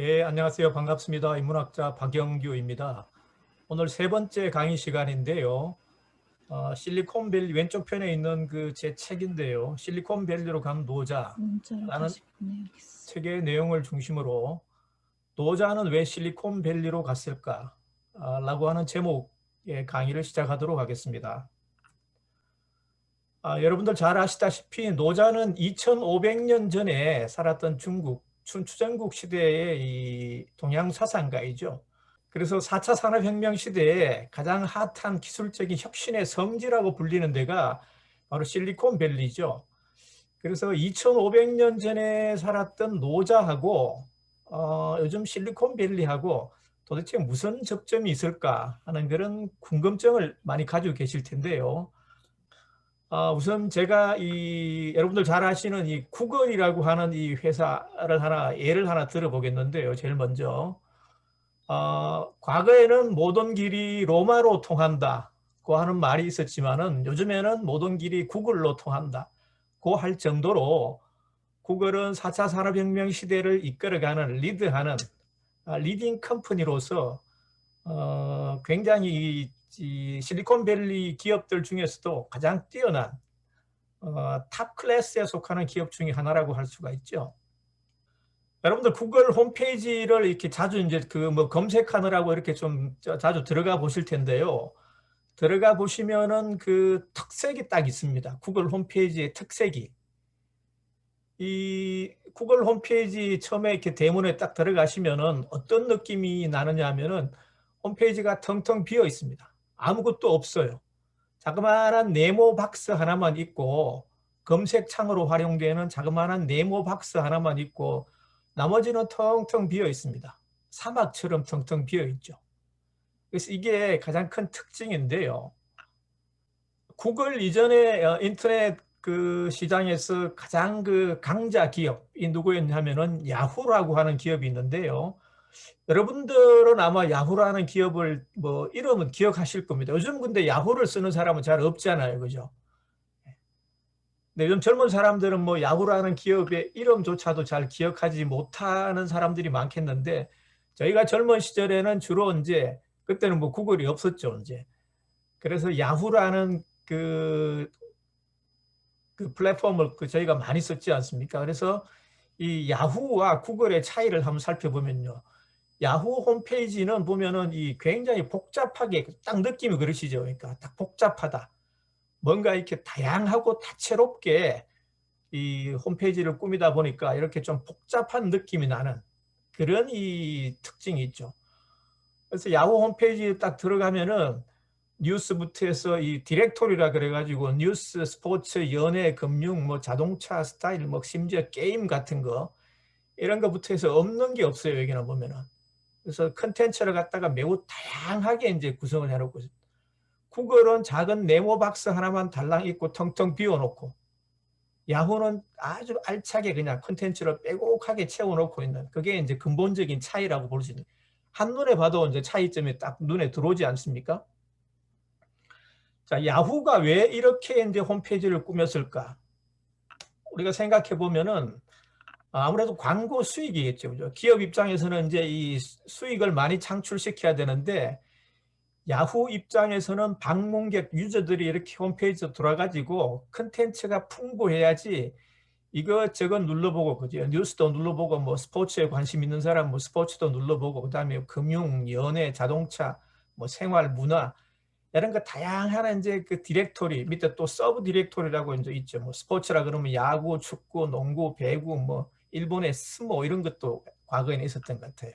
네, 안녕하세요. 반갑습니다. 인문학자 박영규입니다. 오늘 세 번째 강의 시간인데요. 실리콘밸리 왼쪽 편에 있는 그 제 책인데요. 실리콘밸리로 간 문자로 노자라는 다시 보내야겠어. 책의 내용을 중심으로 노자는 왜 실리콘밸리로 갔을까? 라고 하는 제목의 강의를 시작하도록 하겠습니다. 여러분들 잘 아시다시피 노자는 2500년 전에 살았던 중국 춘추전국 시대의 이 동양 사상가이죠. 그래서 4차 산업혁명 시대에 가장 핫한 기술적인 혁신의 성지라고 불리는 데가 바로 실리콘밸리죠. 그래서 2500년 전에 살았던 노자하고 요즘 실리콘밸리하고 도대체 무슨 접점이 있을까 하는 그런 궁금증을 많이 가지고 계실 텐데요. 우선 제가 여러분들 잘 아시는 이 구글이라고 하는 이 회사를 예를 하나 들어보겠는데요. 제일 먼저. 과거에는 모든 길이 로마로 통한다고 하는 말이 있었지만은 요즘에는 모든 길이 구글로 통한다고 할 정도로 구글은 4차 산업혁명 시대를 이끌어가는 리드하는 리딩 컴퍼니로서 굉장히 이 실리콘밸리 기업들 중에서도 가장 뛰어난 탑 클래스에 속하는 기업 중에 하나라고 할 수가 있죠. 여러분들 구글 홈페이지를 이렇게 자주 이제 그 뭐 검색하느라고 이렇게 좀 자주 들어가 보실 텐데요. 들어가 보시면은 그 특색이 딱 있습니다. 구글 홈페이지의 특색이. 이 구글 홈페이지 처음에 이렇게 대문에 딱 들어가시면은 어떤 느낌이 나느냐 하면은 홈페이지가 텅텅 비어 있습니다. 아무것도 없어요. 자그마한 네모 박스 하나만 있고 검색창으로 활용되는 자그마한 네모 박스 하나만 있고 나머지는 텅텅 비어 있습니다. 사막처럼 텅텅 비어 있죠. 그래서 이게 가장 큰 특징인데요. 구글 이전에 인터넷 그 시장에서 가장 그 강자 기업이 누구였냐면은 야후라고 하는 기업이 있는데요. 여러분들은 아마 야후라는 기업을 뭐 이름은 기억하실 겁니다. 요즘 근데 야후를 쓰는 사람은 잘 없잖아요. 그죠? 네, 요즘 젊은 사람들은 뭐 야후라는 기업의 이름조차도 잘 기억하지 못하는 사람들이 많겠는데 저희가 젊은 시절에는 주로 이제 그때는 뭐 구글이 없었죠. 이제 그래서 야후라는 그 플랫폼을 저희가 많이 썼지 않습니까? 그래서 이 야후와 구글의 차이를 한번 살펴보면요. 야후 홈페이지는 보면은 이 굉장히 복잡하게 딱 느낌이 그러시죠. 그러니까 딱 복잡하다. 뭔가 이렇게 다양하고 다채롭게 이 홈페이지를 꾸미다 보니까 이렇게 좀 복잡한 느낌이 나는 그런 이 특징이 있죠. 그래서 야후 홈페이지에 딱 들어가면은 뉴스부터 해서 이 디렉토리라 그래가지고 뉴스, 스포츠, 연예, 금융, 뭐 자동차, 스타일, 뭐 심지어 게임 같은 거 이런 거부터 해서 없는 게 없어요. 여기는 보면은. 그래서 컨텐츠를 갖다가 매우 다양하게 이제 구성을 해놓고 있습니다. 구글은 작은 네모 박스 하나만 달랑 있고 텅텅 비워놓고 야후는 아주 알차게 그냥 콘텐츠를 빼곡하게 채워놓고 있는 그게 이제 근본적인 차이라고 볼 수 있는 한눈에 봐도 이제 차이점이 딱 눈에 들어오지 않습니까? 자, 야후가 왜 이렇게 이제 홈페이지를 꾸몄을까? 우리가 생각해 보면은 아무래도 광고 수익이겠죠. 그죠? 기업 입장에서는 이제 이 수익을 많이 창출시켜야 되는데 야후 입장에서는 방문객 유저들이 이렇게 홈페이지에 돌아가지고 컨텐츠가 풍부해야지 이것저것 눌러보고 그죠? 뉴스도 눌러보고 뭐 스포츠에 관심 있는 사람 뭐 스포츠도 눌러보고 그다음에 금융, 연예, 자동차, 뭐 생활, 문화 이런 거 다양한 이제 그 디렉토리 밑에 또 서브 디렉토리라고 이제 있죠. 뭐 스포츠라 그러면 야구, 축구, 농구, 배구, 뭐 일본의 스모 이런 것도 과거에는 있었던 것 같아요.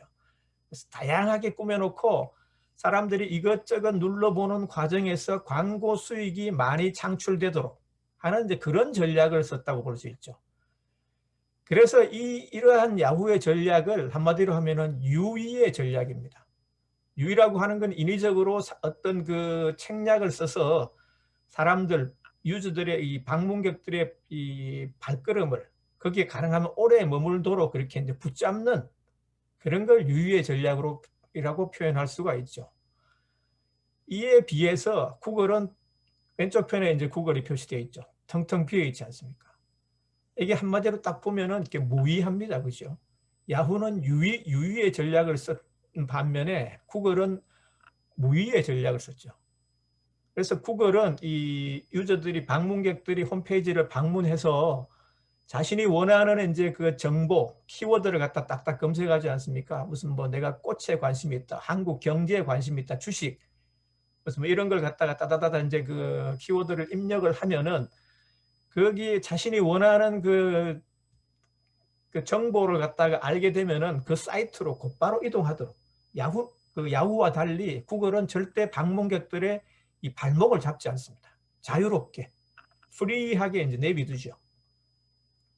그래서 다양하게 꾸며놓고 사람들이 이것저것 눌러보는 과정에서 광고 수익이 많이 창출되도록 하는 이제 그런 전략을 썼다고 볼 수 있죠. 그래서 이러한 야후의 전략을 한마디로 하면은 유의의 전략입니다. 유의라고 하는 건 인위적으로 어떤 그 책략을 써서 사람들, 유저들의 이 방문객들의 이 발걸음을 거기에 가능하면 오래 머물도록 그렇게 이제 붙잡는 그런 걸 유의의 전략이라고 표현할 수가 있죠. 이에 비해서 구글은 왼쪽 편에 이제 구글이 표시되어 있죠. 텅텅 비어 있지 않습니까? 이게 한마디로 딱 보면은 이렇게 무의합니다. 그죠? 야후는 유의의 전략을 쓴 반면에 구글은 무의의 전략을 썼죠. 그래서 구글은 이 유저들이 방문객들이 홈페이지를 방문해서 자신이 원하는 이제 그 정보, 키워드를 갖다 딱딱 검색하지 않습니까? 무슨 뭐 내가 꽃에 관심이 있다, 한국 경제에 관심이 있다, 주식, 무슨 뭐 이런 걸 갖다가 따다다다 이제 그 키워드를 입력을 하면은 거기 자신이 원하는 그 정보를 갖다가 알게 되면은 그 사이트로 곧바로 이동하도록 야후와 달리 구글은 절대 방문객들의 이 발목을 잡지 않습니다. 자유롭게 프리하게 이제 내비두죠.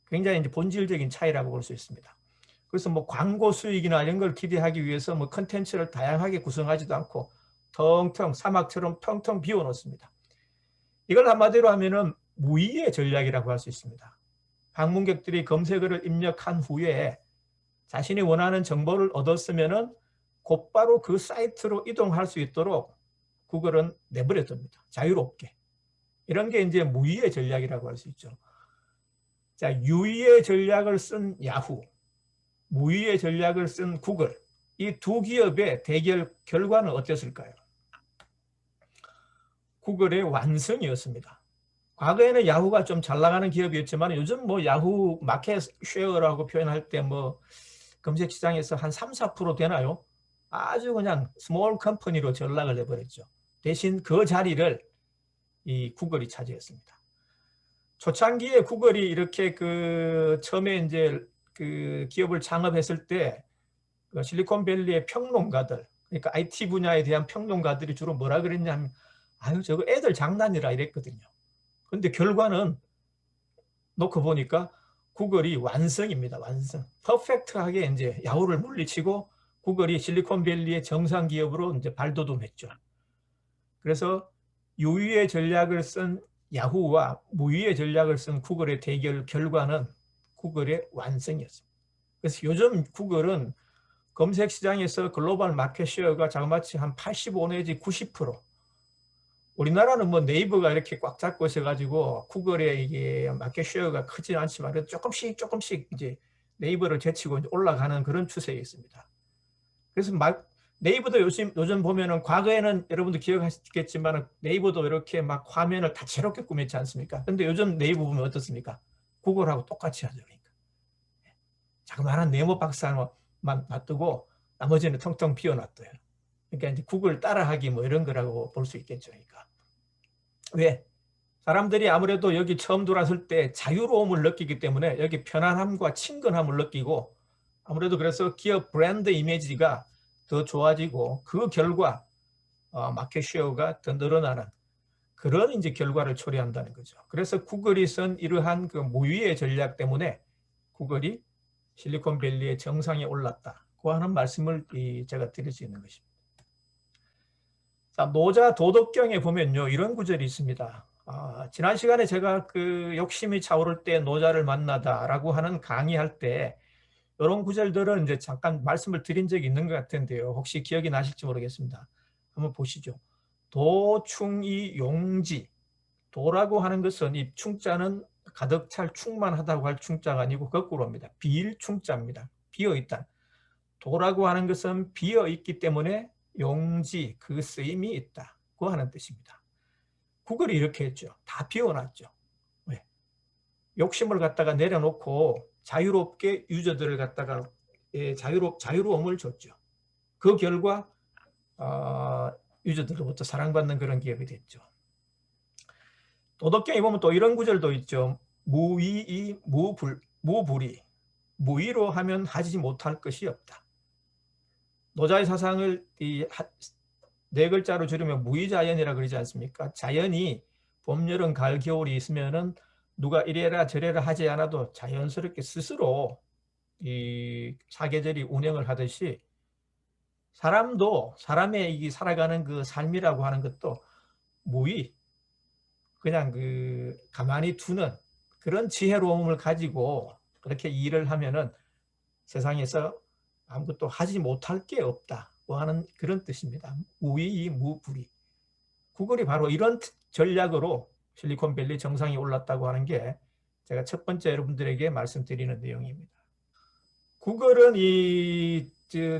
굉장히 이제 본질적인 차이라고 볼 수 있습니다. 그래서 뭐 광고 수익이나 이런 걸 기대하기 위해서 뭐 컨텐츠를 다양하게 구성하지도 않고 텅텅 사막처럼 텅텅 비워놓습니다. 이걸 한마디로 하면은 무의의 전략이라고 할 수 있습니다. 방문객들이 검색어를 입력한 후에 자신이 원하는 정보를 얻었으면은 곧바로 그 사이트로 이동할 수 있도록 구글은 내버려 둡니다. 자유롭게. 이런 게 이제 무의의 전략이라고 할 수 있죠. 자, 유의의 전략을 쓴 야후, 무의의 전략을 쓴 구글, 이 두 기업의 대결 결과는 어땠을까요? 구글의 완승이었습니다. 과거에는 야후가 좀 잘 나가는 기업이었지만 요즘 뭐 야후 마켓 쉐어라고 표현할 때 뭐 검색 시장에서 한 3, 4% 되나요? 아주 그냥 스몰 컴퍼니로 전락을 내버렸죠. 대신 그 자리를 이 구글이 차지했습니다. 초창기에 구글이 이렇게 그 처음에 이제 그 기업을 창업했을 때 그 실리콘밸리의 평론가들, 그러니까 IT 분야에 대한 평론가들이 주로 뭐라 그랬냐면 아유 저거 애들 장난이라 이랬거든요. 그런데 결과는 놓고 보니까 구글이 완성입니다. 완성. 퍼펙트하게 이제 야후를 물리치고 구글이 실리콘밸리의 정상 기업으로 이제 발돋움했죠. 그래서 유의의 전략을 쓴 야후와 무의의 전략을 쓴 구글의 대결 결과는 구글의 완성이었습니다. 그래서 요즘 구글은 검색 시장에서 글로벌 마켓 쉐어가 자그마치 한 85 내지 90%. 우리나라는 뭐 네이버가 이렇게 꽉 잡고 있어가지고 구글의 이게 마켓 쉐어가 크지 않지만 조금씩 이제 네이버를 제치고 이제 올라가는 그런 추세에 있습니다. 그래서 네이버도 요즘 보면은 과거에는 여러분도 기억하시겠지만 네이버도 이렇게 막 화면을 다채롭게 꾸몄지 않습니까? 근데 요즘 네이버 보면 어떻습니까? 구글하고 똑같이 하죠. 그러니까. 자그마한 네모 박스 하나만 놔두고 나머지는 텅텅 비워놨어요. 그러니까 이제 구글 따라하기 뭐 이런 거라고 볼 수 있겠죠. 그러니까. 왜? 사람들이 아무래도 여기 처음 들어왔을 때 자유로움을 느끼기 때문에 여기 편안함과 친근함을 느끼고 아무래도 그래서 기업 브랜드 이미지가 더 좋아지고 그 결과 마켓 쉐어가 더 늘어나는 그런 이제 결과를 초래한다는 거죠. 그래서 구글이 쓴 이러한 그 무위의 전략 때문에 구글이 실리콘밸리의 정상에 올랐다고 하는 말씀을 제가 드릴 수 있는 것입니다. 자, 노자 도덕경에 보면요 이런 구절이 있습니다. 지난 시간에 제가 그 욕심이 차오를 때 노자를 만나다라고 하는 강의할 때 이런 구절들은 이제 잠깐 말씀을 드린 적이 있는 것 같은데요. 혹시 기억이 나실지 모르겠습니다. 한번 보시죠. 도충이 용지. 도라고 하는 것은 이 충자는 가득 찰 충만하다고 할 충자가 아니고 거꾸로입니다. 비일 충자입니다. 비어있다. 도라고 하는 것은 비어있기 때문에 용지, 그 쓰임이 있다고 하는 뜻입니다. 구글이 이렇게 했죠. 다 비워놨죠. 왜? 욕심을 갖다가 내려놓고 자유롭게 유저들을 갖다가 자유로움을 줬죠. 그 결과 유저들로부터 사랑받는 그런 기업이 됐죠. 도덕경에 보면 또 이런 구절도 있죠. 무위이 무불이. 무위로 하면 하지 못할 것이 없다. 노자의 사상을 네 글자로 줄이면 무위자연이라 그러지 않습니까? 자연이 봄, 여름, 가을, 겨울이 있으면은 누가 이래라 저래라 하지 않아도 자연스럽게 스스로 이 사계절이 운행을 하듯이 사람도 사람의 이 살아가는 그 삶이라고 하는 것도 무위, 그냥 그 가만히 두는 그런 지혜로움을 가지고 그렇게 일을 하면은 세상에서 아무것도 하지 못할 게 없다고 하는 그런 뜻입니다. 무위 무불이. 구글이 바로 이런 전략으로 실리콘밸리 정상에 올랐다고 하는 게 제가 첫 번째 여러분들에게 말씀드리는 내용입니다. 구글은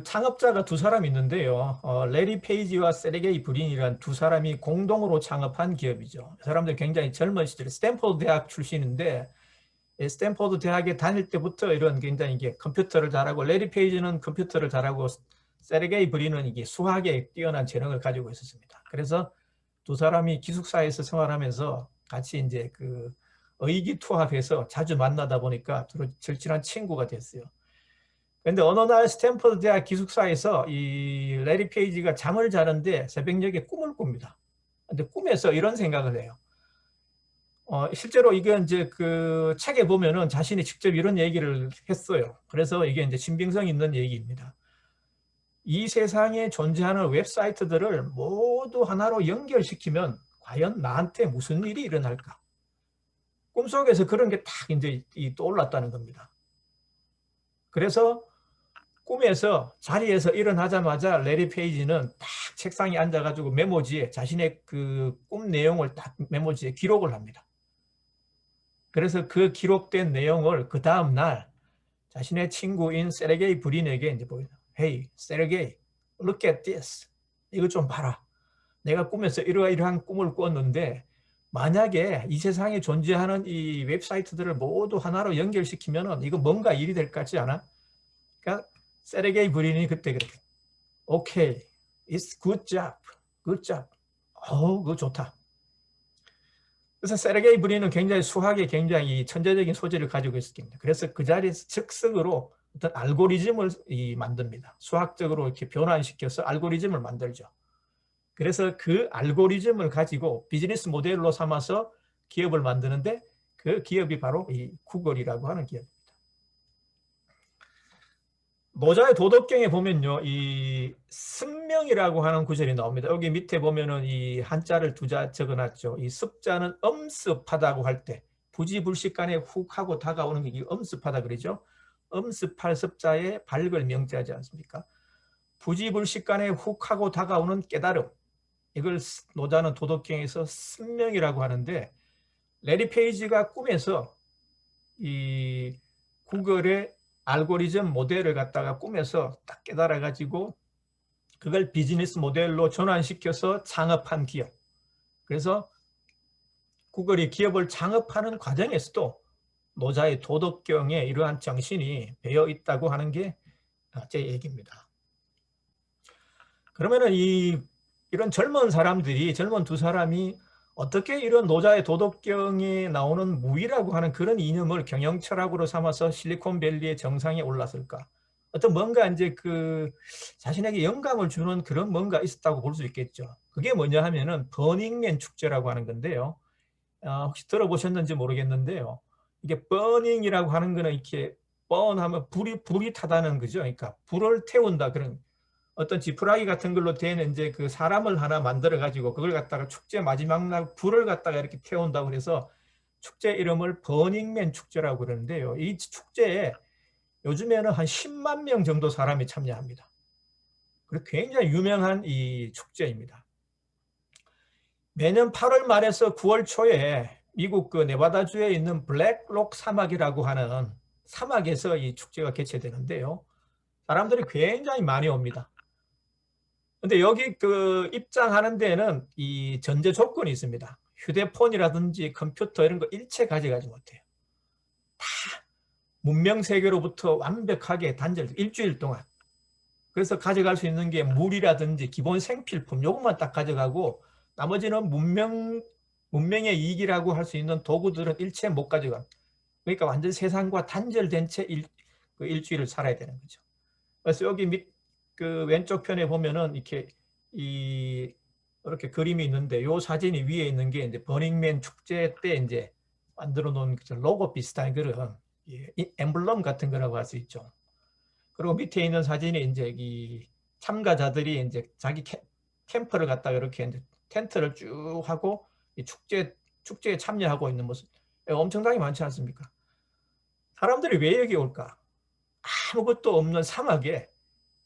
창업자가 두 사람 있는데요. 레리 페이지와 세르게이 브린이라는 두 사람이 공동으로 창업한 기업이죠. 그 사람들 굉장히 젊은 시절에 스탠포드 대학 출신인데 스탠포드 대학에 다닐 때부터 이런 굉장히 이게 컴퓨터를 잘하고, 레리 페이지는 컴퓨터를 잘하고 세르게이 브린은 이게 수학에 뛰어난 재능을 가지고 있었습니다. 그래서 두 사람이 기숙사에서 생활하면서 같이 이제 그 의기투합해서 자주 만나다 보니까 서로 절친한 친구가 됐어요. 그런데 어느 날 스탠퍼드 대학 기숙사에서 이 레리 페이지가 잠을 자는데 새벽녘에 꿈을 꿉니다. 근데 꿈에서 이런 생각을 해요. 실제로 이게 이제 그 책에 보면은 자신이 직접 이런 얘기를 했어요. 그래서 이게 이제 신빙성 있는 얘기입니다. 이 세상에 존재하는 웹사이트들을 모두 하나로 연결시키면 과연 나한테 무슨 일이 일어날까? 꿈속에서 그런 게 딱 이제 떠올랐다는 겁니다. 그래서 꿈에서 자리에서 일어나자마자 레리 페이지는 딱 책상에 앉아가지고 메모지에 자신의 그 꿈 내용을 딱 메모지에 기록을 합니다. 그래서 그 기록된 내용을 그 다음 날 자신의 친구인 세르게이 브린에게 이제 보여요. Hey, 세르게이, look at this. 이거 좀 봐라. 내가 꿈에서 이러한 꿈을 꿨는데 만약에 이 세상에 존재하는 이 웹사이트들을 모두 하나로 연결시키면 이거 뭔가 일이 될 것 같지 않아? 그러니까 세르게이 브린이 그때 그렇게 오케이, it's good job, good job. 그거 좋다. 그래서 세르게이 브린은 굉장히 수학에 굉장히 천재적인 소질을 가지고 있었습니다. 그래서 그 자리에서 즉석으로 어떤 알고리즘을 만듭니다. 수학적으로 이렇게 변환시켜서 알고리즘을 만들죠. 그래서 그 알고리즘을 가지고 비즈니스 모델로 삼아서 기업을 만드는데 그 기업이 바로 이 구글이라고 하는 기업입니다. 노자의 도덕경에 보면요, 이 승명이라고 하는 구절이 나옵니다. 여기 밑에 보면은 이 한자를 두 자 적어놨죠. 이 습자는 엄습하다고 할 때 부지불식간에 훅 하고 다가오는 게 엄습하다 그러죠. 엄습할 습자에 밝을 명자지 않습니까? 부지불식간에 훅 하고 다가오는 깨달음, 이걸 노자는 도덕경에서 승명이라고 하는데, 레리 페이지가 꿈에서 이 구글의 알고리즘 모델을 갖다가 꿈에서 딱 깨달아 가지고 그걸 비즈니스 모델로 전환시켜서 창업한 기업. 그래서 구글이 기업을 창업하는 과정에서도 노자의 도덕경에 이러한 정신이 배어 있다고 하는 게 제 얘기입니다. 그러면은 이런 젊은 두 사람이 어떻게 이런 노자의 도덕경에 나오는 무위라고 하는 그런 이념을 경영 철학으로 삼아서 실리콘밸리의 정상에 올랐을까? 어떤 뭔가 이제 그 자신에게 영감을 주는 그런 뭔가 있었다고 볼 수 있겠죠. 그게 뭐냐 하면은 버닝맨 축제라고 하는 건데요. 혹시 들어보셨는지 모르겠는데요. 이게 버닝이라고 하는 거는 이렇게 뻔하면 불이 타다는 거죠. 그러니까 불을 태운다, 그런 어떤 지푸라기 같은 걸로 된 이제 그 사람을 하나 만들어 가지고 그걸 갖다가 축제 마지막 날 불을 갖다가 이렇게 태운다고 그래서 축제 이름을 버닝맨 축제라고 그러는데요. 이 축제에 요즘에는 한 10만 명 정도 사람이 참여합니다. 그리고 굉장히 유명한 이 축제입니다. 매년 8월 말에서 9월 초에 미국 그 네바다주에 있는 블랙록 사막이라고 하는 사막에서 이 축제가 개최되는데요. 사람들이 굉장히 많이 옵니다. 근데 여기 그 입장하는 데는 이 전제 조건이 있습니다. 휴대폰이라든지 컴퓨터 이런 거 일체 가져가지 못해요. 다 문명 세계로부터 완벽하게 단절, 일주일 동안. 그래서 가져갈 수 있는 게 물이라든지 기본 생필품 요것만 딱 가져가고 나머지는 문명의 이익이라고 할 수 있는 도구들은 일체 못 가져가. 그러니까 완전 세상과 단절된 채 그 일주일을 살아야 되는 거죠. 그래서 여기 그 왼쪽 편에 보면은 이렇게 이렇게 그림이 있는데 요 사진이 위에 있는 게 이제 버닝맨 축제 때 이제 만들어 놓은 로고 비슷한 그런 엠블럼 같은 거라고 할 수 있죠. 그리고 밑에 있는 사진이 이제 이 참가자들이 이제 자기 캠프를 갖다가 이렇게 이제 텐트를 쭉 하고 이 축제에 참여하고 있는 모습. 엄청나게 많지 않습니까? 사람들이 왜 여기 올까? 아무것도 없는 사막에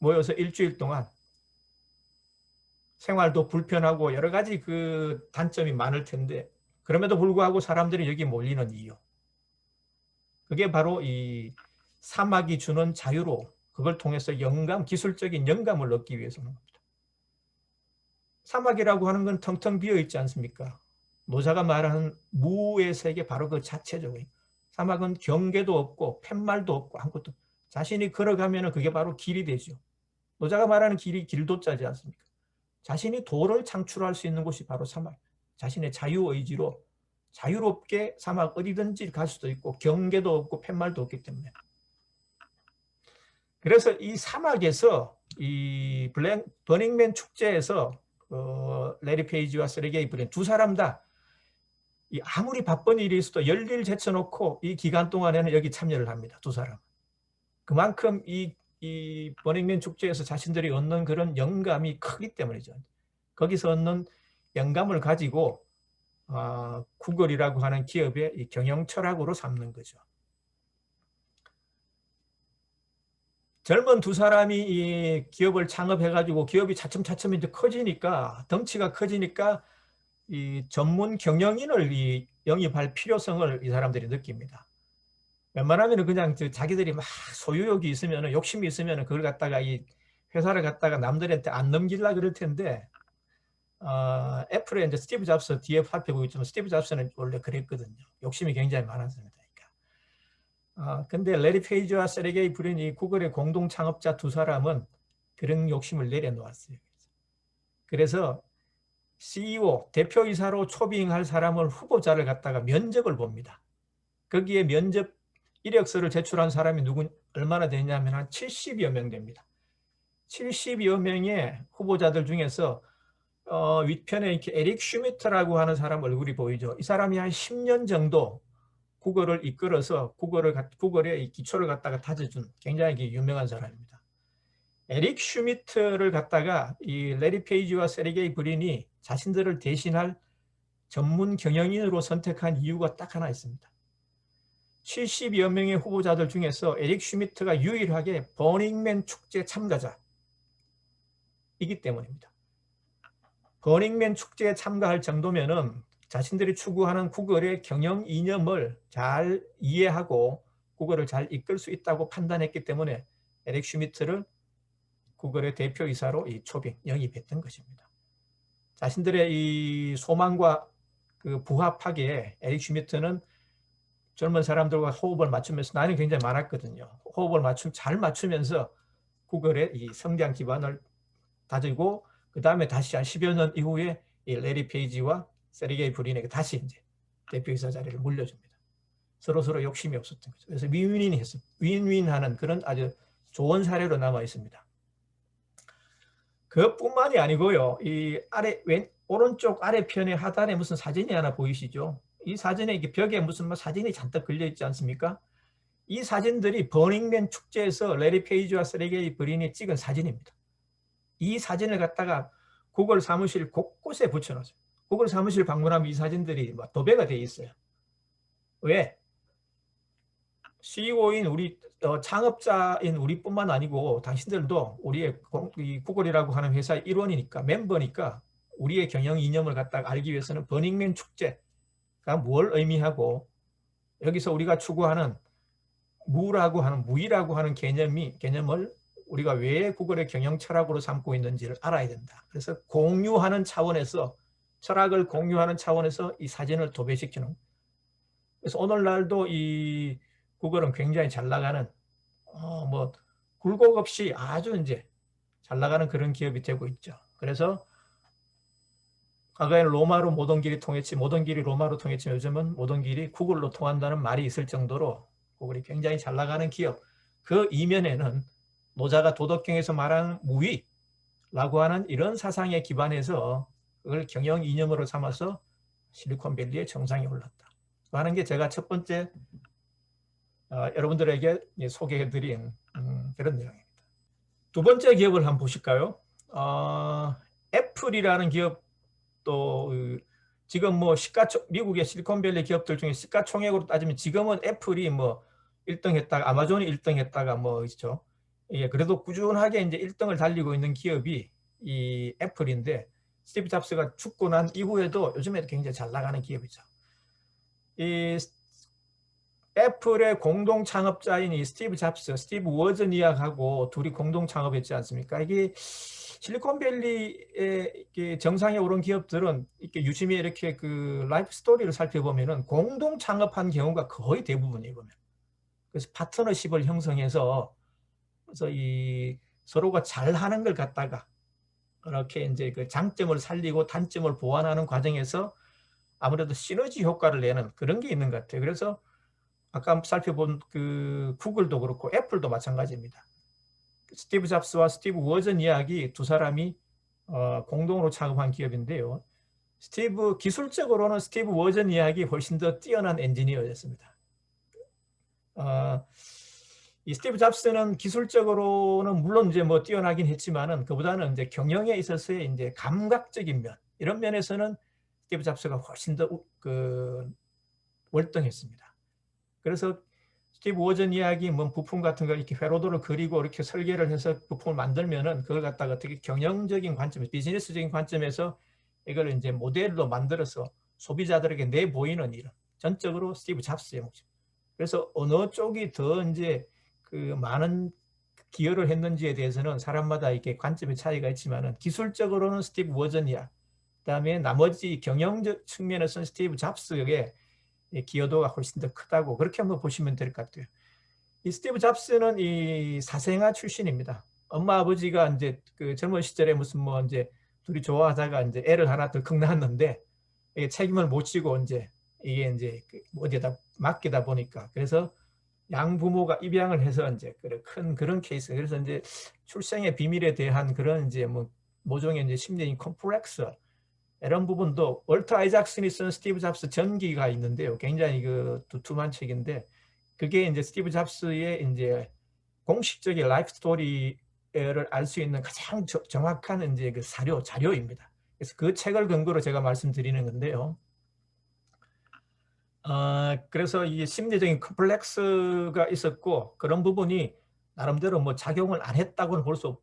모여서 일주일 동안 생활도 불편하고 여러 가지 그 단점이 많을 텐데 그럼에도 불구하고 사람들이 여기 몰리는 이유. 그게 바로 이 사막이 주는 자유로 그걸 통해서 영감, 기술적인 영감을 얻기 위해서는 겁니다. 사막이라고 하는 건 텅텅 비어 있지 않습니까? 노자가 말하는 무의 세계 바로 그 자체죠. 사막은 경계도 없고 팻말도 없고 아무것도 자신이 걸어가면 그게 바로 길이 되죠. 노자가 말하는 길이 길도자지 않습니까? 자신이 도를 창출할 수 있는 곳이 바로 사막. 자신의 자유의지로 자유롭게 사막 어디든지 갈 수도 있고 경계도 없고 팻말도 없기 때문에. 그래서 이 사막에서 이 버닝맨 축제에서 레리 페이지와 세르게이 브린 두 사람 다 아무리 바쁜 일이 있어도 열일 제쳐놓고 이 기간 동안에는 여기 참여를 합니다. 두 사람. 그만큼 이 버닝맨 축제에서 자신들이 얻는 그런 영감이 크기 때문이죠. 거기서 얻는 영감을 가지고 구글이라고 하는 기업의 이 경영 철학으로 삼는 거죠. 젊은 두 사람이 이 기업을 창업해가지고 기업이 차츰차츰 이제 커지니까 덩치가 커지니까 이 전문 경영인을 영입할 필요성을 이 사람들이 느낍니다. 웬만하면 그냥 자기들이 막 소유욕이 있으면 욕심이 있으면 그걸 갖다가 이 회사를 갖다가 남들한테 안 넘기려 그럴 텐데 애플의 이제 스티브 잡스 뒤에 살펴보고 있지만 스티브 잡스는 원래 그랬거든요. 욕심이 굉장히 많았습니다. 근데 레리 페이지와 세르게이 브린이 구글의 공동 창업자 두 사람은 그런 욕심을 내려놓았어요. 그래서 CEO, 대표이사로 초빙할 사람을 후보자를 갖다가 면접을 봅니다. 거기에 면접 이력서를 제출한 사람이 얼마나 되냐면 한 70여 명 됩니다. 70여 명의 후보자들 중에서 윗편에 이렇게 에릭 슈미트라고 하는 사람 얼굴이 보이죠. 이 사람이 한 10년 정도 구글을 이끌어서 구글의 기초를 갖다가 다져준 굉장히 유명한 사람입니다. 에릭 슈미트를 갖다가 이 레리 페이지와 세르게이 브린이 자신들을 대신할 전문 경영인으로 선택한 이유가 딱 하나 있습니다. 70여 명의 후보자들 중에서 에릭 슈미트가 유일하게 버닝맨 축제 참가자이기 때문입니다. 버닝맨 축제에 참가할 정도면은 자신들이 추구하는 구글의 경영 이념을 잘 이해하고 구글을 잘 이끌 수 있다고 판단했기 때문에 에릭 슈미트를 구글의 대표이사로 영입했던 것입니다. 자신들의 이 소망과 그 부합하게 에릭 슈미트는 젊은 사람들과 호흡을 맞추면서 나이는 굉장히 많았거든요. 호흡을 잘 맞추면서 구글의 이 성장 기반을 다지고 그 다음에 다시 한 10여 년 이후에 이 레리 페이지와 세르게이 브린에게 다시 이제 대표이사 자리를 물려줍니다. 서로 욕심이 없었던 거죠. 그래서 윈윈하는 그런 아주 좋은 사례로 남아 있습니다. 그것뿐만이 아니고요. 이 오른쪽 아래편의 하단에 무슨 사진이 하나 보이시죠? 이 사진에 이게 벽에 무슨 사진이 잔뜩 걸려 있지 않습니까? 이 사진들이 버닝맨 축제에서 레리 페이지와 세르게이 브린이 찍은 사진입니다. 이 사진을 갖다가 구글 사무실 곳곳에 붙여놨어요. 구글 사무실 방문하면 이 사진들이 도배가 되어 있어요. 왜? CEO인 우리 창업자인 우리뿐만 아니고 당신들도 우리의 구글이라고 하는 회사의 일원이니까 멤버니까 우리의 경영 이념을 갖다가 알기 위해서는 버닝맨 축제가 뭘 의미하고 여기서 우리가 추구하는 무이라고 하는 개념을 우리가 왜 구글의 경영 철학으로 삼고 있는지를 알아야 된다. 그래서 공유하는 차원에서 철학을 공유하는 차원에서 이 사진을 도배시키는. 그래서 오늘날도 이 구글은 굉장히 잘 나가는 굴곡 없이 아주 이제 잘 나가는 그런 기업이 되고 있죠. 그래서 과거에는 로마로 모든 길이 통했지 모든 길이 로마로 통했지 요즘은 모든 길이 구글로 통한다는 말이 있을 정도로 구글이 굉장히 잘 나가는 기업. 그 이면에는 노자가 도덕경에서 말하는 무위라고 하는 이런 사상에 기반해서 그걸 경영 이념으로 삼아서 실리콘밸리의 정상에 올랐다 하는 게 제가 첫 번째 여러분들에게 소개해드린 그런 내용입니다. 두 번째 기업을 한번 보실까요? 애플이라는 기업도 지금 미국의 실리콘밸리 기업들 중에 시가총액으로 따지면 지금은 애플이 1등 했다가 아마존이 1등 했다가 있죠. 예, 그래도 꾸준하게 이제 1등을 달리고 있는 기업이 이 애플인데 스티브 잡스가 죽고 난 이후에도 요즘에도 굉장히 잘 나가는 기업이죠. 이 애플의 공동 창업자인 이 스티브 잡스, 스티브 워즈니악하고 둘이 공동 창업했지 않습니까? 이게 실리콘밸리의 정상에 오른 기업들은 이렇게 유심히 이렇게 그 라이프 스토리를 살펴보면은 공동 창업한 경우가 거의 대부분이에요, 보면. 그래서 파트너십을 형성해서 그래서 이 서로가 잘하는 걸 갖다가 그렇게 이제 그 장점을 살리고 단점을 보완하는 과정에서 아무래도 시너지 효과를 내는 그런 게 있는 것 같아요. 그래서 아까 살펴본 그 구글도 그렇고 애플도 마찬가지입니다. 스티브 잡스와 스티브 워즈니악이 두 사람이 공동으로 창업한 기업인데요. 기술적으로는 스티브 워즈니악이 훨씬 더 뛰어난 엔지니어였습니다. 이 스티브 잡스는 기술적으로는 물론 이제 뭐 뛰어나긴 했지만은 그보다는 이제 경영에 있어서의 이제 감각적인 면 이런 면에서는 스티브 잡스가 훨씬 더 월등했습니다. 그래서 스티브 워즈니악이 뭐 부품 같은 거 이렇게 회로도를 그리고 이렇게 설계를 해서 부품을 만들면은 그걸 갖다가 어떻게 경영적인 관점에서 비즈니스적인 관점에서 이걸 이제 모델로 만들어서 소비자들에게 내보이는 일은 전적으로 스티브 잡스의 몫입니다. 그래서 어느 쪽이 더 이제 그 많은 기여를 했는지에 대해서는 사람마다 이렇게 관점의 차이가 있지만은 기술적으로는 스티브 워즈니악, 그다음에 나머지 경영적 측면에서는 스티브 잡스에게 기여도가 훨씬 더 크다고 그렇게 한번 보시면 될 것 같아요. 이 스티브 잡스는 이 사생아 출신입니다. 엄마 아버지가 이제 그 젊은 시절에 무슨 뭐 이제 둘이 좋아하다가 이제 애를 하나 덜컥 낳았는데 이게 책임을 못 지고 이제 이게 이제 어디에다 맡기다 보니까 그래서 양부모가 입양을 해서 이제 큰 그런 케이스. 그래서 이제 출생의 비밀에 대한 그런 이제 뭐 모종의 이제 심리적인 컴플렉스 이런 부분도 월터 아이작슨이 쓴 스티브 잡스 전기가 있는데요. 굉장히 그 두툼한 책인데 그게 이제 스티브 잡스의 이제 공식적인 라이프 스토리를 알 수 있는 가장 정확한 이제 그 자료입니다. 그래서 그 책을 근거로 제가 말씀드리는 건데요. 그래서 이 심리적인 컴플렉스가 있었고 그런 부분이 나름대로 뭐 작용을 안 했다고는 볼 수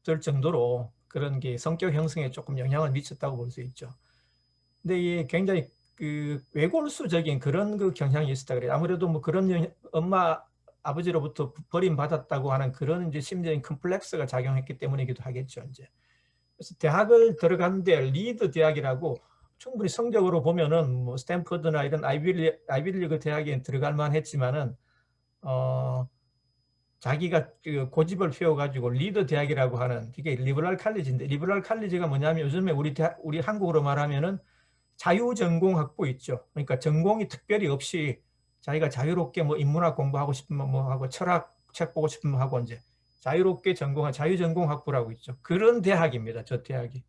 없을 정도로 그런 게 성격 형성에 조금 영향을 미쳤다고 볼 수 있죠. 근데 이게 굉장히 그 외골수적인 그런 그 경향이 있었다 그래요. 아무래도 뭐 그런 엄마 아버지로부터 버림받았다고 하는 그런 이제 심리적인 컴플렉스가 작용했기 때문이기도 하겠죠. 이제 그래서 대학을 들어갔는데 리드 대학이라고 충분히 성적으로 보면은 뭐 스탠퍼드나 이런 아이비리그 대학에 들어갈 만했지만은 자기가 그 고집을 피워가지고 리더 대학이라고 하는 이게 리버럴 칼리지인데 리버럴 칼리지가 뭐냐면 요즘에 우리 한국으로 말하면은 자유전공학부 있죠. 그러니까 전공이 특별히 없이 자기가 자유롭게 뭐 인문학 공부하고 싶으면 뭐 하고 철학 책 보고 싶으면 하고 이제 자유롭게 전공한 자유전공학부라고 있죠. 그런 대학입니다. 저 대학이.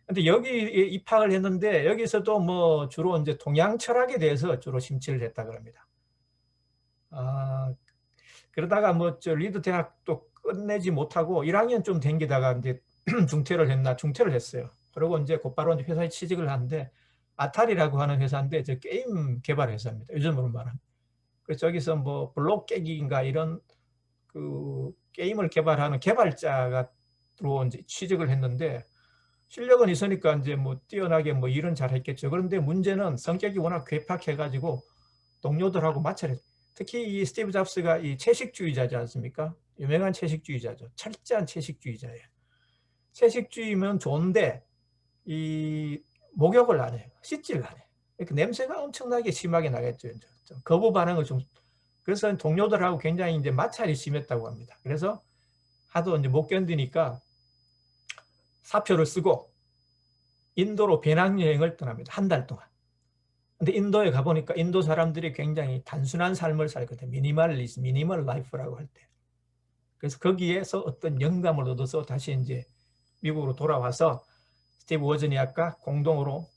근데 여기에 입학을 했는데 여기서도 뭐 주로 이제 동양 철학에 대해서 주로 심취를 했다 그럽니다. 그러다가 뭐 저 리드 대학도 끝내지 못하고 1학년 좀 댕기다가 이제 중퇴를 했어요. 그리고 이제 곧바로 이제 회사에 취직을 하는데 아타리라고 하는 회사인데 저 게임 개발 회사입니다. 요즘으로 말하면. 그래서 저기서 뭐 블록 깨기인가 이런 그 게임을 개발하는 개발자가 들어온 이제 취직을 했는데 실력은 있으니까 이제 뭐 뛰어나게 뭐 일은 잘했겠죠. 그런데 문제는 성격이 워낙 괴팍해가지고 동료들하고 마찰했어요. 특히 이 스티브 잡스가 이 채식주의자지 않습니까? 유명한 채식주의자죠. 철저한 채식주의자예요. 채식주의면 좋은데 이 목욕을 안 해요. 씻지를 안 해요. 그러니까 냄새가 엄청나게 심하게 나겠죠. 좀 거부 반응을 좀 그래서 동료들하고 굉장히 이제 마찰이 심했다고 합니다. 그래서 하도 이제 못 견디니까 사표를 쓰고 인도로 배낭여행을 떠납니다. 한 달 동안. 근데 인도에 가보니까 인도 사람들이 굉장히 단순한 삶을 살거든요. 미니멀 라이프라고 할 때. 그래서 거기에서 어떤 영감을 얻어서 다시 이제 미국으로 돌아와서 스티브 워즈니악과 공동으로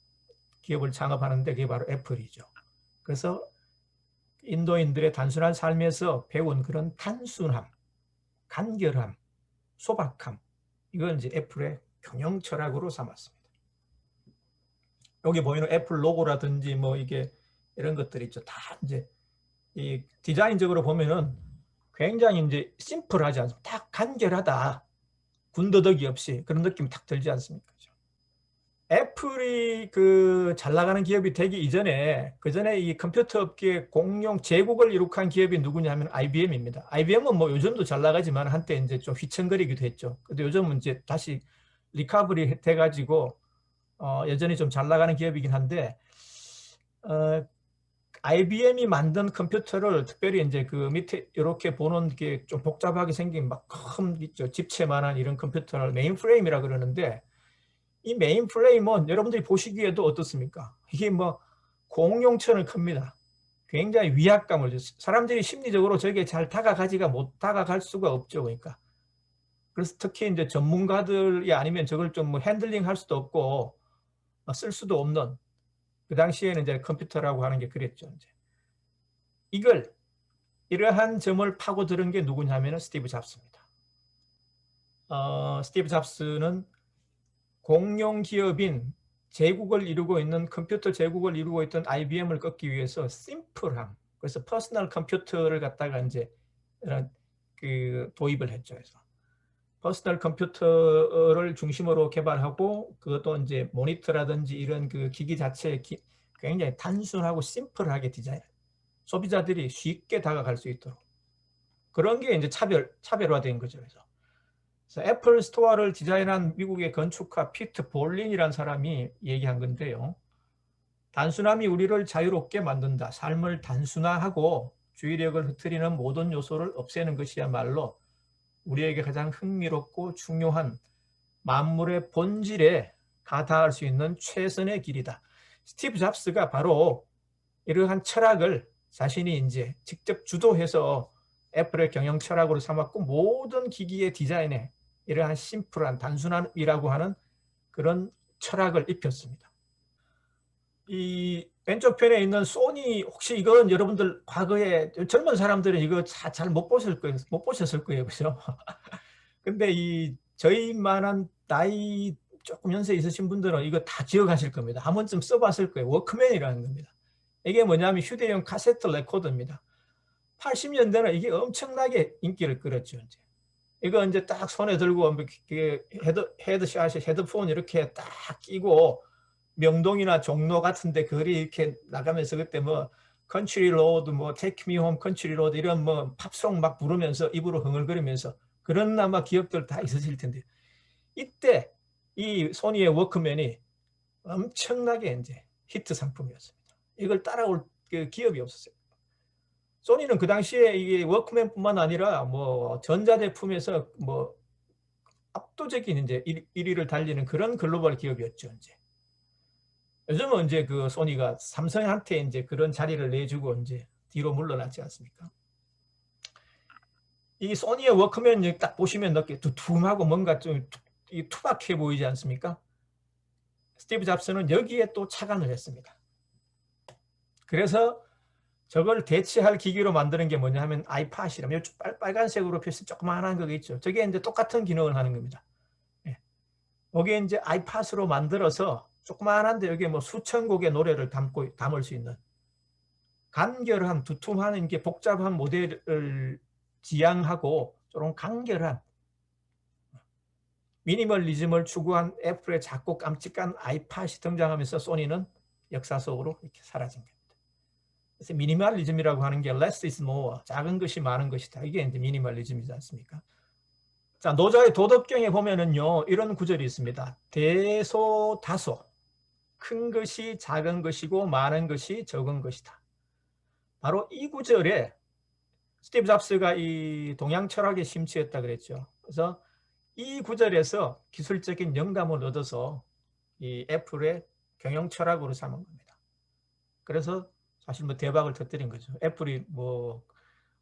기업을 창업하는데 그게 바로 애플이죠. 그래서 인도인들의 단순한 삶에서 배운 그런 단순함, 간결함, 소박함, 이걸 이제 애플의 경영 철학으로 삼았습니다. 여기 보이는 애플 로고라든지 뭐 이게 이런 것들이 있죠. 다 이제 이 디자인적으로 보면은 굉장히 이제 심플하지 않습니까? 딱 간결하다. 군더더기 없이 그런 느낌이 탁 들지 않습니까? 애플이 그 잘 나가는 기업이 되기 이전에 그전에 이 컴퓨터 업계 공룡 제국을 이룩한 기업이 누구냐 하면 IBM입니다. IBM은 뭐 요즘도 잘 나가지만 한때 이제 좀 휘청거리기도 했죠. 근데 요즘은 이제 다시 리커버리 돼가지고 여전히 좀 잘 나가는 기업이긴 한데 IBM이 만든 컴퓨터를 특별히 이제 그 밑에 이렇게 보는 게 좀 복잡하게 생긴 막 큰 있죠. 집체만한 이런 컴퓨터를 메인프레임이라 그러는데 이 메인프레임은 여러분들이 보시기에도 어떻습니까? 이게 뭐 공룡처럼 큽니다. 굉장히 위압감을 줬어요. 사람들이 심리적으로 저게 잘 못 다가갈 수가 없죠. 그러니까. 그래서 특히 이제 전문가들이 아니면 저걸 좀 뭐 핸들링 할 수도 없고 쓸 수도 없는 그 당시에는 이제 컴퓨터라고 하는 게 그랬죠. 이제. 이러한 점을 파고들은 게 누구냐면 스티브 잡스입니다. 스티브 잡스는 공룡 기업인 제국을 이루고 있는 컴퓨터 제국을 이루고 있던 IBM을 꺾기 위해서 심플함, 그래서 퍼스널 컴퓨터를 갖다가 이제 그 도입을 했죠. 그래서 퍼스널 컴퓨터를 중심으로 개발하고 그것도 이제 모니터라든지 이런 그 기기 자체에 굉장히 단순하고 심플하게 디자인, 소비자들이 쉽게 다가갈 수 있도록 그런 게 이제 차별화된 거죠. 그래서 애플 스토어를 디자인한 미국의 건축가 피트 볼린이라는 사람이 얘기한 건데요. 단순함이 우리를 자유롭게 만든다. 삶을 단순화하고 주의력을 흐트리는 모든 요소를 없애는 것이야말로 우리에게 가장 흥미롭고 중요한 만물의 본질에 가닿을 수 있는 최선의 길이다. 스티브 잡스가 바로 이러한 철학을 자신이 이제 직접 주도해서 애플의 경영 철학으로 삼았고 모든 기기의 디자인에 이러한 심플한 단순함이라고 하는 그런 철학을 입혔습니다. 이 왼쪽 편에 있는 소니, 혹시 이건 여러분들 과거에 젊은 사람들은 이거 잘 못 보셨을 거예요. 못 보셨을 거예요. 그죠? 근데 이 저희만한 나이 조금 연세 있으신 분들은 이거 다 기억하실 겁니다. 한 번쯤 써봤을 거예요. 워크맨이라는 겁니다. 이게 뭐냐면 휴대용 카세트 레코더입니다. 80년대는 이게 엄청나게 인기를 끌었죠. 이제. 이거 이제 딱 손에 들고 헤드샷에 헤드폰 이렇게 딱 끼고 명동이나 종로 같은데 거리 이렇게 나가면서 그때 뭐 컨트리 로드 뭐 테이크 미 홈 컨트리 로드 이런 뭐 팝송 막 부르면서 입으로 흥얼거리면서 그런 아마 기억들 다 있으실 텐데 이때 이 소니의 워크맨이 엄청나게 이제 히트 상품이었습니다. 이걸 따라올 기업이 없었어요. 소니는 그 당시에 이게 워크맨뿐만 아니라 뭐 전자제품에서 뭐 압도적인 이제 1위를 달리는 그런 글로벌 기업이었죠. 이제 요즘은 이제 그 소니가 삼성한테 이제 그런 자리를 내주고 이제 뒤로 물러났지 않습니까? 이 소니의 워크맨 딱 보시면 이렇게 두툼하고 뭔가 좀 투박해 보이지 않습니까? 스티브 잡스는 여기에 또 착안을 했습니다. 그래서 저걸 대체할 기기로 만드는 게 뭐냐 하면 아이팟이라면 빨간색으로 표시 조그마한 거 있죠. 저게 이제 똑같은 기능을 하는 겁니다. 예. 여기에 이제 아이팟으로 만들어서 조그마한데 여기에 뭐 수천 곡의 노래를 담을 수 있는 간결한 두툼한 게 복잡한 모델을 지향하고 좀 간결한 미니멀리즘을 추구한 애플의 작고 깜찍한 아이팟이 등장하면서 소니는 역사 속으로 이렇게 사라진 겁니다. 그래서 미니멀리즘이라고 하는 게 less is more, 작은 것이 많은 것이다. 이게 이제 미니멀리즘이지 않습니까? 자, 노자의 도덕경에 보면은요, 이런 구절이 있습니다. 대소다소, 큰 것이 작은 것이고 많은 것이 적은 것이다. 바로 이 구절에 스티브 잡스가 이 동양 철학에 심취했다 그랬죠. 그래서 이 구절에서 기술적인 영감을 얻어서 이 애플의 경영 철학으로 삼은 겁니다. 그래서 사실 뭐 대박을 터뜨린 거죠. 애플이 뭐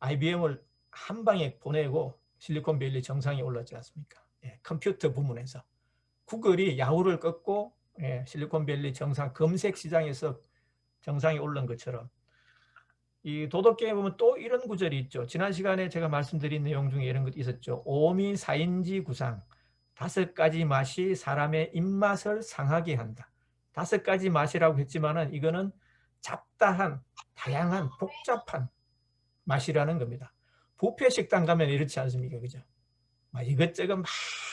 IBM을 한 방에 보내고 실리콘밸리 정상에 올랐지 않습니까? 예, 컴퓨터 부문에서. 구글이 야후를 꺾고 실리콘밸리 정상 검색 시장에서 정상에 오른 것처럼 이 도덕경에 보면 또 이런 구절이 있죠. 지난 시간에 제가 말씀드린 내용 중에 이런 것도 있었죠. 오미 사인지 구상, 5가지 맛이 사람의 입맛을 상하게 한다. 5가지 맛이라고 했지만은 이거는 잡다한, 다양한, 복잡한 맛이라는 겁니다. 뷔페 식당 가면 이렇지 않습니까? 그죠? 막 이것저것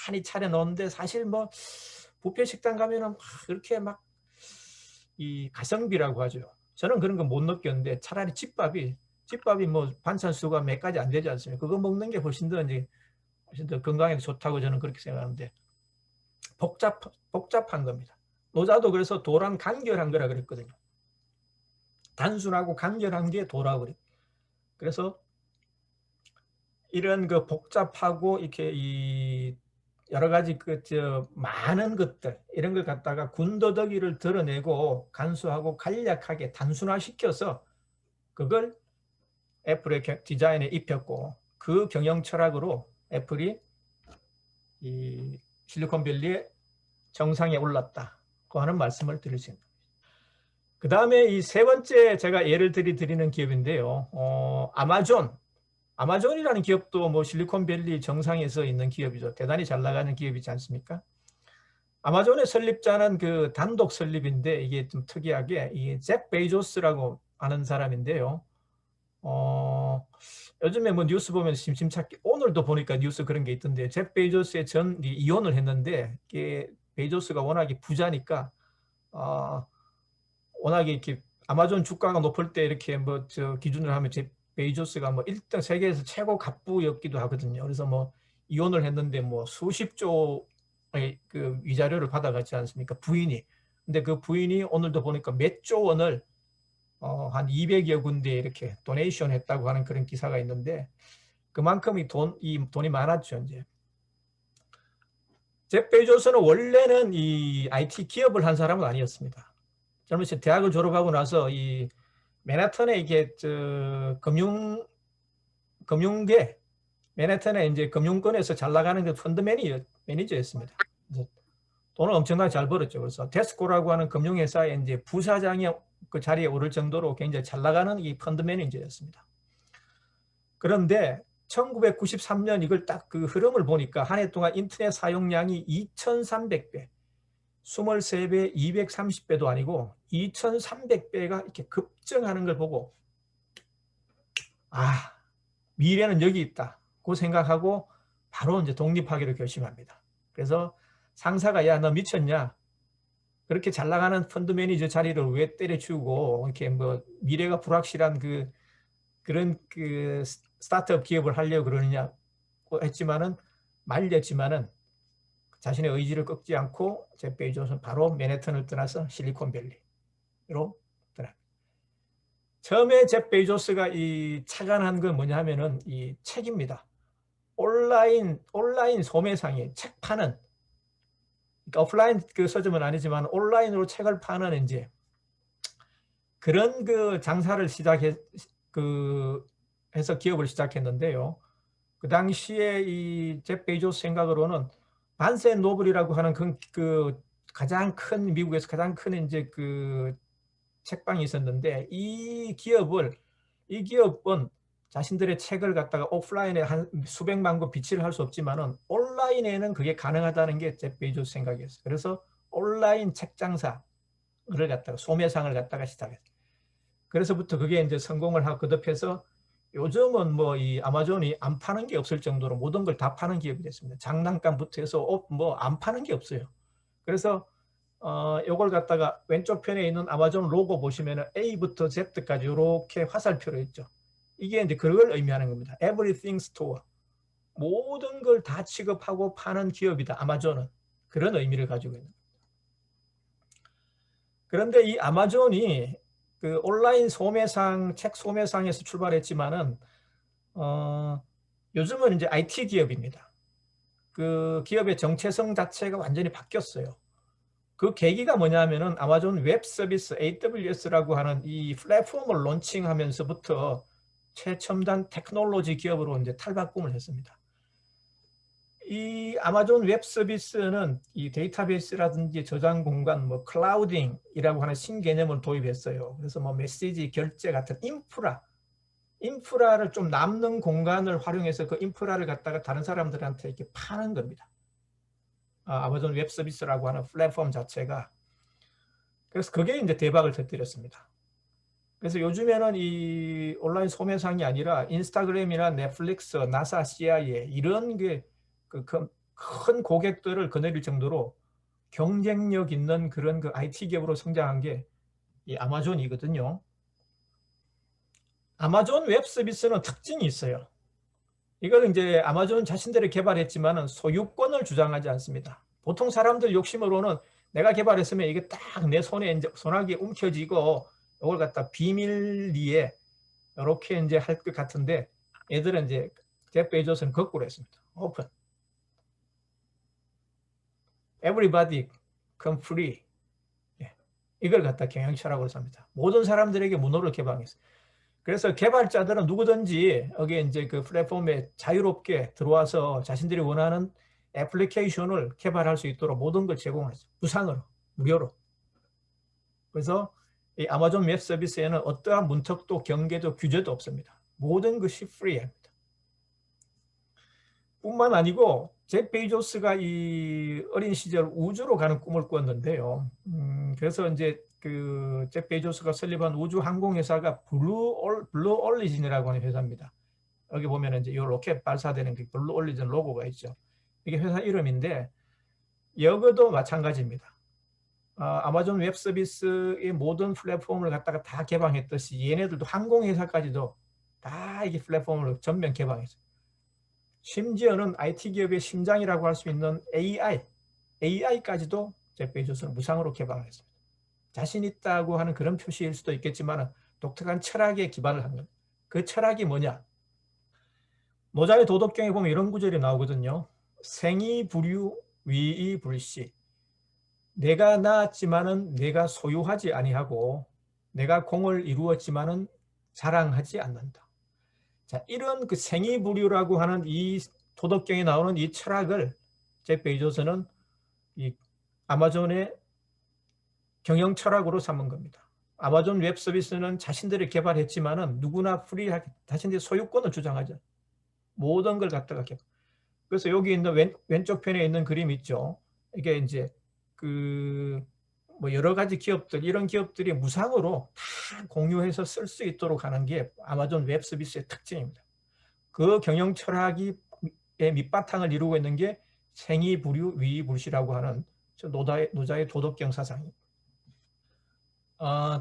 많이 차려놓는데 사실 뭐 뷔페 식당 가면은 막 그렇게 막 이 가성비라고 하죠. 저는 그런 거 못 느꼈는데 차라리 집밥이 뭐 반찬 수가 몇 가지 안 되지 않습니까? 그거 먹는 게 훨씬 더 건강에 좋다고 저는 그렇게 생각하는데 복잡한 겁니다. 노자도 그래서 도란 간결한 거라 그랬거든요. 단순하고 간결한 게 도라고 그래요. 그래서 이런 그 복잡하고 이렇게 이 여러 가지 많은 것들 이런 걸 갖다가 군더더기를 드러내고 간소하고 간략하게 단순화시켜서 그걸 애플의 디자인에 입혔고 그 경영 철학으로 애플이 이 실리콘밸리의 정상에 올랐다고 하는 말씀을 드릴 수 있습니다. 그 다음에 이 세 번째 제가 예를 드리는 기업인데요. 아마존이라는 기업도 뭐 실리콘밸리 정상에서 있는 기업이죠. 대단히 잘 나가는 기업이지 않습니까? 아마존의 설립자는 그 단독 설립인데 이게 좀 특이하게 이게 잭 베이조스라고 하는 사람인데요. 요즘에 뭐 뉴스 보면 심심찮게 오늘도 보니까 뉴스 그런 게 있던데 잭 베이조스의 이혼을 했는데 이게 베이조스가 워낙에 부자니까 워낙에 이렇게 아마존 주가가 높을 때 이렇게 뭐 기준으로 하면 베이조스가 뭐 1등 세계에서 최고 갑부였기도 하거든요. 그래서 뭐 이혼을 했는데 뭐 수십 조의 그 위자료를 받아갔지 않습니까? 부인이. 근데 그 부인이 오늘도 보니까 몇 조 원을 한 200여 군데 이렇게 도네이션 했다고 하는 그런 기사가 있는데 그만큼 이 돈이 많았죠, 이제. 잭 베이조스는 원래는 이 IT 기업을 한 사람은 아니었습니다. 젊은 시 대학을 졸업하고 나서 이 맨하탄에 이게 금융계 맨하탄에 이제 금융권에서 잘 나가는 그 펀드 매니저였습니다. 돈을 엄청나게 잘 벌었죠. 그래서 데스코라고 하는 금융회사의 이제 부사장이 그 자리에 오를 정도로 굉장히 잘 나가는 이 펀드 매니저였습니다. 그런데 1993년 이걸 딱 그 흐름을 보니까 한 해 동안 인터넷 사용량이 2300배, 23배, 230배도 아니고 2300배가 이렇게 급증하는 걸 보고 미래는 여기 있다고 생각하고 바로 이제 독립하기로 결심합니다. 그래서 상사가 야, 너 미쳤냐? 그렇게 잘 나가는 펀드 매니저 자리를 왜 때려치우고 이렇게 뭐 미래가 불확실한 그런 스타트업 기업을 하려고 그러느냐고 했지만은 말렸지만은 자신의 의지를 꺾지 않고 잭 베이조스는 바로 맨해튼을 떠나서 실리콘밸리로 떠납니다. 처음에 잭 베이조스가 이 착안한 건 뭐냐 하면은 이 책입니다. 온라인 소매상에 책 파는, 그러니까 오프라인 그 서점은 아니지만 온라인으로 책을 파는 이제 그런 그 장사를 해서 기업을 시작했는데요. 그 당시에 이 잭 베이조스 생각으로는 반센 노블이라고 하는 가장 큰 미국에서 가장 큰 이제 그 책방이 있었는데 이 기업은 자신들의 책을 갖다가 오프라인에 한 수백만 권 비치를 할 수 없지만은 온라인에는 그게 가능하다는 게 잭 베이조스 생각이었어요. 그래서 온라인 책 장사를 갖다가 소매상을 갖다가 시작했어요. 그래서부터 그게 이제 성공을 하고 거듭해서 요즘은 뭐 이 아마존이 안 파는 게 없을 정도로 모든 걸 다 파는 기업이 됐습니다. 장난감부터 해서 옷 뭐 안 파는 게 없어요. 그래서 요걸 갖다가 왼쪽 편에 있는 아마존 로고 보시면은 A부터 Z까지 이렇게 화살표로 있죠. 이게 이제 그걸 의미하는 겁니다. Everything Store. 모든 걸 다 취급하고 파는 기업이다. 아마존은. 그런 의미를 가지고 있는 겁니다. 그런데 이 아마존이 그 온라인 소매상, 책 소매상에서 출발했지만은 요즘은 이제 IT 기업입니다. 그 기업의 정체성 자체가 완전히 바뀌었어요. 그 계기가 뭐냐면은 아마존 웹 서비스 AWS라고 하는 이 플랫폼을 론칭하면서부터 최첨단 테크놀로지 기업으로 이제 탈바꿈을 했습니다. 이 아마존 웹 서비스는 이 데이터베이스라든지 저장 공간, 뭐 클라우딩이라고 하는 신개념을 도입했어요. 그래서 뭐 메시지 결제 같은 인프라를 좀 남는 공간을 활용해서 그 인프라를 갖다가 다른 사람들한테 이렇게 파는 겁니다. 아마존 웹 서비스라고 하는 플랫폼 자체가. 그래서 그게 이제 대박을 터뜨렸습니다. 그래서 요즘에는 이 온라인 소매상이 아니라 인스타그램이나 넷플릭스, 나사, CIA 이런 게 큰 고객들을 거느릴 정도로 경쟁력 있는 그런 그 IT 기업으로 성장한 게 이 아마존이거든요. 아마존 웹 서비스는 특징이 있어요. 이걸 이제 아마존 자신들이 개발했지만은 소유권을 주장하지 않습니다. 보통 사람들 욕심으로는 내가 개발했으면 이게 딱 내 손에 이제 손아귀에 움켜쥐고 이걸 갖다 비밀리에 이렇게 이제 할 것 같은데 얘들은 이제 제프 베조스는 거꾸로 했습니다. 오픈. Everybody come free. 예. 이걸 갖다 경영 철학으로 삽니다. 모든 사람들에게 문호를 개방했어요. 그래서 개발자들은 누구든지 여기 이제 그 플랫폼에 자유롭게 들어와서 자신들이 원하는 애플리케이션을 개발할 수 있도록 모든 걸 제공했어요. 무상으로, 무료로. 그래서 이 아마존 웹 서비스에는 어떠한 문턱도 경계도 규제도 없습니다. 모든 것이 프리합니다. 뿐만 아니고 제프 베조스가 이 어린 시절 우주로 가는 꿈을 꾸었는데요. 그래서 이제 그 제프 베조스가 설립한 우주 항공 회사가 블루 올리진이라고 하는 회사입니다. 여기 보면 이제 이 로켓 발사되는 그 블루 올리진 로고가 있죠. 이게 회사 이름인데 여기도 마찬가지입니다. 아마존 웹 서비스의 모든 플랫폼을 갖다가 다 개방했듯이 얘네들도 항공 회사까지도 다 이게 플랫폼을 전면 개방했어요. 심지어는 IT 기업의 심장이라고 할 수 있는 AI까지도 제프 베조스는 무상으로 개방했습니다. 자신 있다고 하는 그런 표시일 수도 있겠지만 독특한 철학에 기반을 한 겁니다. 그 철학이 뭐냐? 노자의 도덕경에 보면 이런 구절이 나오거든요. 생이불유 위이불시. 내가 낳았지만은 내가 소유하지 아니하고 내가 공을 이루었지만은 자랑하지 않는다. 자, 이런 그 생이불유라고 하는 이 도덕경에 나오는 이 철학을 제프 베조스는 이 아마존의 경영 철학으로 삼은 겁니다. 아마존 웹 서비스는 자신들이 개발했지만은 누구나 프리하게 자신들의 소유권을 주장하죠. 모든 걸 갖다가 개발. 그래서 여기 있는 왼쪽 편에 있는 그림 있죠. 이게 이제 그 뭐 여러 가지 기업들 이런 기업들이 무상으로 다 공유해서 쓸 수 있도록 하는 게 아마존 웹 서비스의 특징입니다. 그 경영 철학의 밑바탕을 이루고 있는 게 생이불유 위이불시라고 하는 노자의 도덕경 사상입니다.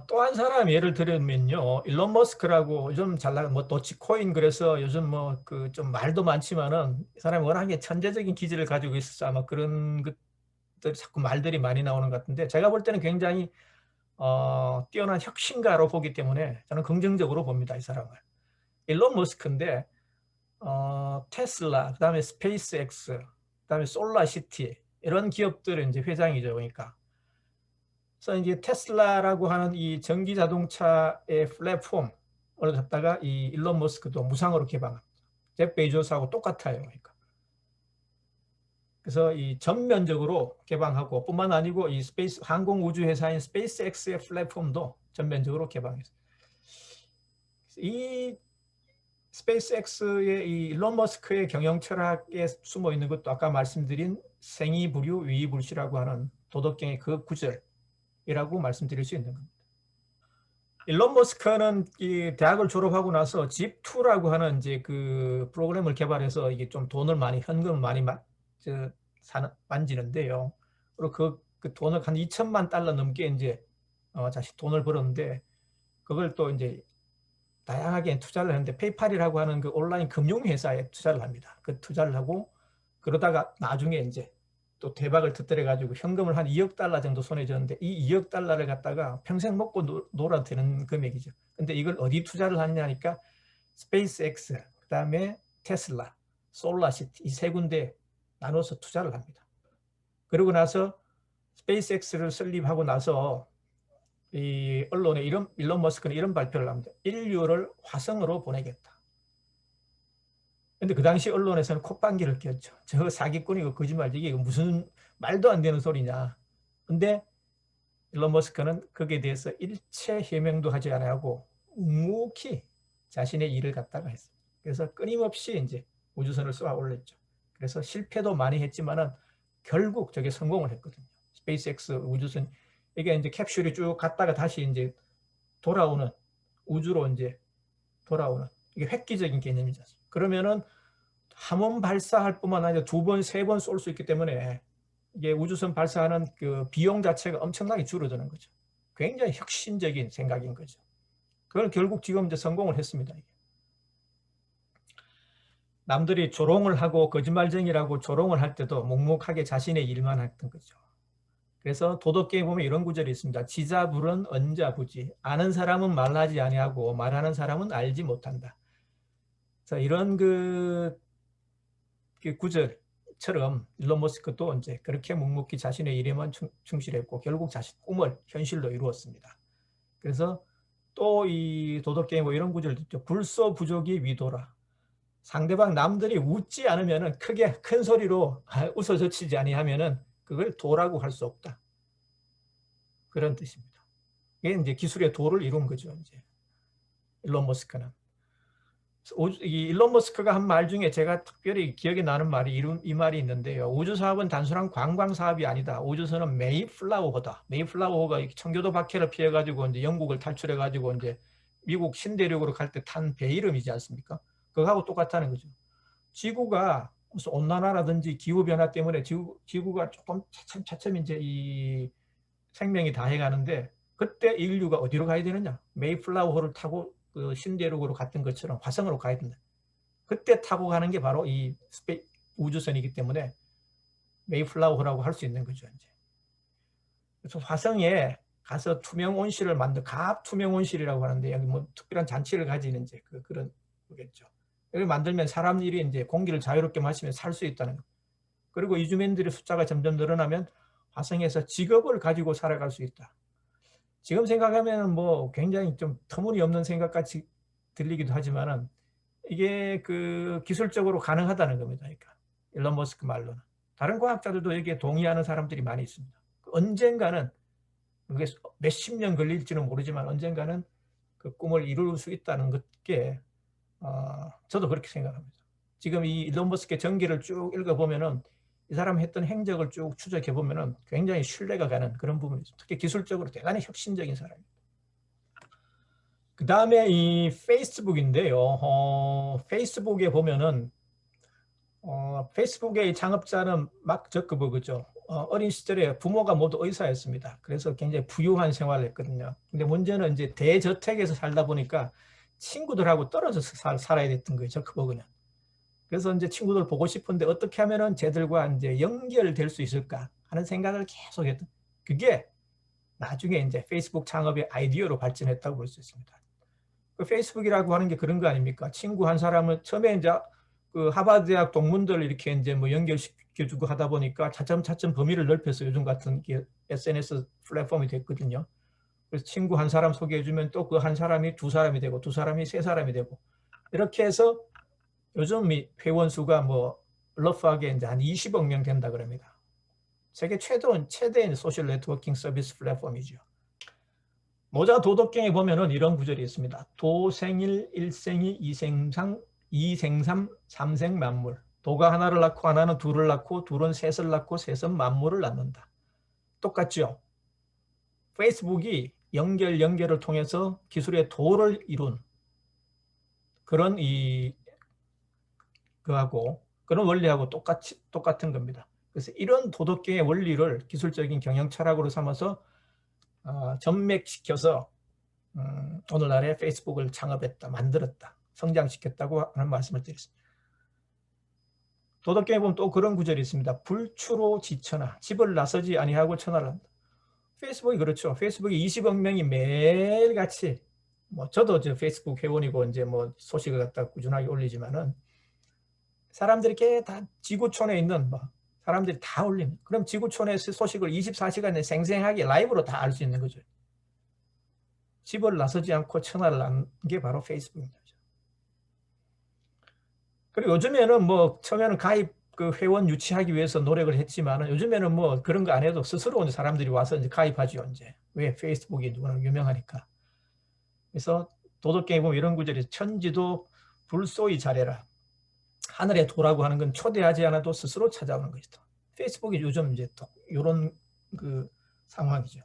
또 한 사람 예를 들면요, 일론 머스크라고 요즘 잘 나가는 뭐 도치코인 그래서 요즘 뭐 그 좀 말도 많지만은 이 사람이 워낙에 천재적인 기질을 가지고 있어서 아마 그런 것들 자꾸 말들이 많이 나오는 것 같은데 제가 볼 때는 굉장히 뛰어난 혁신가로 보기 때문에 저는 긍정적으로 봅니다, 이 사람을. 일론 머스크인데 테슬라, 그다음에 스페이스X, 그다음에 솔라시티 이런 기업들은 이제 회장이죠, 그러니까. 그래서 이제 테슬라라고 하는 이 전기 자동차의 플랫폼을 갖다가 이 일론 머스크도 무상으로 개방합니다. 제프 베조스하고 똑같아요, 그러니까. 그래서 이 전면적으로 개방하고 뿐만 아니고 이 스페이스 항공 우주 회사인 스페이스X의 플랫폼도 전면적으로 개방했어요. 이 스페이스X의 이 일론 머스크의 경영 철학에 숨어 있는 것도 아까 말씀드린 생이불유 위이불시라고 하는 도덕경의 그 구절이라고 말씀드릴 수 있는 겁니다. 일론 머스크는 이 대학을 졸업하고 나서 집2라고 하는 이제 그 프로그램을 개발해서 이게 좀 돈을 많이 현금을 많이 만지는데요. 그리고 그 돈을 한 2천만 달러 넘게 이제 자신 돈을 벌었는데 그걸 또 이제 다양하게 투자를 했는데 페이팔이라고 하는 그 온라인 금융회사에 투자를 합니다. 그 투자를 하고 그러다가 나중에 이제 또 대박을 터뜨려 가지고 현금을 한 2억 달러 정도 손에 쥐었는데 이 2억 달러를 갖다가 평생 먹고 놀아도 되는 금액이죠. 근데 이걸 어디 투자를 하냐니까 스페이스X, 그다음에 테슬라, 솔라시티 이 세 군데 나눠서 투자를 합니다. 그러고 나서 스페이스X를 설립하고 나서 이 언론에 일론 머스크는 이런 발표를 합니다. 인류를 화성으로 보내겠다. 근데 그 당시 언론에서는 콧방귀를 꼈죠. 저 사기꾼이고 거짓말이고 이게 무슨 말도 안 되는 소리냐. 근데 일론 머스크는 거기에 대해서 일체 해명도 하지 않고 묵묵히 자신의 일을 갖다가 했어요. 그래서 끊임없이 이제 우주선을 쏘아 올렸죠. 그래서 실패도 많이 했지만은 결국 저게 성공을 했거든요. 스페이스X 우주선 이게 이제 캡슐이 쭉 갔다가 다시 이제 돌아오는 우주로 이제 돌아오는 이게 획기적인 개념이죠. 그러면은 한 번 발사할 뿐만 아니라 두 번, 세 번 쏠 수 있기 때문에 이게 우주선 발사하는 그 비용 자체가 엄청나게 줄어드는 거죠. 굉장히 혁신적인 생각인 거죠. 그걸 결국 지금 이제 성공을 했습니다. 남들이 조롱을 하고 거짓말쟁이라고 조롱을 할 때도 묵묵하게 자신의 일만 했던 거죠. 그래서 도덕계에 보면 이런 구절이 있습니다. 지자불은 언자부지. 아는 사람은 말하지 아니하고 말하는 사람은 알지 못한다. 그래서 이런 그 구절처럼 일론 머스크도 이제 그렇게 묵묵히 자신의 일에만 충실했고 결국 자신 꿈을 현실로 이루었습니다. 그래서 또 이 도덕계에 뭐 이런 구절도 있죠. 불소 부족이 위도라. 상대방 남들이 웃지 않으면은 크게 큰 소리로 웃어젖히지 아니하면은 그걸 도라고 할 수 없다. 그런 뜻입니다. 이게 이제 기술의 도를 이룬 거죠. 이제 일론 머스크는. 이 일론 머스크가 한 말 중에 제가 특별히 기억에 나는 말이 이 말이 있는데요. 우주 사업은 단순한 관광 사업이 아니다. 우주선은 메이플라워호다. 메이플라워호가 청교도 박해를 피해 가지고 이제 영국을 탈출해 가지고 이제 미국 신대륙으로 갈 때 탄 배 이름이지 않습니까? 그거하고 똑같다는 거죠. 지구가 무슨 온난화라든지 기후 변화 때문에 지구가 조금 차츰 이제 이 생명이 다해가는데 그때 인류가 어디로 가야 되느냐? 메이플라워호를 타고 그 신대륙으로 갔던 것처럼 화성으로 가야 된다. 그때 타고 가는 게 바로 이 우주선이기 때문에 메이플라워호라고 할 수 있는 거죠. 이제. 그래서 화성에 가서 투명 온실을 갑 투명 온실이라고 하는데 여기 뭐 특별한 잔치를 가지는 이제 그런 거겠죠. 여기 만들면 사람들이 이제 공기를 자유롭게 마시며 살 수 있다는 거. 그리고 이주민들의 숫자가 점점 늘어나면 화성에서 직업을 가지고 살아갈 수 있다. 지금 생각하면 뭐 굉장히 좀 터무니없는 생각같이 들리기도 하지만은 이게 그 기술적으로 가능하다는 겁니다. 그러니까 일론 머스크 말로는. 다른 과학자들도 여기에 동의하는 사람들이 많이 있습니다. 언젠가는 그게 몇십 년 걸릴지는 모르지만 언젠가는 그 꿈을 이룰 수 있다는 것게 저도 그렇게 생각합니다. 지금 이 일론 머스크의 전기를 쭉 읽어보면은 이 사람 했던 행적을 쭉 추적해 보면은 굉장히 신뢰가 가는 그런 부분이 있습니다. 특히 기술적으로 대단히 혁신적인 사람입니다. 그 다음에 이 페이스북인데요. 페이스북에 보면은 페이스북의 창업자는 마크 저커버그죠. 어린 시절에 부모가 모두 의사였습니다. 그래서 굉장히 부유한 생활을 했거든요. 근데 문제는 이제 대저택에서 살다 보니까 친구들하고 떨어져서 살아야 됐던 거예요. 저커버그는. 그래서 이제 친구들 보고 싶은데 어떻게 하면은 쟤들과 이제 연결될 수 있을까 하는 생각을 계속 했던. 그게 나중에 이제 페이스북 창업의 아이디어로 발전했다고 볼 수 있습니다. 그 페이스북이라고 하는 게 그런 거 아닙니까? 친구 한 사람은 처음에 이제 그 하버드 대학 동문들 이렇게 이제 뭐 연결시켜주고 하다 보니까 차츰 범위를 넓혀서 요즘 같은 SNS 플랫폼이 됐거든요. 그래서 친구 한 사람 소개해주면 또 그 한 사람이 두 사람이 되고 두 사람이 세 사람이 되고 이렇게 해서 요즘 회원 수가 뭐 러프하게 이제 한 20억 명 된다 그럽니다. 세계 최대의 소셜 네트워킹 서비스 플랫폼이죠. 모자 도덕경에 보면은 이런 구절이 있습니다. 도생일 일생이 이생삼 삼생 만물. 도가 하나를 낳고 하나는 둘을 낳고 둘은 셋을 낳고 셋은 만물을 낳는다. 똑같죠. 페이스북이 연결을 통해서 기술의 도를 이룬 그런 그런 원리하고 똑같은 겁니다. 그래서 이런 도덕경의 원리를 기술적인 경영 철학으로 삼아서 전맥시켜서 오늘날의 페이스북을 창업했다, 만들었다, 성장시켰다고 하는 말씀을 드렸습니다. 도덕경에 보면 또 그런 구절이 있습니다. 불추로 지천하, 집을 나서지 아니하고 천하를 한다. 페이스북이 그렇죠. 페이스북이 20억 명이 매일같이 뭐 저도 저 페이스북 회원이고 이제 뭐 소식을 갖다 꾸준하게 올리지만은 사람들이 다 지구촌에 있는 뭐 사람들이 다 올립니다. 그럼 지구촌의 소식을 24시간에 생생하게 라이브로 다 알 수 있는 거죠. 집을 나서지 않고 천하를 낳는 게 바로 페이스북입니다. 그리고 요즘에는 뭐 처음에는 가입 그 회원 유치하기 위해서 노력을 했지만 요즘에는 뭐 그런 거 안 해도 스스로 사람들이 와서 이제 가입하죠. 이제 왜 페이스북이 누구나 유명하니까. 그래서 도덕경에 보면 이런 구절이 천지도 불소히 잘해라. 하늘의 도라고 하는 건 초대하지 않아도 스스로 찾아오는 것이다. 페이스북이 요즘 이제 또 이런 그 상황이죠.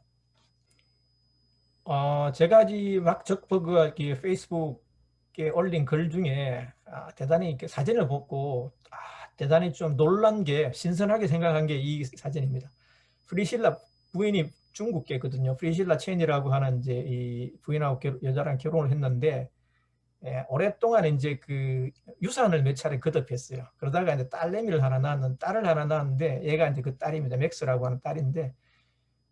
제가 막 저버그가 페이스북에 올린 글 중에 대단히 사진을 보고 대단히 좀 놀란 게, 신선하게 생각한 게 이 사진입니다. 프리실라 부인이 중국계거든요. 프리실라 첸이라고 하는 이제 이 부인하고 여자랑 결혼을 했는데, 오랫동안 이제 그 유산을 몇 차례 거듭했어요. 그러다가 이제 딸내미를 하나 낳았는데, 얘가 이제 그 딸입니다. 맥스라고 하는 딸인데,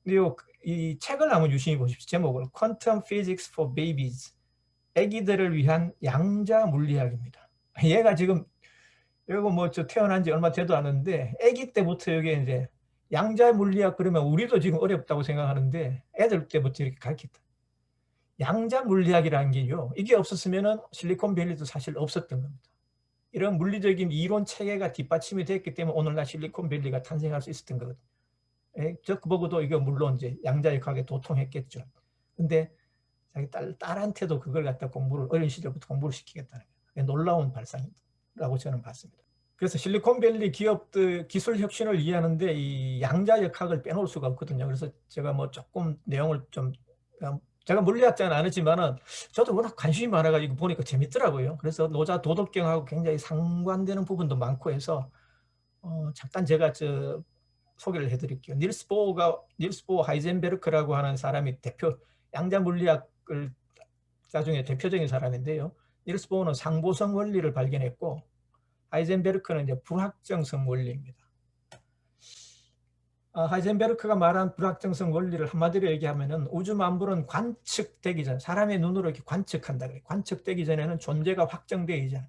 근데 이 책을 한번 유심히 보십시오. 제목을 Quantum Physics for Babies, 아기들을 위한 양자 물리학입니다. 얘가 지금 이거 뭐 저 태어난 지 얼마 되도 않았는데, 아기 때부터 여기 이제 양자 물리학 그러면 우리도 지금 어렵다고 생각하는데 애들 때부터 이렇게 가르쳤다. 양자 물리학이라는 게요, 이게 없었으면은 실리콘밸리도 사실 없었던 겁니다. 이런 물리적인 이론 체계가 뒷받침이 됐기 때문에 오늘날 실리콘밸리가 탄생할 수 있었던 거거든요. 저 보고도 이거 물론 이제 양자역학에 도통했겠죠. 근데 자기 딸한테도 그걸 갖다 어린 시절부터 공부를 시키겠다는 거예요. 놀라운 발상이라고 저는 봤습니다. 그래서 실리콘밸리 기업들 기술 혁신을 이해하는데 이 양자역학을 빼놓을 수가 없거든요. 그래서 제가 뭐 조금 내용을 좀, 제가 물리학자는 아니지만은 저도 워낙 관심이 많아가지고 보니까 재밌더라고요. 그래서 노자 도덕경하고 굉장히 상관되는 부분도 많고 해서 잠깐 제가 소개를 해드릴게요. 닐스 보어 하이젠베르크라고 하는 사람이 양자 물리학을 나중에 대표적인 사람인데요. 닐스 보어는 상보성 원리를 발견했고, 하이젠베르크는 이제 불확정성 원리입니다. 하이젠베르크가 말한 불확정성 원리를 한마디로 얘기하면은 우주 만물은 관측되기 전, 사람의 눈으로 이렇게 관측한다 그래요. 관측되기 전에는 존재가 확정되기 전.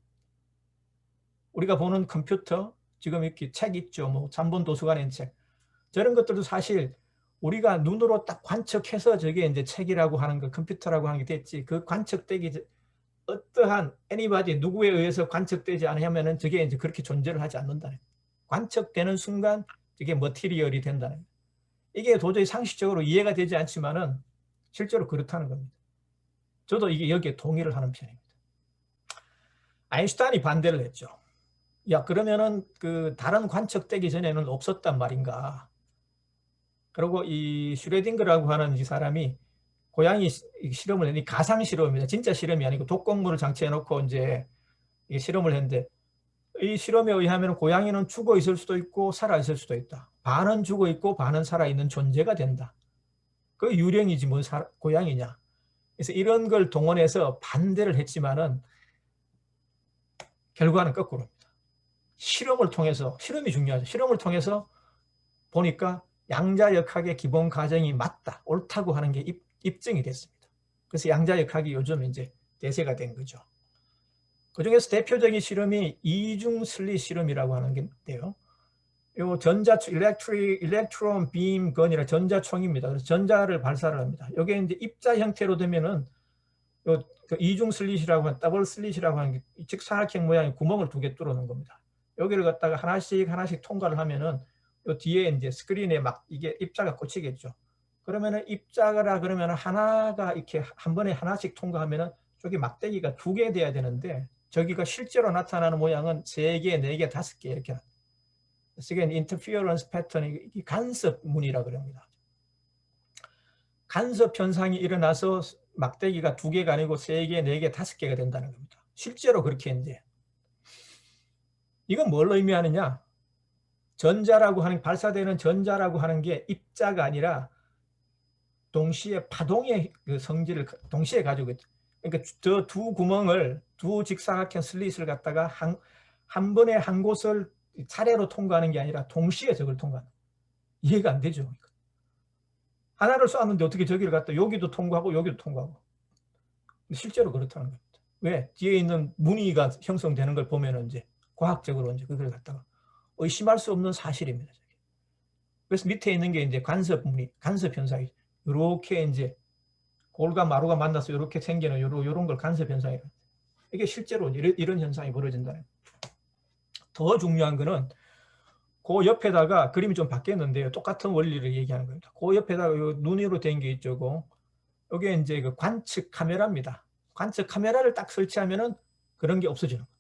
우리가 보는 컴퓨터, 지금 이렇게 책 있죠. 뭐 잠본 도서관에 있는 책. 저런 것들도 사실 우리가 눈으로 딱 관측해서 저게 이제 책이라고 하는 거, 컴퓨터라고 하는 게 됐지. 그 관측되기 전, 어떠한 anybody 누구에 의해서 관측되지 않으면은 저게 이제 그렇게 존재를 하지 않는다는 거예요. 관측되는 순간 이게 머티리얼이 된다는 거예요. 이게 도저히 상식적으로 이해가 되지 않지만은 실제로 그렇다는 겁니다. 저도 이게 여기에 동의를 하는 편입니다. 아인슈타인이 반대를 했죠. 야, 그러면은 그 다른 관측되기 전에는 없었단 말인가. 그리고 이 슈레딩거라고 하는 이 사람이 고양이 실험을 했는데, 가상 실험입니다. 진짜 실험이 아니고 독극물을 장치해 놓고 이제 실험을 했는데, 이 실험에 의하면 고양이는 죽어 있을 수도 있고 살아 있을 수도 있다. 반은 죽어 있고 반은 살아 있는 존재가 된다. 그 유령이지 뭔 고양이냐. 그래서 이런 걸 동원해서 반대를 했지만은 결과는 거꾸로입니다. 실험을 통해서, 실험이 중요하죠. 실험을 통해서 보니까 양자역학의 기본 가정이 맞다, 옳다고 하는 게 입증이 됐습니다. 그래서 양자역학이 요즘 이제 대세가 된 거죠. 그 중에서 대표적인 실험이 이중 슬릿 실험이라고 하는 게인데요. 요 일렉트론 빔 건이라 전자총입니다. 그래서 전자를 발사를 합니다. 이게 이제 입자 형태로 되면은 요 이중 슬릿이라고 하는, 더블 슬릿이라고 하는 게 직사각형 모양의 구멍을 2개 뚫어놓은 겁니다. 여기를 갖다가 하나씩 통과를 하면은 요 뒤에 이제 스크린에 막 이게 입자가 꽂히겠죠. 그러면은 입자가 그러면은 하나가 이렇게 한 번에 하나씩 통과하면은 저기 막대기가 2개 돼야 되는데, 저기가 실제로 나타나는 모양은 3개, 4개, 5개 이렇게. 이게 인터피어런스 패턴이 간섭문이라 그럽니다. 간섭 현상이 일어나서 막대기가 2개가 아니고 3개, 4개, 5개가 된다는 겁니다. 실제로 그렇게 이제. 이건 뭘 의미하느냐? 전자라고 하는, 발사되는 전자라고 하는 게 입자가 아니라 동시에 파동의 그 성질을 동시에 가지고 있죠. 그러니까 저 2구멍을, 2 직사각형 슬릿을 갖다가 한 번에 한 곳을 차례로 통과하는 게 아니라 동시에 저걸 통과하는. 이해가 안 되죠. 하나를 쏘았는데 어떻게 저기를 갖다 여기도 통과하고 여기도 통과하고. 실제로 그렇다는 겁니다. 왜? 뒤에 있는 무늬가 형성되는 걸 보면은 이제 과학적으로 이제 그걸 갖다가 의심할 수 없는 사실입니다. 그래서 밑에 있는 게 이제 간섭 무늬, 간섭 현상이죠. 이렇게 이제 골과 마루가 만나서 이렇게 생기는 요런 걸 간섭 현상이에요. 이게 실제로 이런 현상이 벌어진다는 거예요. 더 중요한 거는 그 옆에다가 그림이 좀 바뀌었는데요. 똑같은 원리를 얘기하는 겁니다. 그 옆에다가 요 눈으로 된 게 있죠. 이게 이제 그 관측 카메라입니다. 관측 카메라를 딱 설치하면은 그런 게 없어지는 거예요.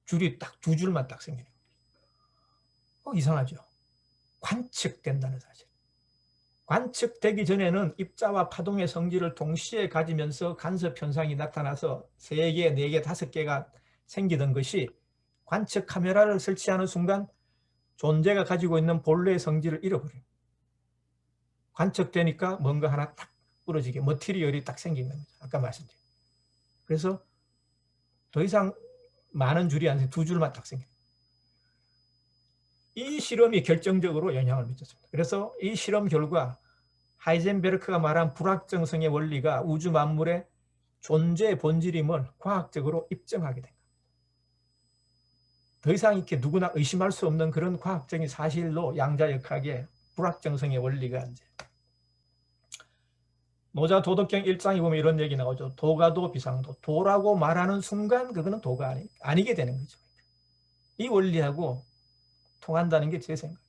줄이 딱 2줄만 딱 생기는 거예요. 이상하죠. 관측된다는 사실. 관측되기 전에는 입자와 파동의 성질을 동시에 가지면서 간섭 현상이 나타나서 3개, 4개, 5개가 생기던 것이 관측 카메라를 설치하는 순간 존재가 가지고 있는 본래의 성질을 잃어버려요. 관측되니까 뭔가 하나 딱 부러지게 머티리얼이 딱 생긴 겁니다. 아까 말씀드린. 그래서 더 이상 많은 줄이 아니라 두 줄만 딱 생겨요. 이 실험이 결정적으로 영향을 미쳤습니다. 그래서 이 실험 결과 하이젠베르크가 말한 불확정성의 원리가 우주 만물의 존재의 본질임을 과학적으로 입증하게 된 겁니다. 더 이상 이렇게 누구나 의심할 수 없는 그런 과학적인 사실로 양자역학의 불확정성의 원리가 이제 노자 도덕경 1장에 보면 이런 얘기 나오죠. 도가도 비상도. 도라고 말하는 순간 그거는 도가 아니게 되는 거죠. 이 원리하고 통한다는 게 제 생각.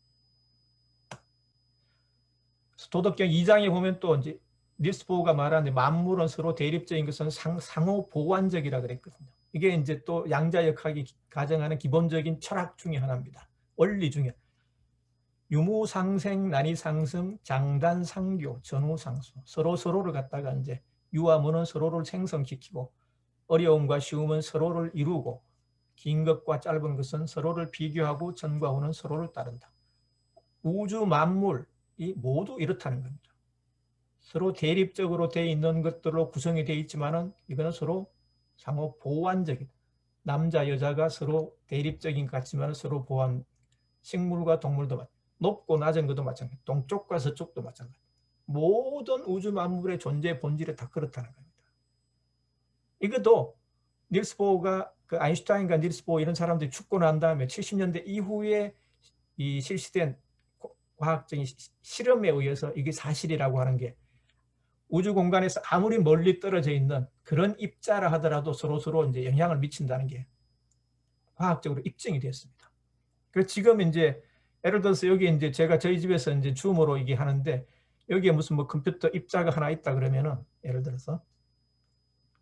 도덕경 2장에 보면 또 이제 닐스 보어가 말하는데 만물은 서로 대립적인 것은 상호 보완적이라 그랬거든요. 이게 이제 또 양자역학이 가정하는 기본적인 철학 중에 하나입니다. 원리 중에 유무상생, 난이상승, 장단상교, 전후상수. 서로를 갖다가 이제 유와 무는 서로를 생성시키고 어려움과 쉬움은 서로를 이루고 긴 것과 짧은 것은 서로를 비교하고 전과 후는 서로를 따른다. 우주 만물이 모두 이렇다는 겁니다. 서로 대립적으로 되어 있는 것들로 구성이 되어 있지만은 이거는 서로 상호 보완적이다. 남자 여자가 서로 대립적인 것 같지만 서로 보완. 식물과 동물도 마찬가지. 높고 낮은 것도 마찬가지. 동쪽과 서쪽도 마찬가지. 모든 우주 만물의 존재 본질이 다 그렇다는 겁니다. 이것도 닐스 보어가 그 아인슈타인과 닐스 보어 이런 사람들이 죽고 난 다음에 70년대 이후에 이 실시된 과학적인 실험에 의해서 이게 사실이라고 하는 게 우주 공간에서 아무리 멀리 떨어져 있는 그런 입자라 하더라도 서로 이제 영향을 미친다는 게 과학적으로 입증이 됐습니다. 그래서 지금 이제 예를 들어서 여기 이제 제가 저희 집에서 이제 줌으로 이게 하는데 여기에 무슨 뭐 컴퓨터 입자가 하나 있다 그러면은 예를 들어서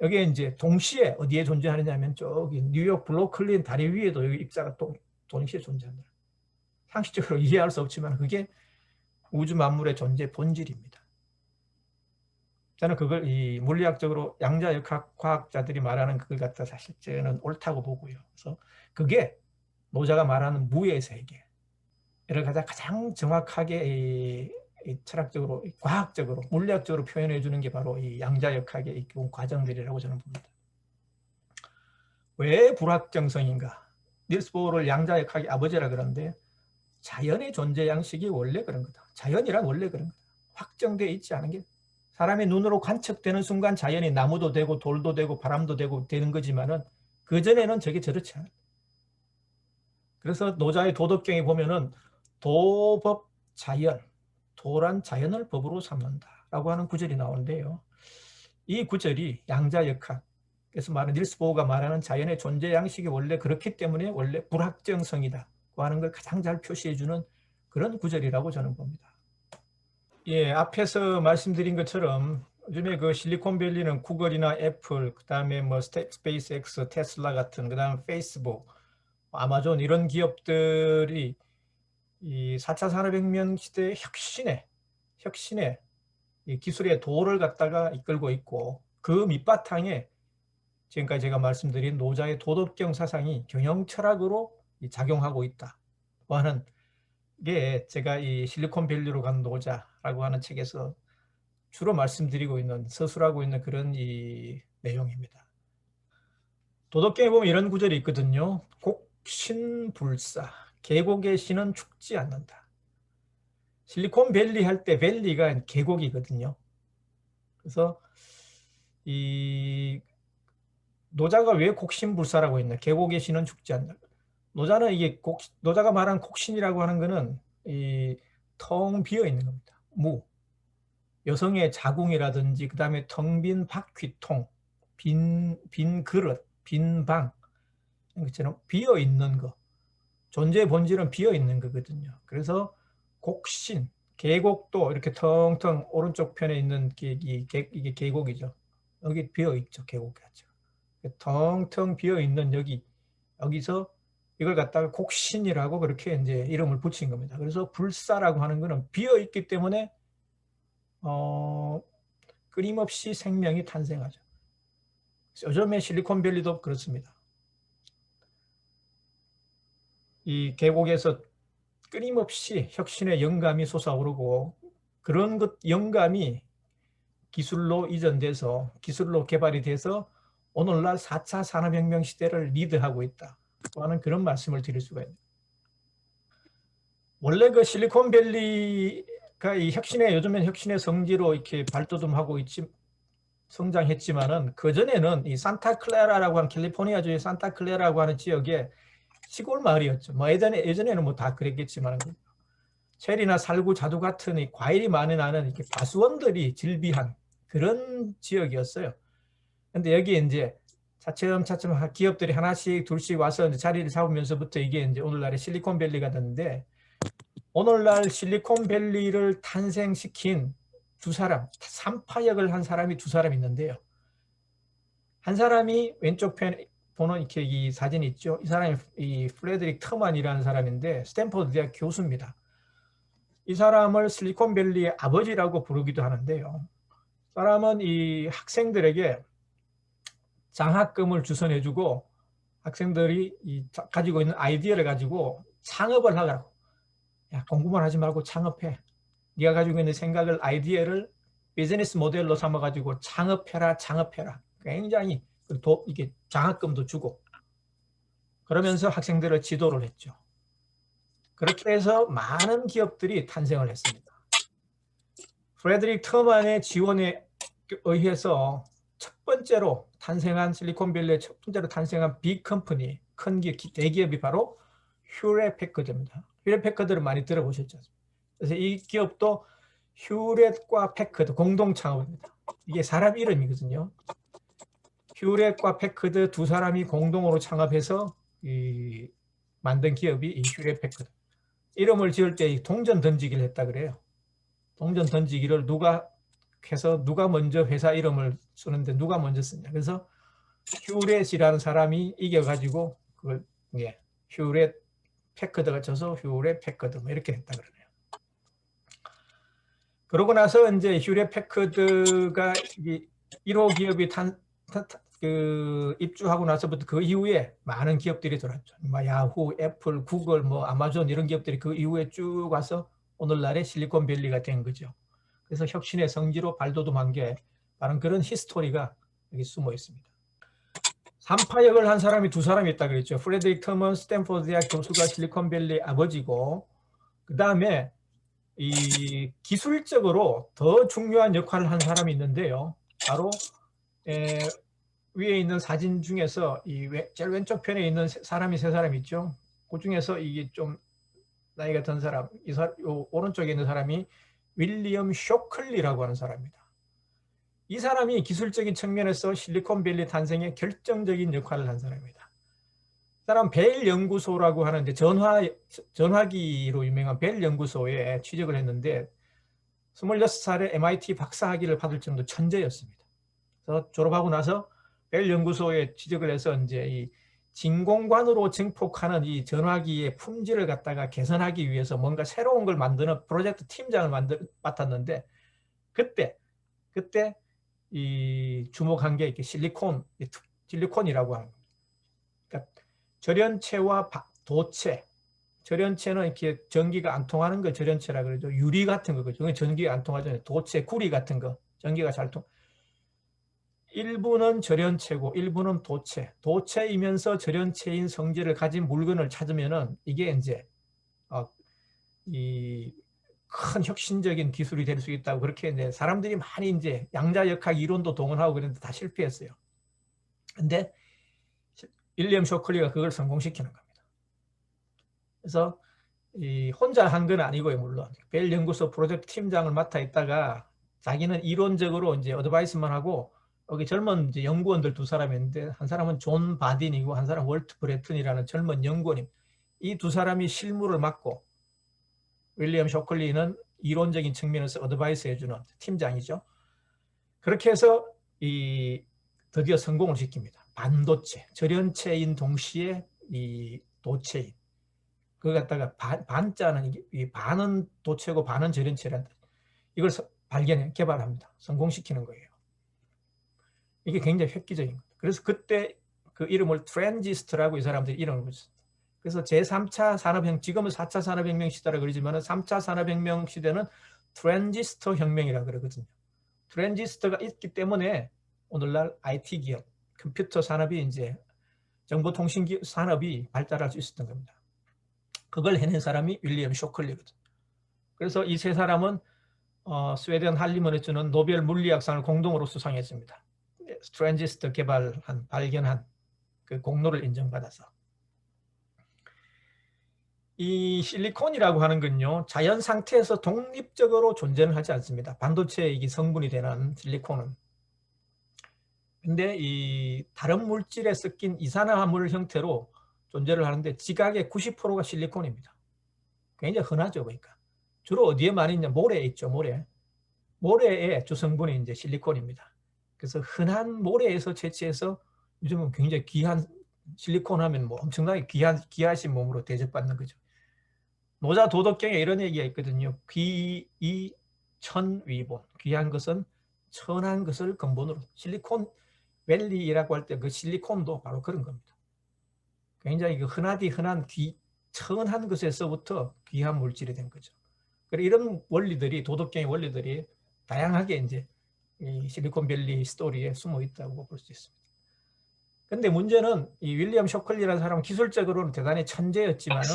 여기에 이제 동시에 어디에 존재하느냐면 저기 뉴욕 브루클린 다리 위에도 여기 입자가 또 동시에 존재한다. 상식적으로 이해할 수 없지만 그게 우주 만물의 존재 본질입니다. 저는 그걸 이 물리학적으로 양자역학 과학자들이 말하는 그걸 갖다 사실 저는 옳다고 보고요. 그래서 그게 노자가 말하는 무의 세계. 이를 가장 정확하게 이 철학적으로, 과학적으로, 물리학적으로 표현해 주는 게 바로 이 양자역학의 이 과정들이라고 저는 봅니다. 왜 불확정성인가? 닐스 보어를 양자역학의 아버지라 그러는데 자연의 존재 양식이 원래 그런 거다. 자연이란 원래 그런 거다. 확정되어 있지 않은 게 사람의 눈으로 관측되는 순간 자연이 나무도 되고 돌도 되고 바람도 되고 되는 거지만은 그전에는 저게 저렇지 않아요. 그래서 노자의 도덕경에 보면은 도법 자연, 도란 자연을 법으로 삼는다라고 하는 구절이 나오는데요. 이 구절이 양자역학에서 말하는 닐스 보어가 말하는 자연의 존재 양식이 원래 그렇기 때문에 원래 불확정성이다고 하는 걸 가장 잘 표시해주는 그런 구절이라고 저는 봅니다. 예, 앞에서 말씀드린 것처럼 요즘에 그 실리콘밸리는 구글이나 애플, 그다음에 뭐 스페이스X, 테슬라 같은, 그다음에 페이스북, 아마존 이런 기업들이 이 4차 산업혁명 시대의 혁신의 이 기술의 도를 갖다가 이끌고 있고 그 밑바탕에 지금까지 제가 말씀드린 노자의 도덕경 사상이 경영 철학으로 작용하고 있다고 하는 게 제가 이 실리콘밸리로 간 노자라고 하는 책에서 주로 말씀드리고 있는, 서술하고 있는 그런 이 내용입니다. 도덕경에 보면 이런 구절이 있거든요. 곡신불사, 계곡의 신은 죽지 않는다. 실리콘밸리 할 때 밸리가 계곡이거든요. 그래서 이 노자가 왜 곡신불사라고 했나? 계곡의 신은 죽지 않는다. 노자는 이게 노자가 말한 곡신이라고 하는 거는 이 텅 비어 있는 겁니다. 무. 여성의 자궁이라든지 그다음에 텅 빈 바퀴통, 빈 그릇, 빈 방, 것처럼 비어 있는 거. 존재의 본질은 비어 있는 거거든요. 그래서 곡신, 계곡도 이렇게 텅텅 오른쪽 편에 있는 이게 계곡이죠. 여기 비어 있죠, 계곡 같죠. 텅텅 비어 있는 여기서 이걸 갖다가 곡신이라고 그렇게 이제 이름을 붙인 겁니다. 그래서 불사라고 하는 거는 비어 있기 때문에 끊임없이 생명이 탄생하죠. 요즘의 실리콘밸리도 그렇습니다. 이 계곡에서 끊임없이 혁신의 영감이 솟아오르고 그런 것 영감이 기술로 이전돼서 기술로 개발이 돼서 오늘날 4차 산업혁명 시대를 리드하고 있다 하는 그런 말씀을 드릴 수가 있습니다. 원래 그 실리콘밸리가 이 혁신의 요즘엔 혁신의 성지로 이렇게 발돋움하고 성장했지만은 그 전에는 이 산타클라라라고 하는 캘리포니아주의 산타클라라고 하는 지역에 시골 마을이었죠. 뭐 예전에는 뭐 다 그랬겠지만 체리나 살구, 자두 같은 이 과일이 많이 나는 이렇게 과수원들이 즐비한 그런 지역이었어요. 근데 여기에 이제 차츰차츰 기업들이 하나씩 둘씩 와서 이제 자리를 잡으면서부터 이게 이제 오늘날의 실리콘밸리가 됐는데 오늘날 실리콘밸리를 탄생시킨 두 사람, 삼파역을 한 사람이 두 사람 있는데요. 한 사람이 왼쪽 편에 보는 이렇게 이 사진 있죠. 이 사람이 이 프레드릭 터만이라는 사람인데 스탠퍼드 대학 교수입니다. 이 사람을 실리콘밸리의 아버지라고 부르기도 하는데요. 사람은 이 학생들에게 장학금을 주선해주고 학생들이 가지고 있는 아이디어를 가지고 창업을 하라고. 야, 공부만 하지 말고 창업해. 네가 가지고 있는 생각을 아이디어를 비즈니스 모델로 삼아가지고 창업해라. 굉장히 이게 장학금도 주고 그러면서 학생들을 지도를 했죠. 그렇게 해서 많은 기업들이 탄생을 했습니다. 프레드릭 터만의 지원에 의해서 첫 번째로 탄생한 실리콘밸리의 첫 번째로 탄생한 빅 컴퍼니, 큰 대기업이 바로 휴렛패커드입니다. 휴렛패커드를 많이 들어보셨죠? 그래서 이 기업도 휴렛과 패커드 공동 창업입니다. 이게 사람 이름이거든요. 휴렛과 패커드 두 사람이 공동으로 창업해서 만든 기업이 이 휴렛패커드. 이름을 지을 때 동전 던지기를 했다 그래요. 동전 던지기를 누가 해서 누가 먼저 회사 이름을 쓰는데 누가 먼저 쓰냐. 그래서 휴렛이라는 사람이 이겨가지고 그걸 휴렛 패커드가 져서 휴렛 패커드 뭐 이렇게 했다 그러네요. 그러고 나서 이제 휴렛 패커드가 1호 기업이 입주하고 나서부터 그 이후에 많은 기업들이 들어왔죠. 뭐 야후, 애플, 구글, 뭐 아마존 이런 기업들이 그 이후에 쭉 와서 오늘날의 실리콘밸리가 된 거죠. 그래서 혁신의 성지로 발돋움한 게 바로 그런 히스토리가 여기 숨어 있습니다. 삼파역을 한 사람이 두 사람이 있다 그랬죠. 프레드릭 터먼 스탠포드 대학 교수가 실리콘밸리 아버지고 그 다음에 이 기술적으로 더 중요한 역할을 한 사람이 있는데요. 바로 위에 있는 사진 중에서 제일 왼쪽 편에 있는 사람이 세 사람 있죠. 그 중에서 이게 좀 나이가 든 사람, 오른쪽에 있는 사람이 윌리엄 쇼클리라고 하는 사람입니다. 이 사람이 기술적인 측면에서 실리콘밸리 탄생에 결정적인 역할을 한 사람입니다. 이 사람 벨 연구소라고 하는 전화기로 유명한 벨 연구소에 취직을 했는데 26살에 MIT 박사학위를 받을 정도 천재였습니다. 그래서 졸업하고 나서 벨 연구소에 취직을 해서 이제 이 진공관으로 증폭하는 이 전화기의 품질을 갖다가 개선하기 위해서 뭔가 새로운 걸 만드는 프로젝트 팀장을 맡았는데 그때 이 주목한 게 이렇게 실리콘이라고 하는 겁니다. 그러니까 절연체와 도체, 절연체는 이렇게 전기가 안 통하는 거 절연체라 그러죠. 유리 같은 거, 그죠? 전기가 안 통하잖아요. 도체, 구리 같은 거, 전기가 잘 통. 일부는 절연체고 일부는 도체. 도체이면서 절연체인 성질을 가진 물건을 찾으면은 이게 이제 이 큰 혁신적인 기술이 될 수 있다고 그렇게 이제 사람들이 많이 이제 양자역학 이론도 동원하고 그랬는데 다 실패했어요. 근데 윌리엄 쇼클리가 그걸 성공시키는 겁니다. 그래서 혼자 한 건 아니고요, 물론 벨 연구소 프로젝트 팀장을 맡아 있다가 자기는 이론적으로 이제 어드바이스만 하고 여기 젊은 이제 연구원들 두 사람이 있는데 한 사람은 존 바딘이고 한 사람은 월트 브레튼이라는 젊은 연구원입니다. 이 두 사람이 실무를 맡고 윌리엄 쇼클리는 이론적인 측면에서 어드바이스 해주는 팀장이죠. 그렇게 해서 드디어 성공을 시킵니다. 반도체, 절연체인 동시에 이 도체인. 그거 갖다가 반자는 이 반은 도체고 반은 절연체라는 이걸 개발합니다. 성공시키는 거예요. 이게 굉장히 획기적인 거예요. 그래서 그때 그 이름을 트랜지스터라고 이 사람들이 이름을 붙였습니다. 그래서 제3차 산업혁명, 지금은 4차 산업혁명 시대라 그러지만 3차 산업혁명 시대는 트랜지스터 혁명이라고 그러거든요. 트랜지스터가 있기 때문에 오늘날 IT 기업, 컴퓨터 산업이 이제 정보통신 산업이 발달할 수 있었던 겁니다. 그걸 해낸 사람이 윌리엄 쇼클리거든요. 그래서 이 세 사람은 스웨덴 할리먼에 주는 노벨 물리학상을 공동으로 수상했습니다. 트랜지스터 발견한 그 공로를 인정받아서. 이 실리콘이라고 하는 건요, 자연 상태에서 독립적으로 존재는 하지 않습니다. 반도체의 성분이 되는 실리콘은. 근데 이 다른 물질에 섞인 이산화물 형태로 존재를 하는데 지각의 90%가 실리콘입니다. 굉장히 흔하죠, 그러니까. 주로 어디에 많이 있냐? 모래에 있죠, 모래. 모래의 주성분이 이제 실리콘입니다. 그래서 흔한 모래에서 채취해서 요즘은 굉장히 귀한 실리콘 하면 뭐 엄청나게 귀하신 몸으로 대접받는 거죠. 노자 도덕경에 이런 얘기가 있거든요. 귀이 천위본. 귀한 것은 천한 것을 근본으로. 실리콘 밸리라고 할 때 그 실리콘도 바로 그런 겁니다. 굉장히 그 흔한 천한 것에서부터 귀한 물질이 된 거죠. 그리고 이런 원리들이, 도덕경의 원리들이 다양하게 이제 이 실리콘밸리 스토리에 숨어 있다고 볼 수 있습니다. 근데 문제는 이 윌리엄 쇼클리라는 사람은 기술적으로는 대단히 천재였지만은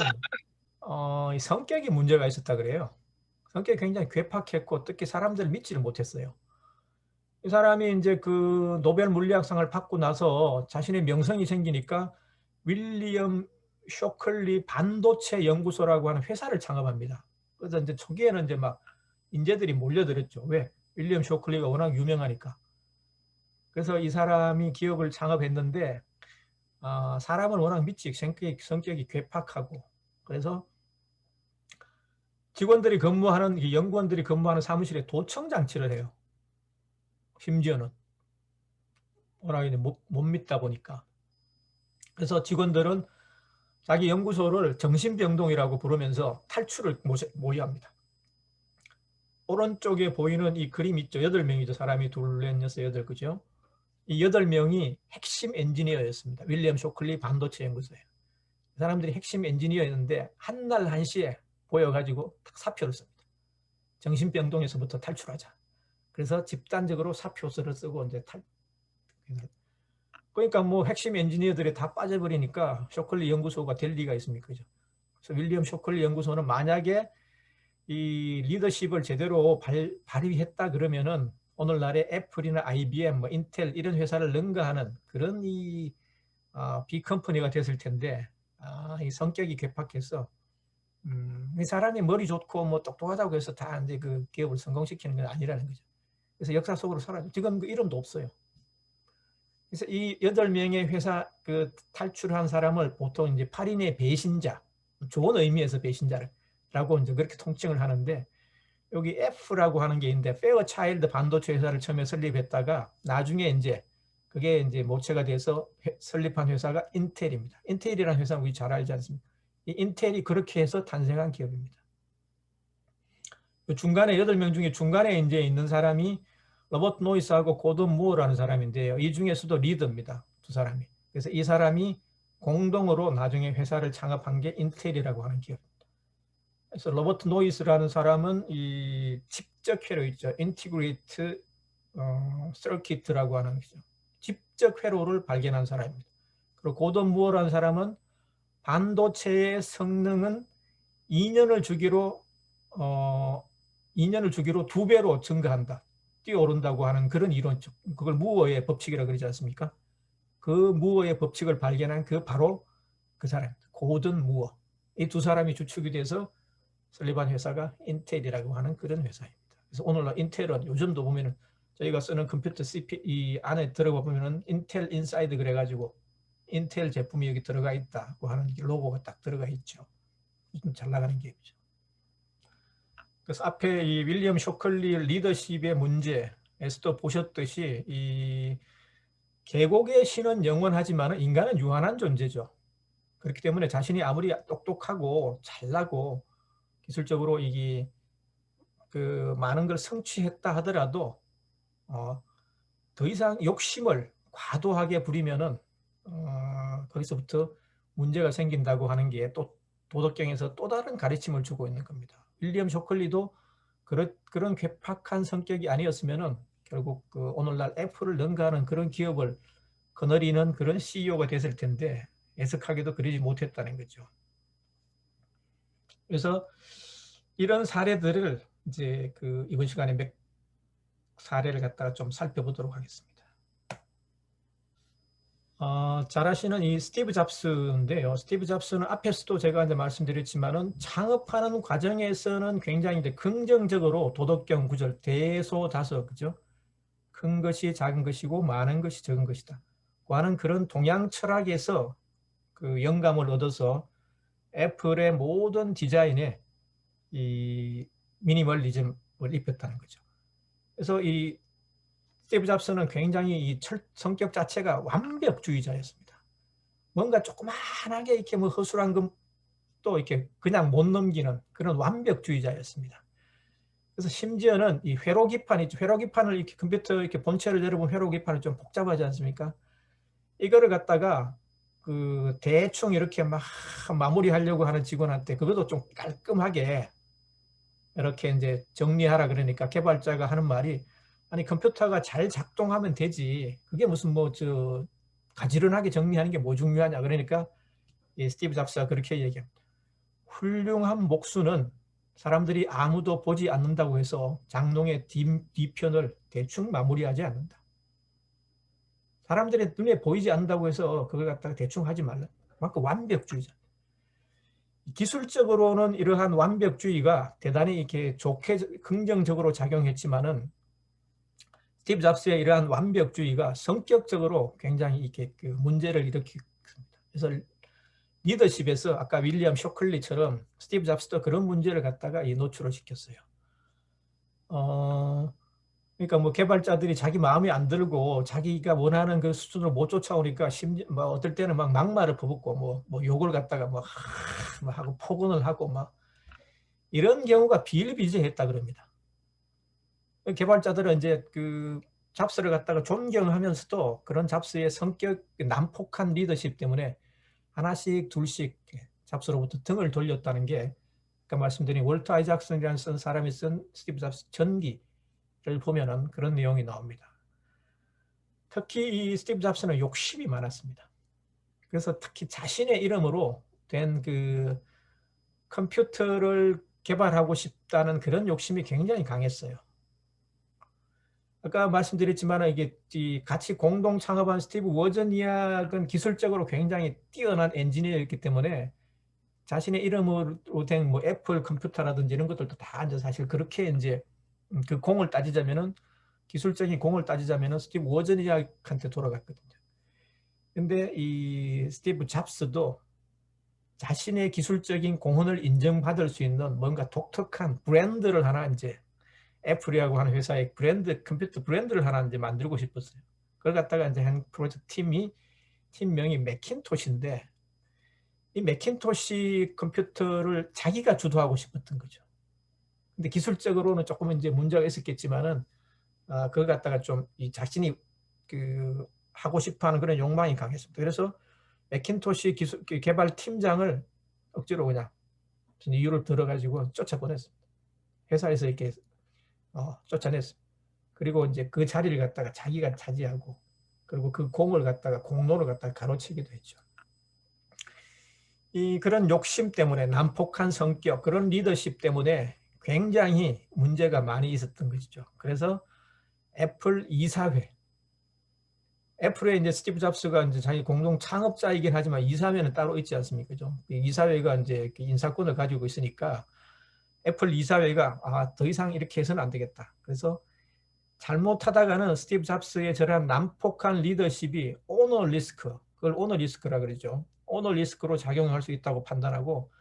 성격이 문제가 있었다 그래요. 성격이 굉장히 괴팍했고 특히 사람들을 믿지를 못했어요. 이 사람이 이제 그 노벨 물리학상을 받고 나서 자신의 명성이 생기니까 윌리엄 쇼클리 반도체 연구소라고 하는 회사를 창업합니다. 그래서 이제 초기에는 이제 막 인재들이 몰려들었죠. 왜? 윌리엄 쇼클리가 워낙 유명하니까. 그래서 이 사람이 기업을 창업했는데 사람을 워낙 믿지, 성격이 괴팍하고, 그래서 직원들이 근무하는, 연구원들이 근무하는 사무실에 도청 장치를 해요. 심지어는 워낙 못 믿다 보니까. 그래서 직원들은 자기 연구소를 정신병동이라고 부르면서 탈출을 모의합니다. 오른쪽에 보이는 이 그림 있죠. 8명이죠. 사람이 둘, 넷, 여섯, 여덟, 그죠? 이 8명이 핵심 엔지니어였습니다. 윌리엄 쇼클리 반도체 연구소에. 그 사람들이 핵심 엔지니어였는데 한날 한시에 보여가지고 사표를 씁니다. 정신병동에서부터 탈출하자. 그래서 집단적으로 사표서를 쓰고 이제 그러니까 뭐 핵심 엔지니어들이 다 빠져버리니까 쇼클리 연구소가 될 리가 있습니까? 그죠? 그래서 윌리엄 쇼클리 연구소는 만약에 이 리더십을 제대로 발휘했다 그러면은 오늘날의 애플이나 IBM, 뭐 인텔 이런 회사를 능가하는 그런 이 B컴퍼니가 됐을 텐데 이 성격이 괴팍해서 이 사람이 머리 좋고 뭐 똑똑하다고 해서 다 이제 그 기업을 성공시키는 건 아니라는 거죠. 그래서 역사 속으로 사라져. 지금 그 이름도 없어요. 그래서 이 8명의 회사 그 탈출한 사람을 보통 이제 8인의 배신자, 좋은 의미에서 배신자라고 이제 그렇게 통칭을 하는데 여기 F라고 하는 게 있는데 페어차일드 반도체 회사를 처음에 설립했다가 나중에 이제 그게 이제 모체가 돼서 설립한 회사가 인텔입니다. 인텔이라는 회사는 우리 잘 알지 않습니까? 이 인텔이 그렇게 해서 탄생한 기업입니다. 그 중간에 8명 중에 중간에 이제 있는 사람이 로버트 노이스하고 고든 무어라는 사람인데요. 이 중에서도 리더입니다. 두 사람이. 그래서 이 사람이 공동으로 나중에 회사를 창업한 게 인텔이라고 하는 기업입니다. 그래서 로버트 노이스라는 사람은 이 집적 회로 있죠. 인티그레이트 서킷이라고 하는 거죠. 집적 회로를 발견한 사람입니다. 그리고 고든 무어라는 사람은 반도체의 성능은 2년을 주기로 2배로 증가한다. 뛰어오른다고 하는 그런 이론적. 그걸 무어의 법칙이라고 그러지 않습니까? 그 무어의 법칙을 발견한 바로 그 사람입니다. 고든 무어. 이 두 사람이 주축이 돼서 설립한 회사가 인텔이라고 하는 그런 회사입니다. 그래서 오늘날 인텔은 요즘도 보면은 저희가 쓰는 컴퓨터 이 안에 들어가 보면은 인텔 인사이드 그래가지고 인텔 제품이 여기 들어가 있다고 하는 로고가 딱 들어가 있죠. 좀 잘 나가는 기업이죠. 그래서 앞에 이 윌리엄 쇼클리 리더십의 문제에서도 보셨듯이 이 계곡의 신은 영원하지만 인간은 유한한 존재죠. 그렇기 때문에 자신이 아무리 똑똑하고 잘나고 기술적으로 이게 그 많은 걸 성취했다 하더라도 더 이상 욕심을 과도하게 부리면은 거기서부터 문제가 생긴다고 하는 게 또 도덕경에서 또 다른 가르침을 주고 있는 겁니다. 윌리엄 쇼클리도 그런 괴팍한 성격이 아니었으면은 결국 그 오늘날 애플을 능가하는 그런 기업을 거느리는 그런 CEO가 됐을 텐데 애석하게도 그러지 못했다는 거죠. 그래서 이런 사례들을 이제 그 이번 시간에 몇 사례를 갖다가 좀 살펴보도록 하겠습니다. 잘 아시는 이 스티브 잡스인데요. 스티브 잡스는 앞에서도 제가 이제 말씀드렸지만은 창업하는 과정에서는 굉장히 이제 긍정적으로 도덕경 구절 대소다소 그죠? 큰 것이 작은 것이고 많은 것이 적은 것이다. 하는 그런 동양 철학에서 그 영감을 얻어서 애플의 모든 디자인에 이 미니멀리즘을 입혔다는 거죠. 그래서 이 스티브 잡스는 굉장히 이 성격 자체가 완벽주의자였습니다. 뭔가 조그만하게 이렇게 뭐 허술한 것도 이렇게 그냥 못 넘기는 그런 완벽주의자였습니다. 그래서 심지어는 이 회로기판 있죠. 회로기판을 이렇게 컴퓨터 이렇게 본체를 열어보면 회로기판이 좀 복잡하지 않습니까? 이거를 갖다가 그 대충 이렇게 막 마무리하려고 하는 직원한테 그것도 좀 깔끔하게 이렇게 이제 정리하라 그러니까 개발자가 하는 말이 아니 컴퓨터가 잘 작동하면 되지 그게 무슨 뭐 저 가지런하게 정리하는 게 뭐 중요하냐 그러니까 이 스티브 잡스가 그렇게 얘기합니다. 훌륭한 목수는 사람들이 아무도 보지 않는다고 해서 장롱의 뒤편을 대충 마무리하지 않는다. 사람들의 눈에 보이지 않는다고 해서 그걸 갖다가 대충 하지 말라. 그만큼 완벽주의자. 기술적으로는 이러한 완벽주의가 대단히 이렇게 좋게 긍정적으로 작용했지만은 스티브 잡스의 이러한 완벽주의가 성격적으로 굉장히 이렇게 그 문제를 일으켰습니다. 그래서 리더십에서 아까 윌리엄 쇼클리처럼 스티브 잡스도 그런 문제를 갖다가 노출을 시켰어요. 그러니까 뭐 개발자들이 자기 마음에 안 들고 자기가 원하는 그 수준으로 못 쫓아오니까 심지어 뭐 어떨 때는 막 막말을 퍼붓고 뭐 욕을 갖다가 뭐 하고 폭언을 하고 막 이런 경우가 비일비재했다 그럽니다. 개발자들은 이제 그 잡스를 갖다가 존경하면서도 그런 잡스의 성격 난폭한 리더십 때문에 하나씩 둘씩 잡스로부터 등을 돌렸다는 게 아까 말씀드린 월터 아이작슨이라는 쓴 사람이 쓴 스티브 잡스 전기를 보면은 그런 내용이 나옵니다. 특히 이 스티브 잡스는 욕심이 많았습니다. 그래서 특히 자신의 이름으로 된 그 컴퓨터를 개발하고 싶다는 그런 욕심이 굉장히 강했어요. 아까 말씀드렸지만 이게 같이 공동 창업한 스티브 워즈니악은 기술적으로 굉장히 뛰어난 엔지니어였기 때문에 자신의 이름으로 된 뭐 애플 컴퓨터라든지 이런 것들도 다 이제 사실 그렇게 이제 그 공을 따지자면은 기술적인 공을 따지자면은 스티브 워즈니악한테 돌아갔거든요. 근데 이 스티브 잡스도 자신의 기술적인 공헌을 인정받을 수 있는 뭔가 독특한 브랜드를 하나 이제 애플이라고 하는 회사의 브랜드, 컴퓨터 브랜드를 하나 이제 만들고 싶었어요. 그걸 갖다가 이제 한 프로젝트 팀명이 매킨토시인데 이 매킨토시 컴퓨터를 자기가 주도하고 싶었던 거죠. 근데 기술적으로는 조금 이제 문제가 있었겠지만은 그걸 갖다가 좀 이 자신이 그 하고 싶어하는 그런 욕망이 강했습니다. 그래서 매킨토시 기술 개발 팀장을 억지로 그냥 무슨 이유를 들어가지고 쫓아보냈습니다. 회사에서 이렇게 쫓아냈습니다. 그리고 이제 그 자리를 갖다가 자기가 차지하고 그리고 그 공을 갖다가 공로를 갖다가 가로채기도 했죠. 이 그런 욕심 때문에 난폭한 성격 그런 리더십 때문에 굉장히 문제가 많이 있었던 것이죠. 그래서 애플 이사회 애플에 이제 스티브 잡스가 이제 자기 공동 창업자이긴 하지만 이사회는 따로 있지 않습니까? 이사회가 이제 인사권을 가지고 있으니까 애플 이사회가 더 이상 이렇게 해서는 안 되겠다. 그래서 잘못하다가는 스티브 잡스의 저런 난폭한 리더십이 오너 리스크, 그걸 오너 리스크라 그러죠. 오너 리스크로 작용할 수 있다고 판단하고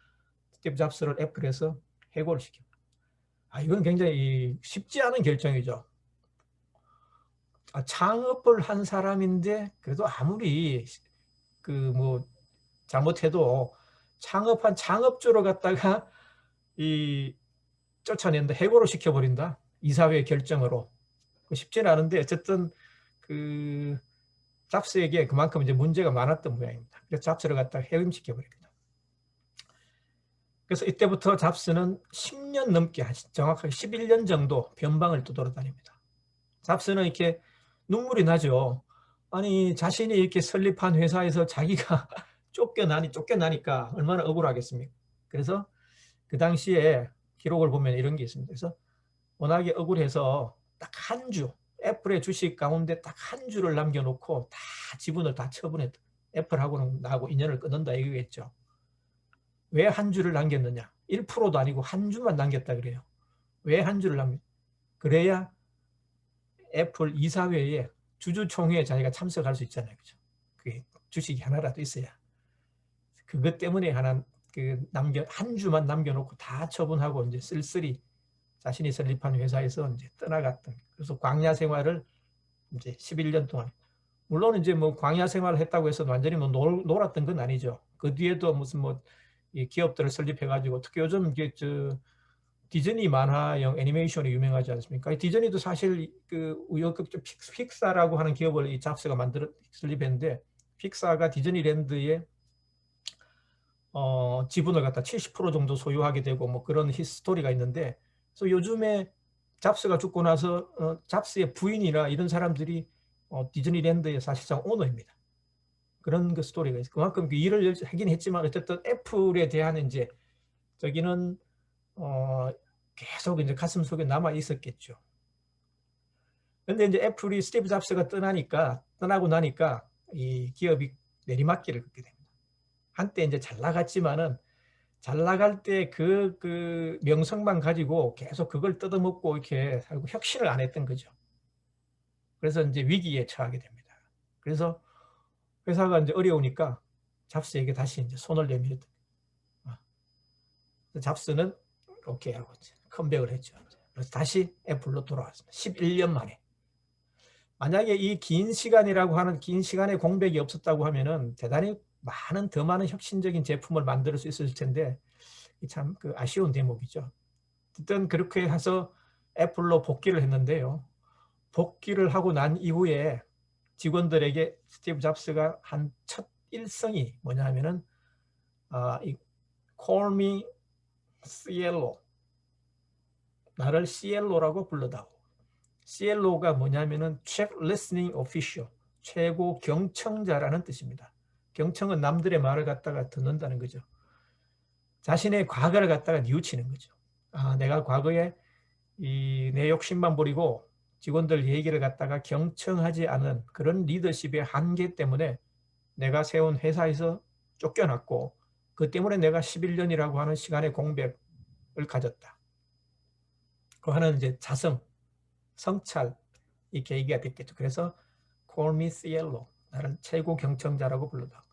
스티브 잡스를 애플에서 해고를 시킵니다. 이건 굉장히 쉽지 않은 결정이죠. 창업을 한 사람인데 그래도 아무리 그 뭐 잘못해도 창업한 창업주로 갖다가 쫓아낸다, 해고를 시켜버린다. 이사회 결정으로. 쉽지는 않은데 어쨌든 그 잡스에게 그만큼 이제 문제가 많았던 모양입니다. 그래서 잡스를 갖다가 해임시켜 버립니다. 그래서 이때부터 잡스는 10년 넘게, 정확하게 11년 정도 변방을 떠돌아다닙니다. 잡스는 이렇게 눈물이 나죠. 아니, 자신이 이렇게 설립한 회사에서 자기가 쫓겨나니까 얼마나 억울하겠습니까? 그래서 그 당시에 기록을 보면 이런 게 있습니다. 그래서 워낙에 억울해서 딱 한 주, 애플의 주식 가운데 딱 한 주를 남겨놓고 다 지분을 다 처분했다. 애플하고는 나하고 인연을 끊는다 이거겠죠. 왜 한 주를 남겼느냐? 1%도 아니고 한 주만 남겼다 그래요. 왜 한 주를 남겼? 그래야 애플 이사회에 주주총회에 자기가 참석할 수 있잖아요. 그죠? 그게 주식이 하나라도 있어야. 그것 때문에 한 주만 남겨놓고 다 처분하고 이제 쓸쓸히 자신이 설립한 회사에서 이제 떠나갔던. 그래서 광야 생활을 이제 11년 동안. 물론 이제 뭐 광야 생활을 했다고 해서 완전히 뭐 놀았던 건 아니죠. 그 뒤에도 무슨 뭐 이 기업들을 설립해가지고 특히 요즘 이게 디즈니 만화영 애니메이션이 유명하지 않습니까? 디즈니도 사실 그 우여곡절 픽사라고 하는 기업을 이 잡스가 설립했는데 픽사가 디즈니랜드에 지분을 갖다 70% 정도 소유하게 되고 뭐 그런 히스토리가 있는데, 그래서 요즘에 잡스가 죽고 나서 잡스의 부인이나 이런 사람들이 디즈니랜드의 사실상 오너입니다. 그런 그 스토리가 있어요. 그만큼 그 일을 하긴 했지만 어쨌든 애플에 대한 이제 저기는 계속 이제 가슴 속에 남아 있었겠죠. 근데 이제 애플이 스티브 잡스가 떠나고 나니까 이 기업이 내리막길을 걷게 됩니다. 한때 이제 잘 나갔지만은 잘 나갈 때 그 명성만 가지고 계속 그걸 뜯어먹고 이렇게 살고 혁신을 안 했던 거죠. 그래서 이제 위기에 처하게 됩니다. 그래서 회사가 이제 어려우니까 잡스에게 다시 이제 손을 내밀었던. 잡스는 오케이 하고 이제 컴백을 했죠. 그래서 다시 애플로 돌아왔습니다. 11년 만에. 만약에 이 긴 시간의 공백이 없었다고 하면은 대단히 더 많은 혁신적인 제품을 만들 수 있을 텐데 참 그 아쉬운 대목이죠. 어쨌든 그렇게 해서 애플로 복귀를 했는데요. 복귀를 하고 난 이후에 직원들에게 스티브 잡스가 한 첫 일성이 뭐냐 하면은 이 Call me Cielo, 나를 시엘로라고 불러다오. 시엘로가 뭐냐면은 Chief Listening Official, 최고 경청자라는 뜻입니다. 경청은 남들의 말을 갖다가 듣는다는 거죠. 자신의 과거를 갖다가 뉘우치는 거죠. 내가 과거에 내 욕심만 부리고 직원들 얘기를 갖다가 경청하지 않은 그런 리더십의 한계 때문에 내가 세운 회사에서 쫓겨났고, 그 때문에 내가 11년이라고 하는 시간의 공백을 가졌다. 그 하는 이제 성찰, 이 계기가 됐겠죠. 그래서 Call me Cielo, 나를 최고 경청자라고 불러다.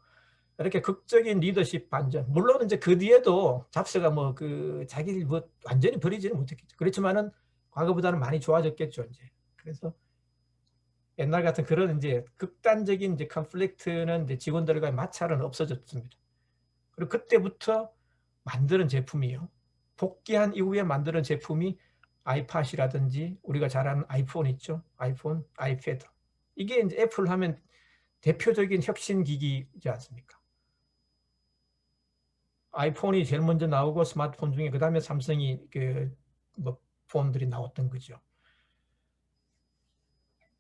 이렇게 극적인 리더십 반전. 물론 이제 그 뒤에도 잡스가 뭐 자기를 뭐 완전히 버리지는 못했겠죠. 그렇지만은 과거보다는 많이 좋아졌겠죠, 이제. 그래서 옛날 같은 그런 이제 극단적인 이제 컨플릭트는 이제 직원들과의 마찰은 없어졌습니다. 그리고 그때부터 만드는 제품이요. 복귀한 이후에 만드는 제품이 아이팟이라든지 우리가 잘 아는 아이폰 있죠. 아이폰, 아이패드. 이게 이제 애플 하면 대표적인 혁신 기기이지 않습니까? 아이폰이 제일 먼저 나오고 스마트폰 중에 그 다음에 삼성이 뭐 폰들이 나왔던 거죠.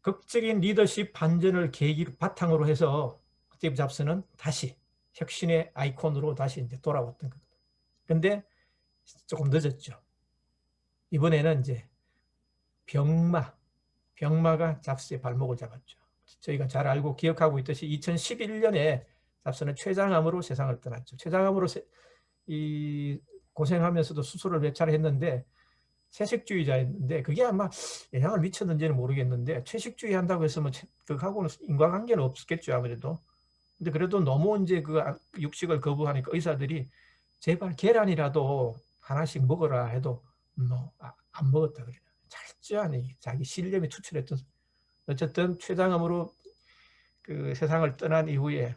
극적인 리더십 반전을 계기로 바탕으로 해서 스티브 잡스는 다시 혁신의 아이콘으로 다시 이제 돌아왔던 겁니다. 근데 조금 늦었죠. 이번에는 이제 병마가 잡스의 발목을 잡았죠. 저희가 잘 알고 기억하고 있듯이 2011년에 잡스는 췌장암으로 세상을 떠났죠. 췌장암으로 고생하면서도 수술을 몇 차례 했는데 채식주의자였는데 그게 아마 영향을 미쳤는지는 모르겠는데, 채식주의 한다고 해서 뭐 그하고는 인과관계는 없겠죠 아무래도. 근데 그래도 너무 이제 육식을 거부하니까 의사들이 제발 계란이라도 하나씩 먹어라 해도 안 먹었다 그래요. 철저하니 자기 신념이 투철했던. 어쨌든 췌장암으로 세상을 떠난 이후에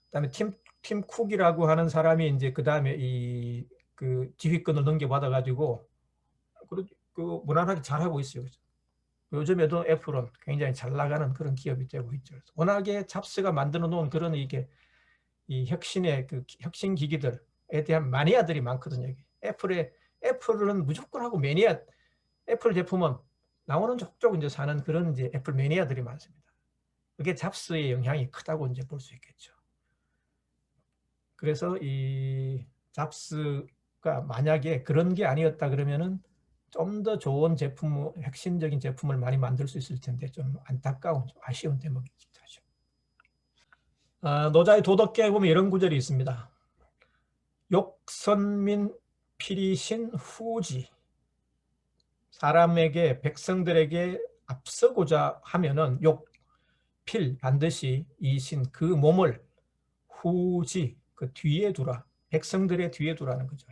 그다음에 팀 쿡이라고 하는 사람이 이제 그 다음에 지휘권을 넘겨받아 가지고 무난하게 잘하고 있어요. 요즘에도 애플은 굉장히 잘 나가는 그런 기업이 되고 있죠. 워낙에 잡스가 만들어 놓은 그런 이게 이 혁신의 그 혁신 기기들에 대한 마니아들이 많거든요. 애플은 무조건 하고 매니아, 애플 제품은 나오는 족족 이제 사는 그런 이제 애플 매니아들이 많습니다. 그게 잡스의 영향이 크다고 이제 볼 수 있겠죠. 그래서 이 잡스가 만약에 그런 게 아니었다 그러면은 좀 더 좋은 제품, 혁신적인 제품을 많이 만들 수 있을 텐데 좀 안타까운, 좀 아쉬운 대목이기도 하죠. 노자의 도덕경에 보면 이런 구절이 있습니다. 욕선민 필이신 후지. 사람에게, 백성들에게 앞서고자 하면은 필, 반드시 이신 그 몸을 후지, 그 뒤에 두라. 백성들의 뒤에 두라는 거죠.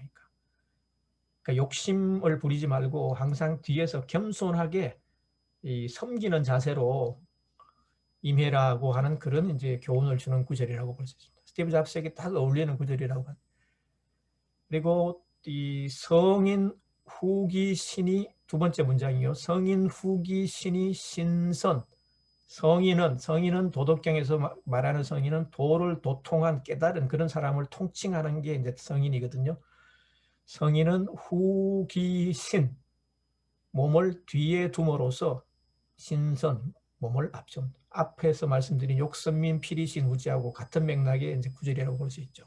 그러니까 욕심을 부리지 말고 항상 뒤에서 겸손하게 이 섬기는 자세로 임해라고 하는 그런 이제 교훈을 주는 구절이라고 볼 수 있습니다. 스티브 잡스에게 딱 어울리는 구절이라고 합니다. 그리고 이 성인 후기 신이 두 번째 문장이요. 성인 후기 신이 신선. 성인은 도덕경에서 말하는 성인은 도를 도통한 깨달은 그런 사람을 통칭하는 게 이제 성인이거든요. 성인은 후기신, 몸을 뒤에 둠으로써 신선, 몸을 앞에서 말씀드린 욕선민 필이신 후지하고 같은 맥락의 이제 구절이라고 볼 수 있죠.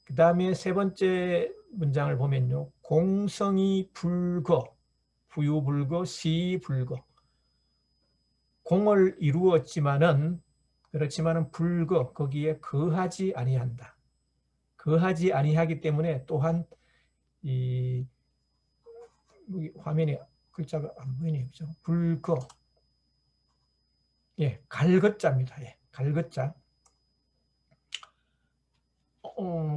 그 다음에 세 번째 문장을 보면요. 공성이 불거, 부유불거, 시불거. 공을 이루었지만은 그렇지만은 불거, 거기에 거하지 아니한다. 거하지 아니하기 때문에 또한 이 화면에 글자가 안 보이네요. 그죠? 불거. 예, 갈것자입니다. 예, 갈것자.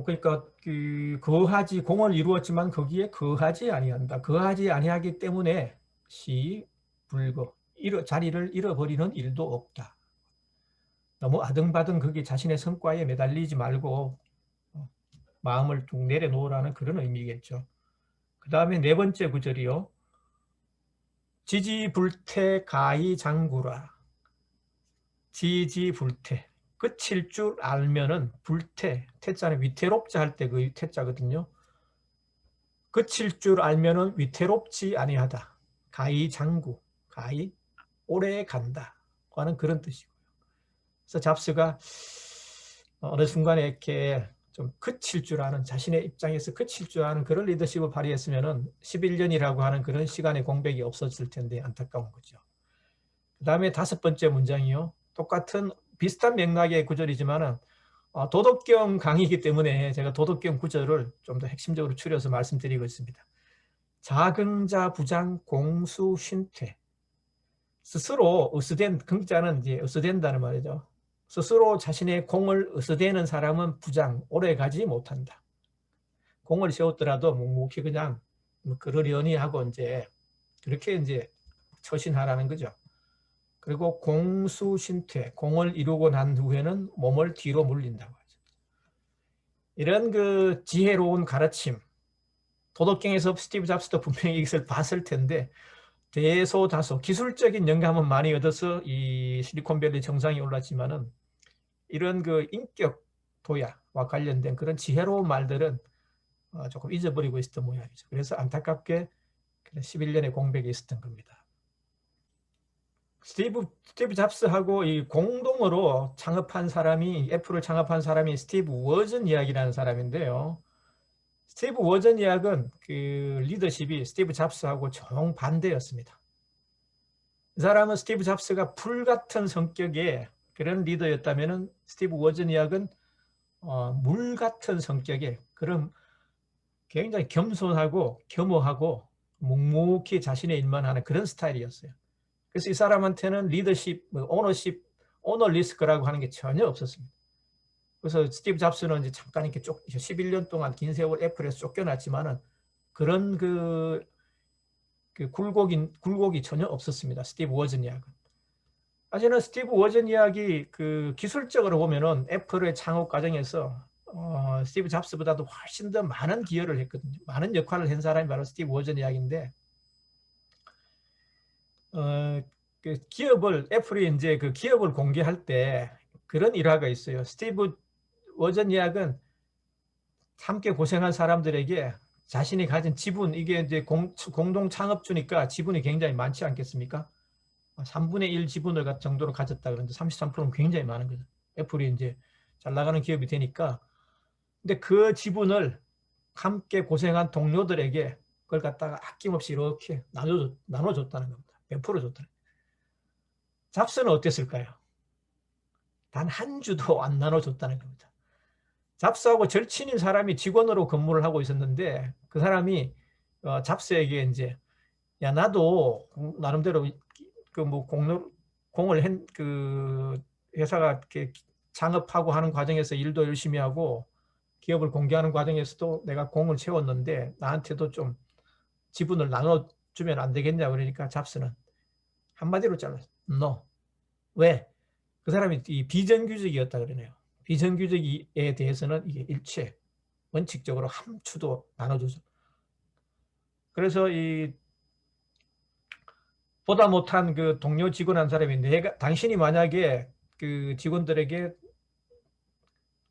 그러니까 그 거하지, 공을 이루었지만 거기에 거하지 아니한다. 거하지 아니하기 때문에 불거. 자리를 잃어버리는 일도 없다. 너무 아등바등 거기 자신의 성과에 매달리지 말고 마음을 쭉 내려놓으라는 그런 의미겠죠. 그 다음에 네 번째 구절이요. 지지불태 가히장구라. 지지불태. 끝일 줄 알면은 불태. 태자는 위태롭지 할 때 그 태자거든요. 끝일 줄 알면은 위태롭지 아니하다. 가히장구. 가히 오래 간다. 하는 그런 뜻이고요. 그래서 잡스가 어느 순간에 이렇게 좀 그칠 줄 아는, 자신의 입장에서 그칠 줄 아는 그런 리더십을 발휘했으면은 11년이라고 하는 그런 시간의 공백이 없었을 텐데 안타까운 거죠. 그 다음에 다섯 번째 문장이요. 똑같은 비슷한 맥락의 구절이지만은 도덕경 강의이기 때문에 제가 도덕경 구절을 좀 더 핵심적으로 추려서 말씀드리고 있습니다. 자긍자 부장 공수 쉰퇴. 스스로 으스댄, 긍자는 이제 으스댄다는 말이죠. 스스로 자신의 공을 으스대는 사람은 부장, 오래 가지 못한다. 공을 세웠더라도 묵묵히 그냥 그러려니 하고 이제 그렇게 이제 처신하라는 거죠. 그리고 공수신퇴, 공을 이루고 난 후에는 몸을 뒤로 물린다고 하죠. 이런 그 지혜로운 가르침, 도덕경에서 스티브 잡스도 분명히 이것을 봤을 텐데 대소다소 기술적인 영감은 많이 얻어서 이 실리콘밸리 정상에 올랐지만은 이런 그 인격 도야와 관련된 그런 지혜로운 말들은 조금 잊어버리고 있었던 모양이죠. 그래서 안타깝게 11년의 공백이 있었던 겁니다. 스티브 잡스하고 이 공동으로 창업한 사람이, 애플을 창업한 사람이 스티브 워즈니악이라는 사람인데요. 스티브 워즈니악은 그 리더십이 스티브 잡스하고 정반대였습니다. 이 사람은 스티브 잡스가 불같은 성격의 그런 리더였다면 스티브 워즈니악은 물 같은 성격의 그런 굉장히 겸손하고 겸허하고 묵묵히 자신의 일만 하는 그런 스타일이었어요. 그래서 이 사람한테는 리더십, 오너 리스크라고 하는 게 전혀 없었습니다. 그래서 스티브 잡스는 이제 잠깐 이렇게 11년 동안 긴 세월 애플에서 쫓겨났지만은 그런 그 굴곡이 전혀 없었습니다. 스티브 워즈니악은. 사실은 스티브 워즈니악이 그 기술적으로 보면은 애플의 창업 과정에서 스티브 잡스보다도 훨씬 더 많은 기여를 했거든요. 많은 역할을 한 사람이 바로 스티브 워즈니악인데 그 기업을 애플이 이제 그 기업을 공개할 때 그런 일화가 있어요. 스티브 워즈니악은 함께 고생한 사람들에게 자신이 가진 지분, 이게 이제 공동 창업주니까 지분이 굉장히 많지 않겠습니까? 3분의 1 지분을 정도로 가졌다 그러는데 33%는 굉장히 많은 거죠. 애플이 이제 잘 나가는 기업이 되니까. 근데 그 지분을 함께 고생한 동료들에게 그걸 갖다가 아낌없이 이렇게 나눠줬다는 겁니다. 베풀어 줬다는 겁니다. 잡스는 어땠을까요? 단 한 주도 안 나눠줬다는 겁니다. 잡스하고 절친인 사람이 직원으로 근무를 하고 있었는데 그 사람이 잡스에게 이제 야 나도 나름대로 그 뭐 공을 그 회사가 이렇게 창업하고 하는 과정에서 일도 열심히 하고 기업을 공개하는 과정에서도 내가 공을 채웠는데 나한테도 좀 지분을 나눠주면 안 되겠냐 그러니까 잡스는 한마디로 잘랐어. No. 왜? 그 사람이 이 비정규직이었다 그러네요. 비정규직에 대해서는 이게 일체 원칙적으로 한 추도 나눠주죠. 그래서 이 보다 못한 그 동료 직원 한 사람이 당신이 만약에 그 직원들에게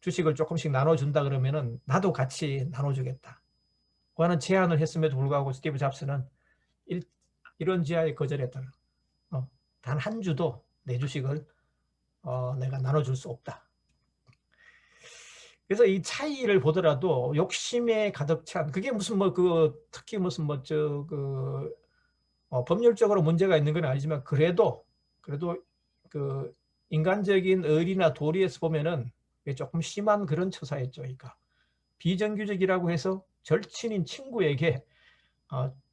주식을 조금씩 나눠준다 그러면은 나도 같이 나눠주겠다. 그 하는 제안을 했음에도 불구하고 스티브 잡스는 이런 지하에 거절했다. 단 한 주도 내 주식을 내가 나눠줄 수 없다. 그래서 이 차이를 보더라도 욕심에 가득 찬 그게 무슨 특히 무슨 법률적으로 문제가 있는 건 아니지만 그래도 그 인간적인 의리나 도리에서 보면은 조금 심한 그런 처사였죠. 그러니까 비정규직이라고 해서 절친인 친구에게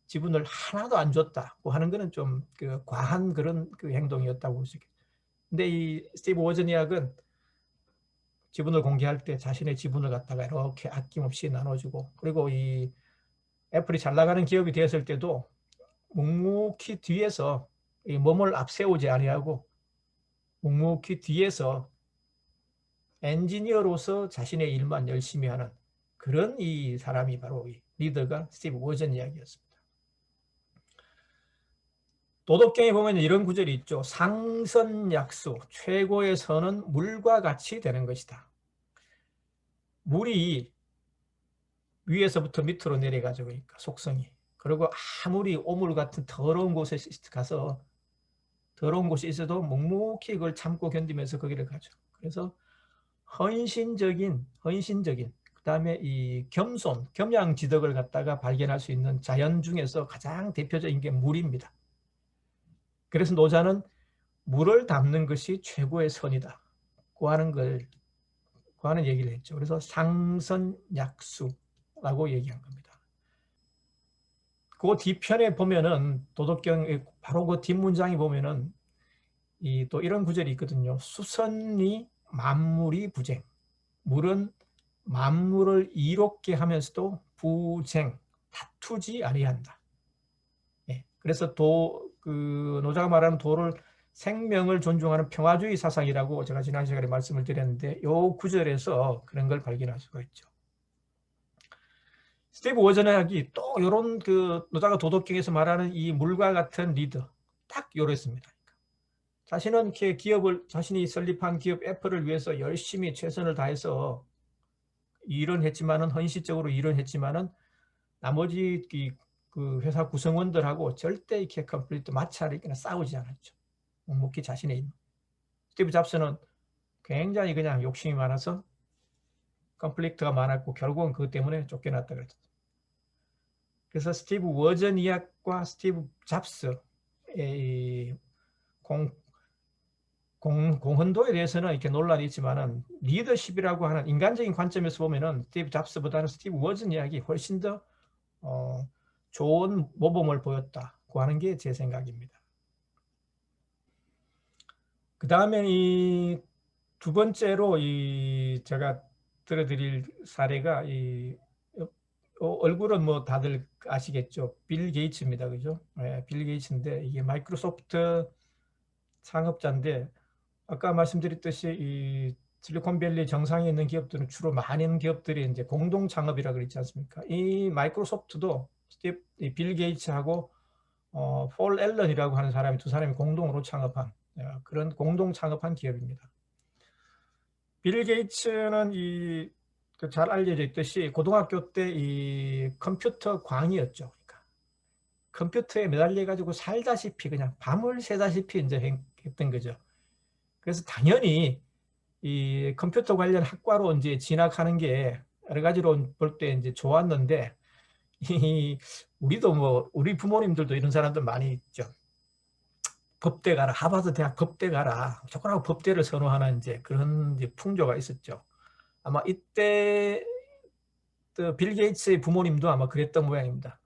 지분을 하나도 안 줬다고 하는 거는 좀 그 과한 그런 그 행동이었다고 볼 수 있겠죠. 근데 이 스티브 워즈니악은 지분을 공개할 때 자신의 지분을 갖다가 이렇게 아낌없이 나눠주고 그리고 이 애플이 잘 나가는 기업이 되었을 때도 묵묵히 뒤에서 이 몸을 앞세우지 아니하고 묵묵히 뒤에서 엔지니어로서 자신의 일만 열심히 하는 그런 이 사람이 바로 이 리더가 스티브 워즈니악이었습니다. 도덕경에 보면 이런 구절이 있죠. 상선약수, 최고의 선은 물과 같이 되는 것이다. 물이 위에서부터 밑으로 내려가죠. 그러니까 속성이. 그리고 아무리 오물 같은 더러운 곳에 가서 더러운 곳이 있어도 묵묵히 그걸 참고 견디면서 거기를 가죠. 그래서 헌신적인 그 다음에 이 겸손, 겸양지덕을 갖다가 발견할 수 있는 자연 중에서 가장 대표적인 게 물입니다. 그래서 노자는 물을 담는 것이 최고의 선이다. 고 하는 얘기를 했죠. 그래서 상선약수라고 얘기한 겁니다. 그 뒤편에 보면은 도덕경 바로 그 뒷문장에 보면은 또 이런 구절이 있거든요. 수선이 만물이 부쟁. 물은 만물을 이롭게 하면서도 부쟁, 다투지 아니한다. 그래서 노자가 말하는 도를 생명을 존중하는 평화주의 사상이라고 제가 지난 시간에 말씀을 드렸는데 이 구절에서 그런 걸 발견할 수가 있죠. 스티브 워즈니악이 또 이런 그 노자가 도덕경에서 말하는 이 물과 같은 리더 딱 요랬습니다. 자신은 이렇게 자신이 설립한 기업 애플을 위해서 열심히 최선을 다해서 일은 했지만은 헌신적으로 일은 했지만은 나머지 그 회사 구성원들하고 절대 이렇게 컴플리트 마찰이 싸우지 않았죠. 묵묵히 자신의 일. 스티브 잡스는 굉장히 그냥 욕심이 많아서 컨플릭트가 많았고 결국은 그것 때문에 쫓겨났다 그랬죠. 그래서 스티브 워즈니악과 스티브 잡스의 공헌도에 대해서는 이렇게 논란이 있지만은 리더십이라고 하는 인간적인 관점에서 보면은 스티브 잡스보다는 스티브 워즈니악이 훨씬 더 좋은 모범을 보였다고 하는 게 제 생각입니다. 그 다음에 이 두 번째로 제가 들어드릴 사례가 얼굴은 뭐 다들 아시겠죠. 빌 게이츠입니다. 그죠? 네, 빌 게이츠인데 이게 마이크로소프트 창업자인데 아까 말씀드렸듯이 이 실리콘밸리 정상에 있는 기업들은 주로 많은 기업들이 이제 공동 창업이라고 그랬지 않습니까? 이 마이크로소프트도 빌 게이츠하고 폴 앨런이라고 하는 사람이 두 사람이 공동으로 창업한 그런 공동 창업한 기업입니다. 빌 게이츠는 잘 알려져 있듯이 고등학교 때 이 컴퓨터 광이었죠. 그러니까 컴퓨터에 매달려 가지고 살다시피 그냥 밤을 새다시피 이제 했던 거죠. 그래서 당연히 이 컴퓨터 관련 학과로 이제 진학하는 게 여러 가지로 볼 때 이제 좋았는데 우리도 뭐 우리 부모님들도 이런 사람들 많이 있죠. 법대 가라, 하버드 대학 법대 가라, 조건하고 법대를 선호하는 이제 그런 이제 풍조가 있었죠. 아마 이때 빌 게이츠의 부모님도 아마 그랬던 모양입니다.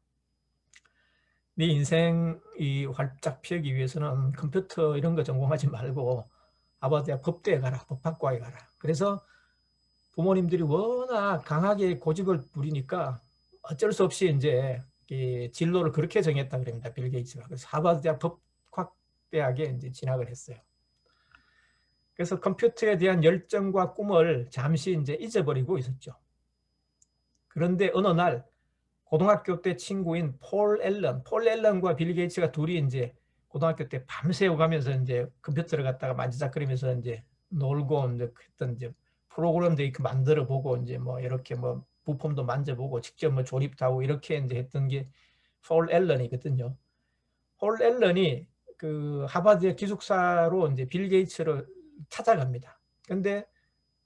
네 인생이 활짝 피우기 위해서는 컴퓨터 이런 거 전공하지 말고 하버드 대학 법대에 가라, 법학과에 가라. 그래서 부모님들이 워낙 강하게 고집을 부리니까 어쩔 수 없이 이제 진로를 그렇게 정했다 그럽니다. 빌 게이츠가. 그래서 하버드 대학 법학대학에 이제 진학을 했어요. 그래서 컴퓨터에 대한 열정과 꿈을 잠시 이제 잊어버리고 있었죠. 그런데 어느 날 고등학교 때 친구인 폴 앨런과 빌 게이츠가 둘이 이제 고등학교 때 밤새워 가면서 이제 컴퓨터를 갖다가 만지작거리면서 이제 놀고 이제 했던 이제 프로그램도 이렇게 만들어 보고 이제 뭐 이렇게 뭐 부품도 만져보고 직접 뭐 조립도 하고 이렇게 이제 했던 게 폴 앨런이거든요. 폴 앨런이 그 하버드 기숙사로 이제 빌 게이츠를 찾아갑니다. 근데